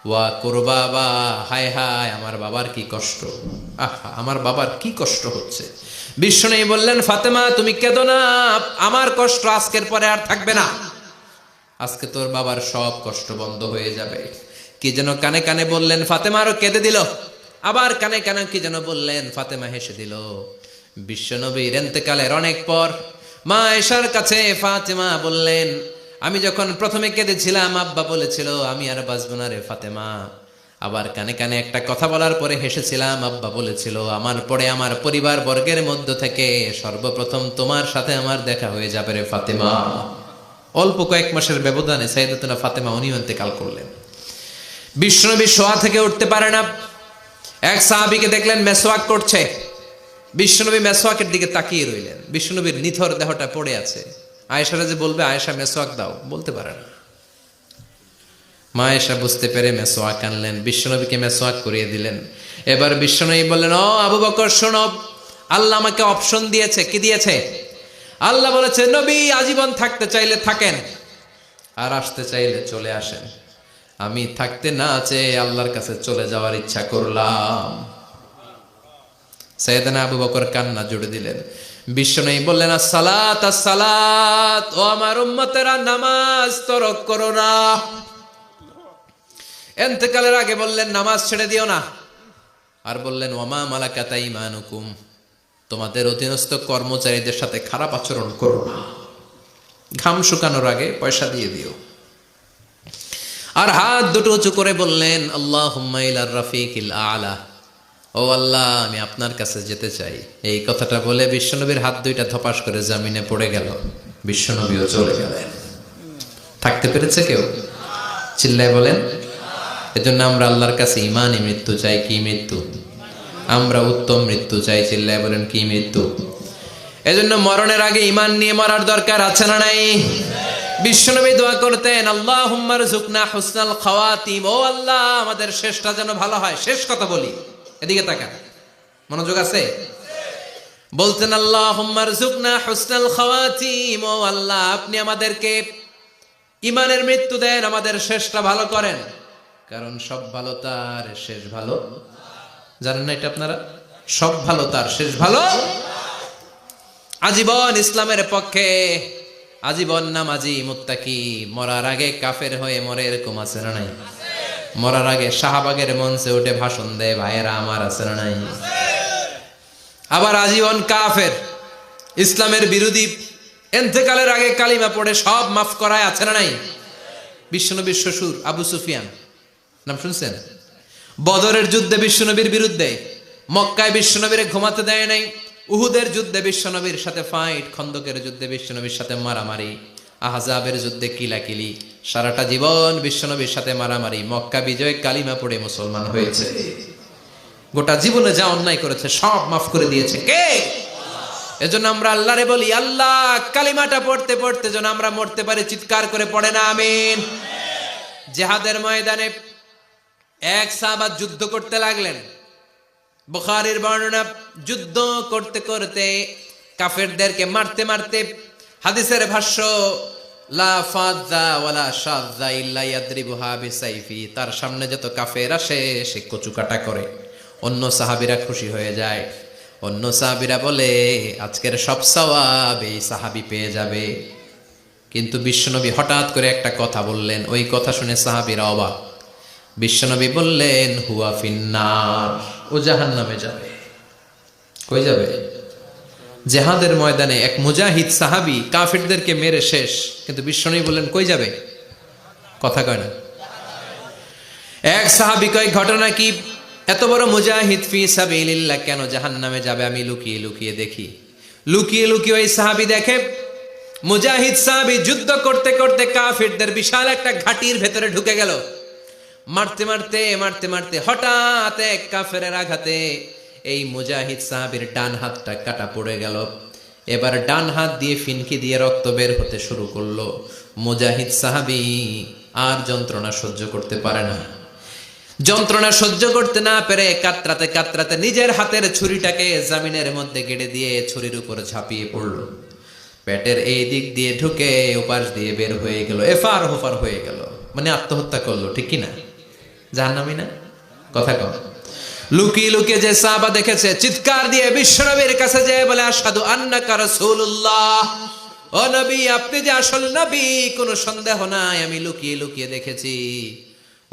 ওয়া কুরবাবা, হায় হায় আমার বাবার কি কষ্ট, আহা আমার বাবার কি কষ্ট হচ্ছে। বিশ্বনবী বললেন ফাতেমা তুমি কেঁদো না, আমার কষ্ট আজকের পরে আর থাকবে না, আজকে তোর বাবার সব কষ্ট বন্ধ হয়ে যাবে। কি যেন কানে কানে বললেন, ফাতেমা আরো কেঁদে দিল। আবার কানে কানে কি যেন বললেন, ফাতেমা হেসে দিল। বিশ্বনবীর ইন্তেকালের অনেক পর মা আয়েশার কাছে ফাতেমা বললেন, আমি যখন প্রথমে কেঁদেছিলাম আব্বা বলেছিল আমি আর বাঁচব না রে ফাতেমা। আবার কানে কানে একটা কথা বলার পরে হেসেছিলাম, আব্বা বলেছিল আমার পরে আমার পরিবার বর্গের মধ্য থেকে সর্বপ্রথম তোমার সাথে আমার দেখা হয়ে যাবে রে ফাতেমা। অল্প কয়েক মাসের ব্যবধানে সাইয়েদাতুনা ফাতেমা উনিও ইন্তেকাল করলেন। বিশ্বনবী শোয়া থেকে উঠতে পারে না। এক সাহাবীকে দেখলেন মেসওয়াক করছে। বিশ্বনবী মেসওয়াকের দিকে তাকিয়ে রইলেন। বিশ্বনবীর নিথর দেহটা পড়ে আছে। আয়েশারা যে বলবে আয়েশা মেসওয়াক দাও, বলতে পারে না। মা আয়েশা বুঝতে পেরে মেসওয়াক আনলেন, বিশ্বনবীকে মেসওয়াক করিয়ে দিলেন। এবার বিশ্বনবী বললেন, ও আবু বকর শোনো, আল্লাহ আমাকে অপশন দিয়েছে। কি দিয়েছে? আল্লাহ বলেছে নবী আজীবন থাকতে চাইলে থাকেন, আর আসতে চাইলে চলে আসেন। আমি থাকতে না চেয়ে আল্লাহর কাছে চলে যাওয়ার ইচ্ছা করলাম। সাইয়েদনা আবু বকর কান্না জুড়ে দিলেন। বিশ্বনবী বললেন, আসসালাত আসসালাত, ও আমার উম্মতেরা নামাজ তরক করো না। ইন্তেকালের আগে বললেন নামাজ ছেড়ে দিও না। আর বললেন ওয়ামা মালাকাত আইমানুকুম, তোমাদের অধীনস্থ কর্মচারীদের সাথে খারাপ আচরণ করো না। ঘাম শুকানোর আগে পয়সা দিয়ে দিও। আর হাত দুটো উঁচু করে বললেন আল্লাহুম্মা ইলার রাফিকিল আলা, ও আল্লাহ আমি আপনার কাছে যেতে চাই। এই কথাটা বলে বিশ্বনবীর হাত দুইটা ধপাস করে জমিনে পড়ে গেল। বিশ্বনবীও চলে গেলেন। থাকতে পেরেছে কেউ? চিল্লায় বলেন। এজন্য আমরা আল্লাহর কাছে ঈমানি মৃত্যু চাই। কি মৃত্যু? আমরা উত্তম মৃত্যু চাই। চিল্লায় বলেন কি মৃত্যু? এজন্য মরণের আগে ঈমান নিয়ে মরার দরকার আছে না নাই? বিশ্বনবী দোয়া করতেন আল্লাহুম্মা রযুকনা হুসনাল খাওয়াতিম, ও আল্লাহ আমাদের শেষটা যেন ভালো হয়। শেষ কথা বলি, এদিকে তাকান, মনোযোগ আছে? বলতেন আল্লাহুম্মা রযুকনা হুসনাল খাওয়াতিম, ও আল্লাহ আপনি আমাদেরকে ঈমানের মৃত্যু দেন, আমাদের শেষটা ভালো করেন। কারণ সব ভালো তার শেষ ভালো। জানেন না এটা আপনারা? সব ভালো তার শেষ ভালো। আজীবন ইসলামের পক্ষে, আজীবন নামাজি মুত্তাকি, মরার আগে কাফের হয়ে মরে, এরকম আছে না নাই? মরার আগে শাহবাগের মঞ্চে উঠে ভাষণ দেয়, ভাইয়েরা আমার, আছে না নাই? আবার আজীবন কাফের, ইসলামের বিরোধী, ইন্তেকালের আগে কালিমা পড়ে সব মাফ করায়, আছে না নাই? বিশ্বনবীর শ্বশুর আবু সুফিয়ান, নাম শুনছেন? বদরের যুদ্ধে বিশ্বনবীর বিরুদ্ধে, মক্কায় বিশ্বনবীরে ঘুমাতে দেয় নাই, উহুদের যুদ্ধে বিশ্বনবীর সাথে ফাইট, খন্দকের যুদ্ধে বিশ্বনবীর সাথে মারামারি, আহজাবের যুদ্ধে কিলাকিলি, সারাটা জীবন বিশ্বনবীর সাথে মারামারি। মক্কা বিজয় কালিমা পড়ে মুসলমান হয়েছে। গোটা জীবনে যা অন্যায় করেছে সব মাফ করে দিয়েছে কে? এজন্য আমরা আল্লাহরে বলি, আল্লাহ কালিমাটা পড়তে পড়তে যেন আমরা মরতে পারি। চিৎকার করে পড়ে না আমিন। জিহাদের ময়দানে এক সাহাবা যুদ্ধ করতে লাগলেন। বুখারীর বর্ণনা, যুদ্ধ করতে করতে কাফেরদেরকে মারতে মারতে, হাদিসের ভাষ্য লা ফাযা ওয়ালা শাযা ইল্লা ইয়াদরিবুহা বিসাইফি, তার সামনে যত কাফের আসে সে কচুকাটা করে। অন্য সাহাবীরা খুশি হয়ে যায়। অন্য সাহাবীরা বলে আজকের সব সওয়াব এই সাহাবী পেয়ে যাবে। কিন্তু বিশ্বনবী হঠাৎ করে একটা কথা বললেন, ওই কথা শুনে সাহাবীরা অবাক। বিশ্বনবী বললেন হুয়া ফিন্নার, ও জাহান্নামে যাবে। কই যাবে? জিহাদের ময়দানে এক মুজাহিদ সাহাবী কাফিরদেরকে মেরে শেষ, কিন্তু বিশ্বনবী বললেন কই যাবে? কথা কয় না। এক সাহাবী কয় ঘটনা কি? এত বড় মুজাহিদ ফি সাবিলিল্লাহ কেন জাহান্নামে যাবে? আমি লুকিয়ে লুকিয়ে দেখি। লুকিয়ে লুকিয়ে ওই সাহাবী দেখে মুজাহিদ সাহাবী যুদ্ধ করতে করতে কাফিরদের বিশাল একটা ঘাটির ভেতরে ঢুকে গেল। মারতে মারতে মারতে মারতে হঠাৎ এক কাফেরের আঘাতে এই মুজাহিদ সাহাবীর ডান হাতটা কাটা পড়ে গেল। এবার ডান হাত দিয়ে ফিনকি দিয়ে রক্ত বের হতে শুরু করলো। মুজাহিদ সাহাবী আর যন্ত্রণা সহ্য করতে পারে না। যন্ত্রণা সহ্য করতে না পেরে কাতরাতে কাতরাতে নিজের হাতের ছুরিটাকে জমিনের মধ্যে গেড়ে দিয়ে ছুরির উপর ঝাঁপিয়ে পড়ল। পেটের এই দিক দিয়ে ঢুকে ওপাশ দিয়ে বের হয়ে গেল, এফার হোফার হয়ে গেল, মানে আত্মহত্যা করলো। ঠিক কিনা? জাহান্নামী না? কথা কম। লুকিয়ে লুকিয়ে যে সাহাবা দেখেছে চিৎকার দিয়ে বিশ্বনবীর কাছে যেয়ে বলে আশহাদু আন্নাকা রাসূলুল্লাহ, ও নবী আপনি যে আসল নবী, কোনো সন্দেহ নাই, আমি লুকিয়ে লুকিয়ে দেখেছি।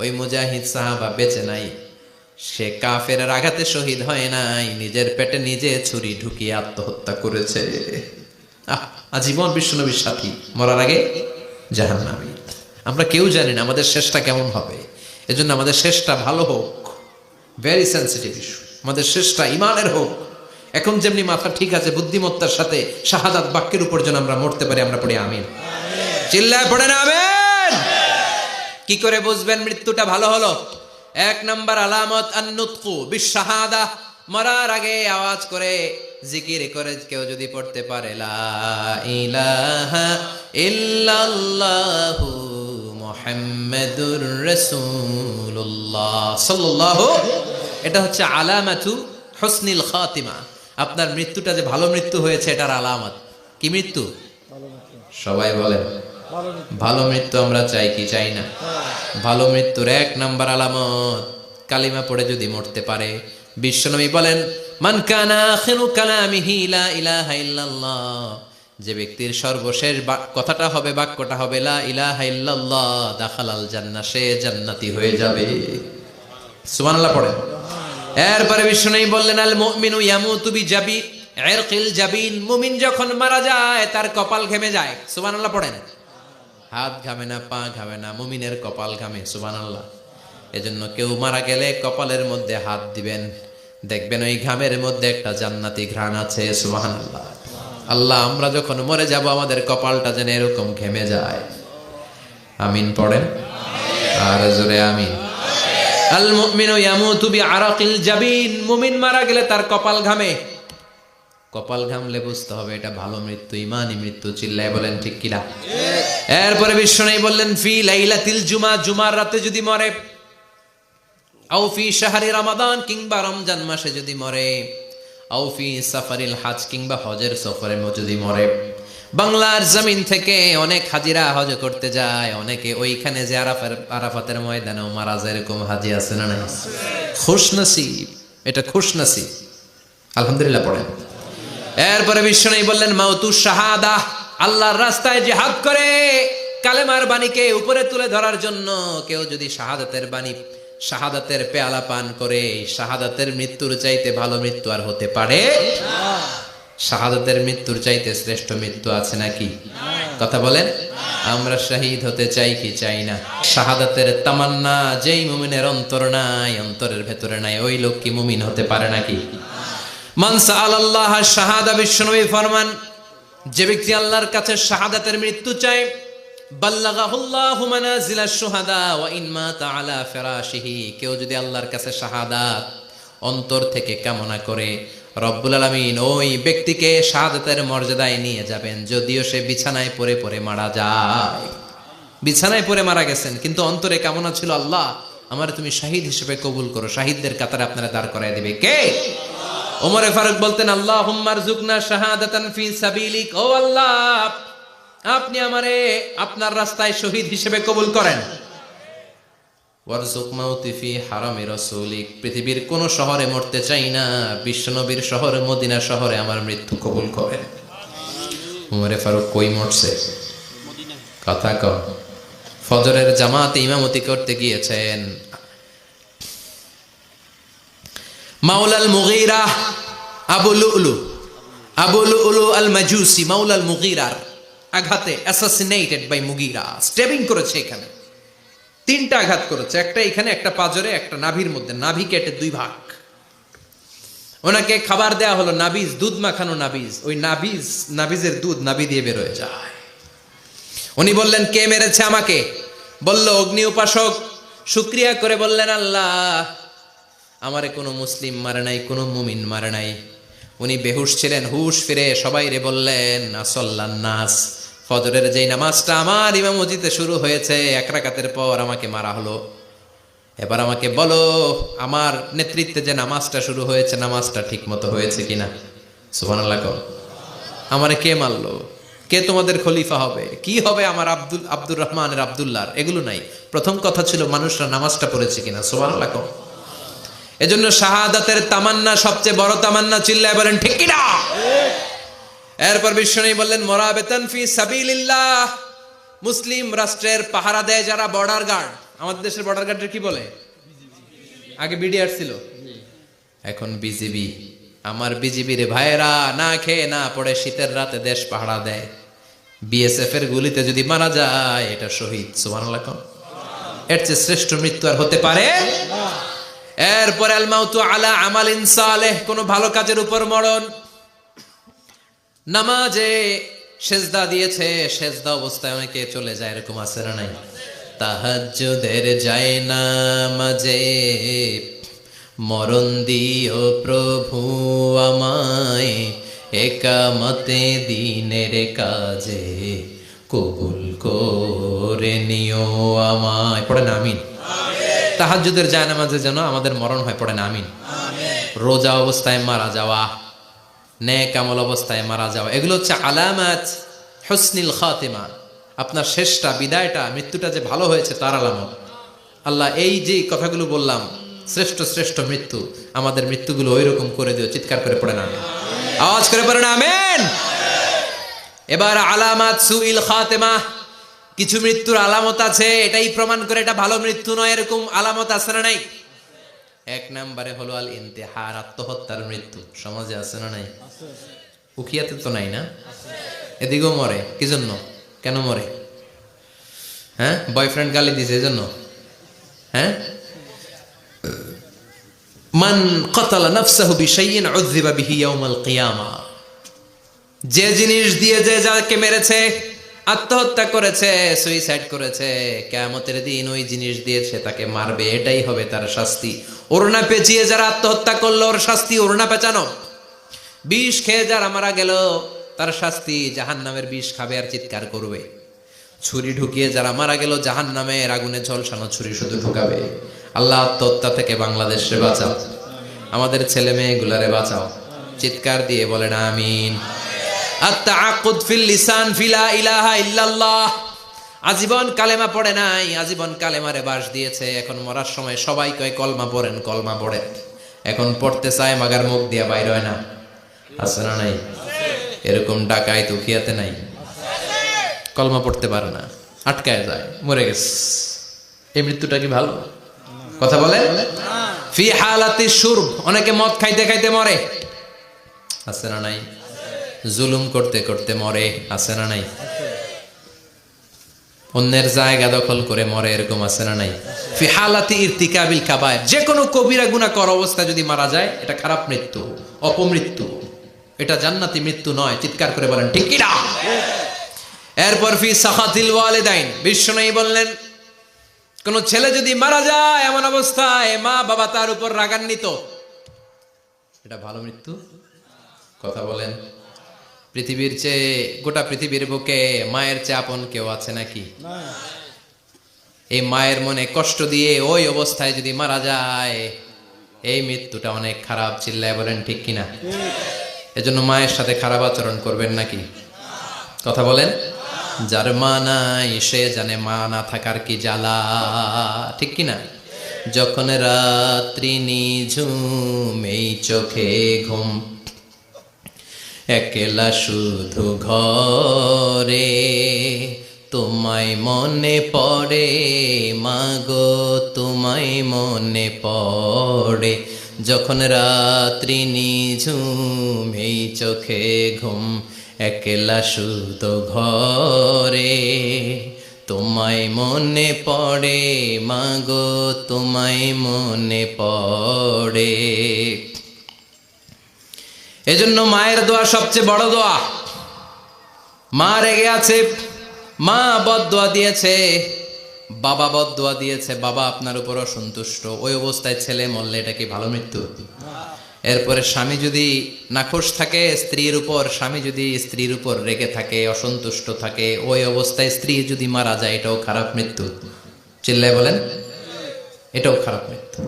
ওই মুজাহিদ সাহাবা বেঁচে নাই, সে কাফেরের আঘাতে শহীদ হয় নাই, নিজের পেটে নিজে ছুরি ঢুকিয়ে আত্মহত্যা করেছে। আজীবন বিশ্বনবীর সাথী, মরার আগে জাহান্নামী। আমরা কেউ জানি না আমাদের শেষটা কেমন হবে, এজন্য আমাদের শেষটা ভালো হোক, ভেরি সেন্সিটিভ ইস্যু। আমাদের শেষটা ইমানের হোক। এখন যেমনি মাথা ঠিক আছে, বুদ্ধিমত্তার সাথে শাহাদাত বাক্যের উপর যেন আমরা মরতে পারি, আমরা পড়ি আমিন। চিল্লায় পড়েন আমিন। কি করে বুঝবেন মৃত্যুটা ভালো হলো? এক নাম্বার আলামত আন-নুতকু বিশ-শাহাদা। মরার আগে আওয়াজ করে জিকির করে কেউ যদি পড়তে পারে লা ইলাহা ইল্লাল্লাহু মুহাম্মাদুর রাসূলুল্লাহ সাল্লাল্লাহু, এটা হচ্ছে আলামাতু হুসনিল খাতিমা। আপনার মৃত্যুটা যে ভালো মৃত্যু হয়েছে এটার আলামত। কি মৃত্যু? সবাই বলেন ভালো মৃত্যু আমরা চাই কি চাই না? ভালো মৃত্যুর এক নাম্বার আলামত কালিমা পড়ে যদি মরতে পারে। বিশ্বনবী বলেন মান কানা আখিরু কালামিহি লা ইলাহা ইল্লাল্লাহ, যে ব্যক্তির সর্বশেষ কথাটা হবে, বাক্যটা হবে লা ইলাহা ইল্লাল্লাহ, দাখালাল জান্নাহ, সে জান্নাতি হয়ে যাবে। সুবহানাল্লাহ পড়েন। এরপরে বিশ্বনবী বললেন আল মুমিনু ইয়ামুতু বিজাবি ইরকিল জাবিন, মুমিন যখন মারা যায় তার কপাল ঘেমে যায়। সুবহানাল্লাহ পড়েন। হাত ঘামে না, পা ঘামে না, মুমিনের কপাল ঘামে। সুবহানাল্লাহ। এজন্য কেউ মারা গেলে কপালের মধ্যে হাত দিবেন, দেখবেন ওই ঘামের মধ্যে একটা জান্নাতি ঘ্রাণ আছে। সুবহানাল্লাহ। আল্লাহ, আমরা যখন মরে যাব আমাদের কপালটা যেন এরকম ঘেমে যায়। আমিন পড়েন আর জোরে আমিন। আল মুমিনু ইয়ামুতু বিআরাকিল জাবিন, মুমিন মারা গেলে তার কপাল ঘামে। কপাল ঘামলে বুঝতে হবে এটা ভালো মৃত্যু, ইমানি মৃত্যু। চিল্লায় বলেন ঠিক কিনা? এরপরে বিশ্বনবী বললেন ফি লাইলাতিল জুমা, জুমার রাতে যদি মরে, আও ফি শাহরি রমাদান, কিংবা রমজান মাসে যদি মরে, আও ফি সাফারিল হজ, কিংবা হজের সফরে যদি মরে। বাংলার জমিন থেকে অনেক হাজিরা হজ করতে যায়, অনেকে ওইখানে যে আরাফাতের ময়দানেও মারা যায়, এরকম হাজি আছে না নাই? খুশনসিব, এটা খুশনসিব। আলহামদুলিল্লাহ পড়েন। এরপরে বিশ্বনবী বললেন মাউতু শাহাদা, আল্লাহর রাস্তায় জিহাদ করে কালেমার বাণীকে উপরে তুলে ধরার জন্য কেউ যদি শাহাদাতের বাণী, শাহাদাতের পেয়ালা পান করে, শাহাদাতের মৃত্যুর চাইতে ভালো মৃত্যু আর হতে পারে না। শাহাদাতের মৃত্যুর চাইতে শ্রেষ্ঠ মৃত্যু আছে নাকি? কথা বলেন। আমরা শহীদ হতে চাই কি চাই না? শাহাদাতের তামান্না যেই মুমিনের অন্তর নাই, অন্তরের ভেতরে নাই, ওই লোক কি মুমিন হতে পারে নাকি? মান সাআলাল্লাহ শাহাদা, বিশ্বনবী ফরমান যে ব্যক্তি আল্লাহর কাছে শাহাদাতের মৃত্যু চায়, বাল্লাগাহুল্লাহু মানাজিলাশ শুহাদা ওয়া ইন মাতা আলা ফিরাশিহি, কেউ যদি আল্লাহর কাছে শাহাদাত অন্তর থেকে কামনা করে, রব্বুল আলামিন ওই ব্যক্তিকে শাহাদাতের মর্যাদায় নিয়ে যাবেন, যদিও সে বিছানায় পড়ে পড়ে মারা যায়। বিছানায় পড়ে মারা গেছেন, কিন্তু অন্তরে কামনা ছিল আল্লাহ আমার তুমি শহীদ হিসেবে কবুল করো। শহীদদের কাতারে আপনারা দাঁড় করায় দিবে কে? ওমরে ফারুক বলতেন আল্লাহুম্মা আরযুকনা শাহাদাতান ফি সাবিলিক, ও আল্লাহ আপনি আমারে আপনার রাস্তায় শহীদ হিসেবে কবুল করেন। ওয়ারযুক মাউতি ফি হারামি রাসূলিক, পৃথিবীর কোন শহরে মরতে চাই না, বিশ্বনবীর শহরে মদিনা শহরে আমার মৃত্যু কবুল করেন। ওমরে ফারুক কই মরছে? কথা কম। ফজরের জামাতে ইমামতি করতে গিয়েছেন, মাওলাল মুগীরা আবু লুলু আল মাজুসি, মাওলাল মুগীরার আঘাতে অ্যাসাসিনেটেড বাই মুগীরা, স্টেবিং করেছে। এখানে তিনটা আঘাত করেছে, একটা এখানে, একটা পাজরে, একটা নাভির মধ্যে, নাভি কেটে দুই ভাগ। ওনাকে খাবার দেয়া হলো নাবিজ, দুধ মাখানো নাবিজ। ওই নাবিজের দুধ নাভি দিয়ে বের হয়ে যায়। উনি বললেন কে মেরেছে আমাকে? বলল অগ্নি উপাসক। শুকরিয়া করে বললেন আল্লাহ আমারে কোনো মুসলিম মারে নাই, কোনো মুমিন মারে নাই। উনি বেহুশ ছিলেন, হুশ ফিরে সবাই রে বললেন আসল্লান নাস, ফজরের যেই নামাজটা আমার ইমামতিতে শুরু হয়েছে, এক রাকাতের পর আমাকে মারা হলো। এবার আমাকে বলো আমার নেতৃত্বে যে নামাজটা শুরু হয়েছে, নামাজটা ঠিক মতো হয়েছে কিনা? সুবহানাল্লাহ। আমারে কে মারলো? কে তোমাদের খলিফা হবে? কি হবে আমার আব্দুর রহমানের আব্দুল্লাহর? এগুলো নাই। প্রথম কথা ছিল মানুষরা নামাজটা পড়েছে কিনা। সুবহানাল্লাহ। এজন্য শাহাদাতের তামান্না সবচেয়ে বড় তামান্না। চিল্লায় বলেন ঠিক কিনা? এরপর বিশ্বনবী বললেন মুরাবিতান ফি সাবিলিল্লাহ, মুসলিম রাষ্ট্রের পাহারা দেয় যারা, বর্ডার গার্ড। আমাদের দেশের বর্ডার গার্ডের কি বলে? আগে বিডিআর ছিল, এখন বিজিবি। আমার বিজিবির ভাইয়েরা না খেয়ে না পড়ে শীতের রাতে দেশ পাহারা দেয়, বিএসএফ এর গুলিতে যদি মারা যায় এটা শহীদ। সুবহানাল্লাহ। এর চেয়ে শ্রেষ্ঠ মৃত্যু আর হতে পারে? এরপর আল মাউতু আলা আমালিন সালেহ, কোন ভালো কাজের উপর মরণ। নামাজে সেজদা দিয়েছে, সেজদা অবস্থায় অনেকে চলে যায়, এরকম আছে না নাই? তাহাজ্জুদের যায় নামাজে মরণ দিও প্রভু আমায়, একামতে দিনের কাজে কবুল করে নিও আমায়। পড়েন আমিন। তাহাজ্জুদের যায় নামাজে যেন আমাদের মরণ হয়, পড়েন আমিন। রোজা অবস্থায় মারা যাওয়া, নেক আমল অবস্থায় মারা যাওয়া, এগুলো হচ্ছে আলামাত হুসনিল খাতিমা। আপনার শেষটা, বিদায়টা, মৃত্যুটা যে ভালো হয়েছে তার আলামত। আল্লাহ এই যে কথাগুলো বললাম, শ্রেষ্ঠ শ্রেষ্ঠ মৃত্যু, আমাদের মৃত্যুগুলো ওই রকম করে দিও। চিৎকার করে পড়েন আমিন, আওয়াজ করে পড়েন আমিন। এবার আলামাত সুইল খাতিমা, কিছু মৃত্যুর আলামত আছে, এটাই প্রমাণ করে এটা ভালো মৃত্যু নয়, এরকম আলামত আছে না নাই? এক নম্বরে হলো আল ইন্তেহার, আত্মহত্যার মৃত্যু। সমাজে আছে না নাই? উখিয়াতে তো নাই না? এদিকেও মরে, কি জন্য? কেন মরে? হ্যাঁ, বয়ফ্রেন্ড গালি দিছে এজন্য? হ্যাঁ, মান ক্বাতালা নাফসাহু বিশাইইন উযযিবা বিহি ইয়াউমাল কিয়ামা, যে জিনিস দিয়ে যে যাকে মেরেছে, আত্মহত্যা করেছে, সুইসাইড করেছে, কিয়ামতের দিন ওই জিনিস দিয়ে সে তাকে মারবে, এটাই হবে তার শাস্তি। ওড়না পেঁচিয়ে যারা আত্মহত্যা করলো ওর শাস্তি ওড়না পেঁচানো। বিষ খেয়ে যারা মারা গেল তার শাস্তি জাহান্নামের বিষ খাবে আর চিৎকার করবে। ছুরি ঢুকিয়ে যারা মারা গেল জাহান্নামের আগুনে ঝলসানো ছুরি শুধু ঢুকাবে। আল্লাহ আত্মহত্যা থেকে বাংলাদেশে বাঁচাও, আমাদের ছেলে মেয়েগুলারে বাঁচাও। চিৎকার দিয়ে বলেন আমিন। আত-তাআক্কুদ ফিল লিসান ফিলা ইলাহা ইল্লাল্লাহ, আজীবন কালেমা পড়ে নাই, আজীবন কালেমারে বাস দিয়েছে, এখন মরার সময় সবাই কয় কলমা পড়েন, কলমা পড়েন। এখন পড়তে চায় মাগার মুখ দিয়া বাইর হয় না, আছে না নাই? এরকম ডাকায় তো খিয়াতে নাই, কলমা পড়তে পারে না, আটকায় যায়, মরে গেছে। এই মৃত্যুটা কি ভালো? কথা বলে। ফি হালাতি শুরব, অনেকে মদ খাইতে খাইতে মরে, আছে না নাই? জুলুম করতে করতে মরে, আছে না নাই? অন্যের জায়গা দখল করে মরে, এরকম আছে না নাই? ফি হালাতি ইরতিকাবিল কাবায়ের, যে কোনো কবিরা গুনাহ করা অবস্থায় যদি মারা যায় এটা খারাপ মৃত্যু, অপমৃত্যু, এটা জান্নাতি মৃত্যু নয়। চিৎকার করে বলেন ঠিক কি না? এরপর ফি সাখাতিল ওয়ালিদাইন, বিশ্বনবী বললেন কোন ছেলে যদি মারা যায় এমন অবস্থায় মা বাবা তার উপর রাগান্বিত, এটা ভালো মৃত্যু? কথা বলেন। পৃথিবীর চেয়ে, গোটা পৃথিবীর বুকে মায়ের চেয়ে আপন কেউ আছে নাকি? এই মায়ের মনে কষ্ট দিয়ে ওই অবস্থায় যদি মারা যায়, এই মৃত্যুটা অনেক খারাপ। চিল্লায় বলেন ঠিক কিনা? এজন্য মায়ের সাথে খারাপ আচরণ করবেন নাকি? কথা বলেন। যার মা নাই সে জানে মা না থাকার কি জ্বালা, ঠিক কিনা? যখন রাত্রি নিঝুম এই চোখে ঘুম, একলা শুধু ঘরে তোমায় মনে পড়ে মাগো, তোমায় মনে পড়ে। যখন রাত্রি নিঝুম এই চোখে ঘুম, একলা শুধু ঘরে তোমায় মনে পড়ে মাগো, তোমায় মনে পড়ে। এজন্য মায়ের দোয়া সবচেয়ে বড় দোয়া। মা রেগে আছে, মা বদদোয়া দিয়েছে, বাবা বদদোয়া দিয়েছে, বাবা আপনার উপর অসন্তুষ্ট, ওই অবস্থায় ছেলে মরলে এটা কি ভালো মৃত্যু? এরপরে স্বামী যদি নাখোশ থাকে স্ত্রীর উপর, স্বামী যদি স্ত্রীর উপর রেগে থাকে, অসন্তুষ্ট থাকে, ওই অবস্থায় স্ত্রী যদি মারা যায় এটাও খারাপ মৃত্যু। চিল্লায় বলেন এটাও খারাপ মৃত্যু।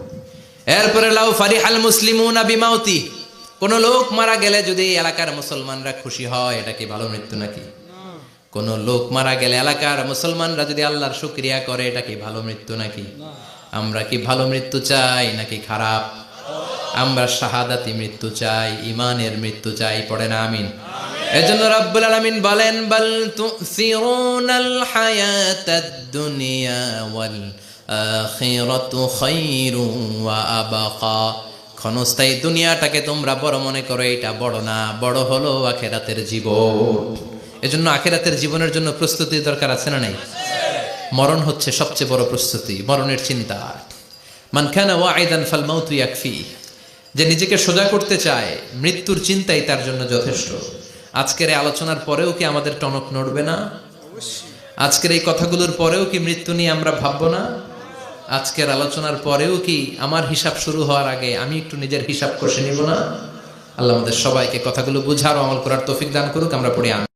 এরপরে লাউ ফারিহাল মুসলিমুনা বিমাউতি, কোন লোক মারা গেলে যদি এলাকার মুসলমানরা খুশি হয়, এটা কি ভালো মৃত্যু নাকি? কোন লোক মারা গেলে এলাকার মুসলমানরা যদি আল্লাহর শুকরিয়া করে, এটা কি ভালো মৃত্যু নাকি? আমরা কি ভালো মৃত্যু চাই নাকি খারাপ? আমরা শাহাদাতি মৃত্যু চাই, ইমানের মৃত্যু চাই, পড়েন আমিন। এজন্য রাব্বুল আলামিন বলেন বাল তুসিরুনাল হায়াতাদ দুনিয়া ওয়াল আখিরাতু খায়রুন ওয়া আবকা, ক্ষণস্থায়ী দুনিয়াটাকে তোমরা বড় মনে করো, এটা বড় না, বড় হলো আখেরাতের জীবন। এজন্য আখেরাতের জীবনের জন্য প্রস্তুতি দরকার আছে না নাই? মরণ হচ্ছে সবচেয়ে বড় প্রস্তুতি, মরণের চিন্তা। মান কানা ওয়াইদান ফাল মাউতু ইয়াকফি, যে নিজেকে সোজা করতে চায় মৃত্যুর চিন্তাই তার জন্য যথেষ্ট। আজকের এই আলোচনার পরেও কি আমাদের টনক নড়বে না? আজকের এই কথাগুলোর পরেও কি মৃত্যু নিয়ে আমরা ভাববো না? আজকের আলোচনার পরেও কি আমার হিসাব শুরু হওয়ার আগে আমি একটু নিজের হিসাব কষে নিব না? আল্লাহ আমাদের সবাইকে কথাগুলো বুঝার ও আমল করার তৌফিক দান করুক। আমরা পড়ি আমিন।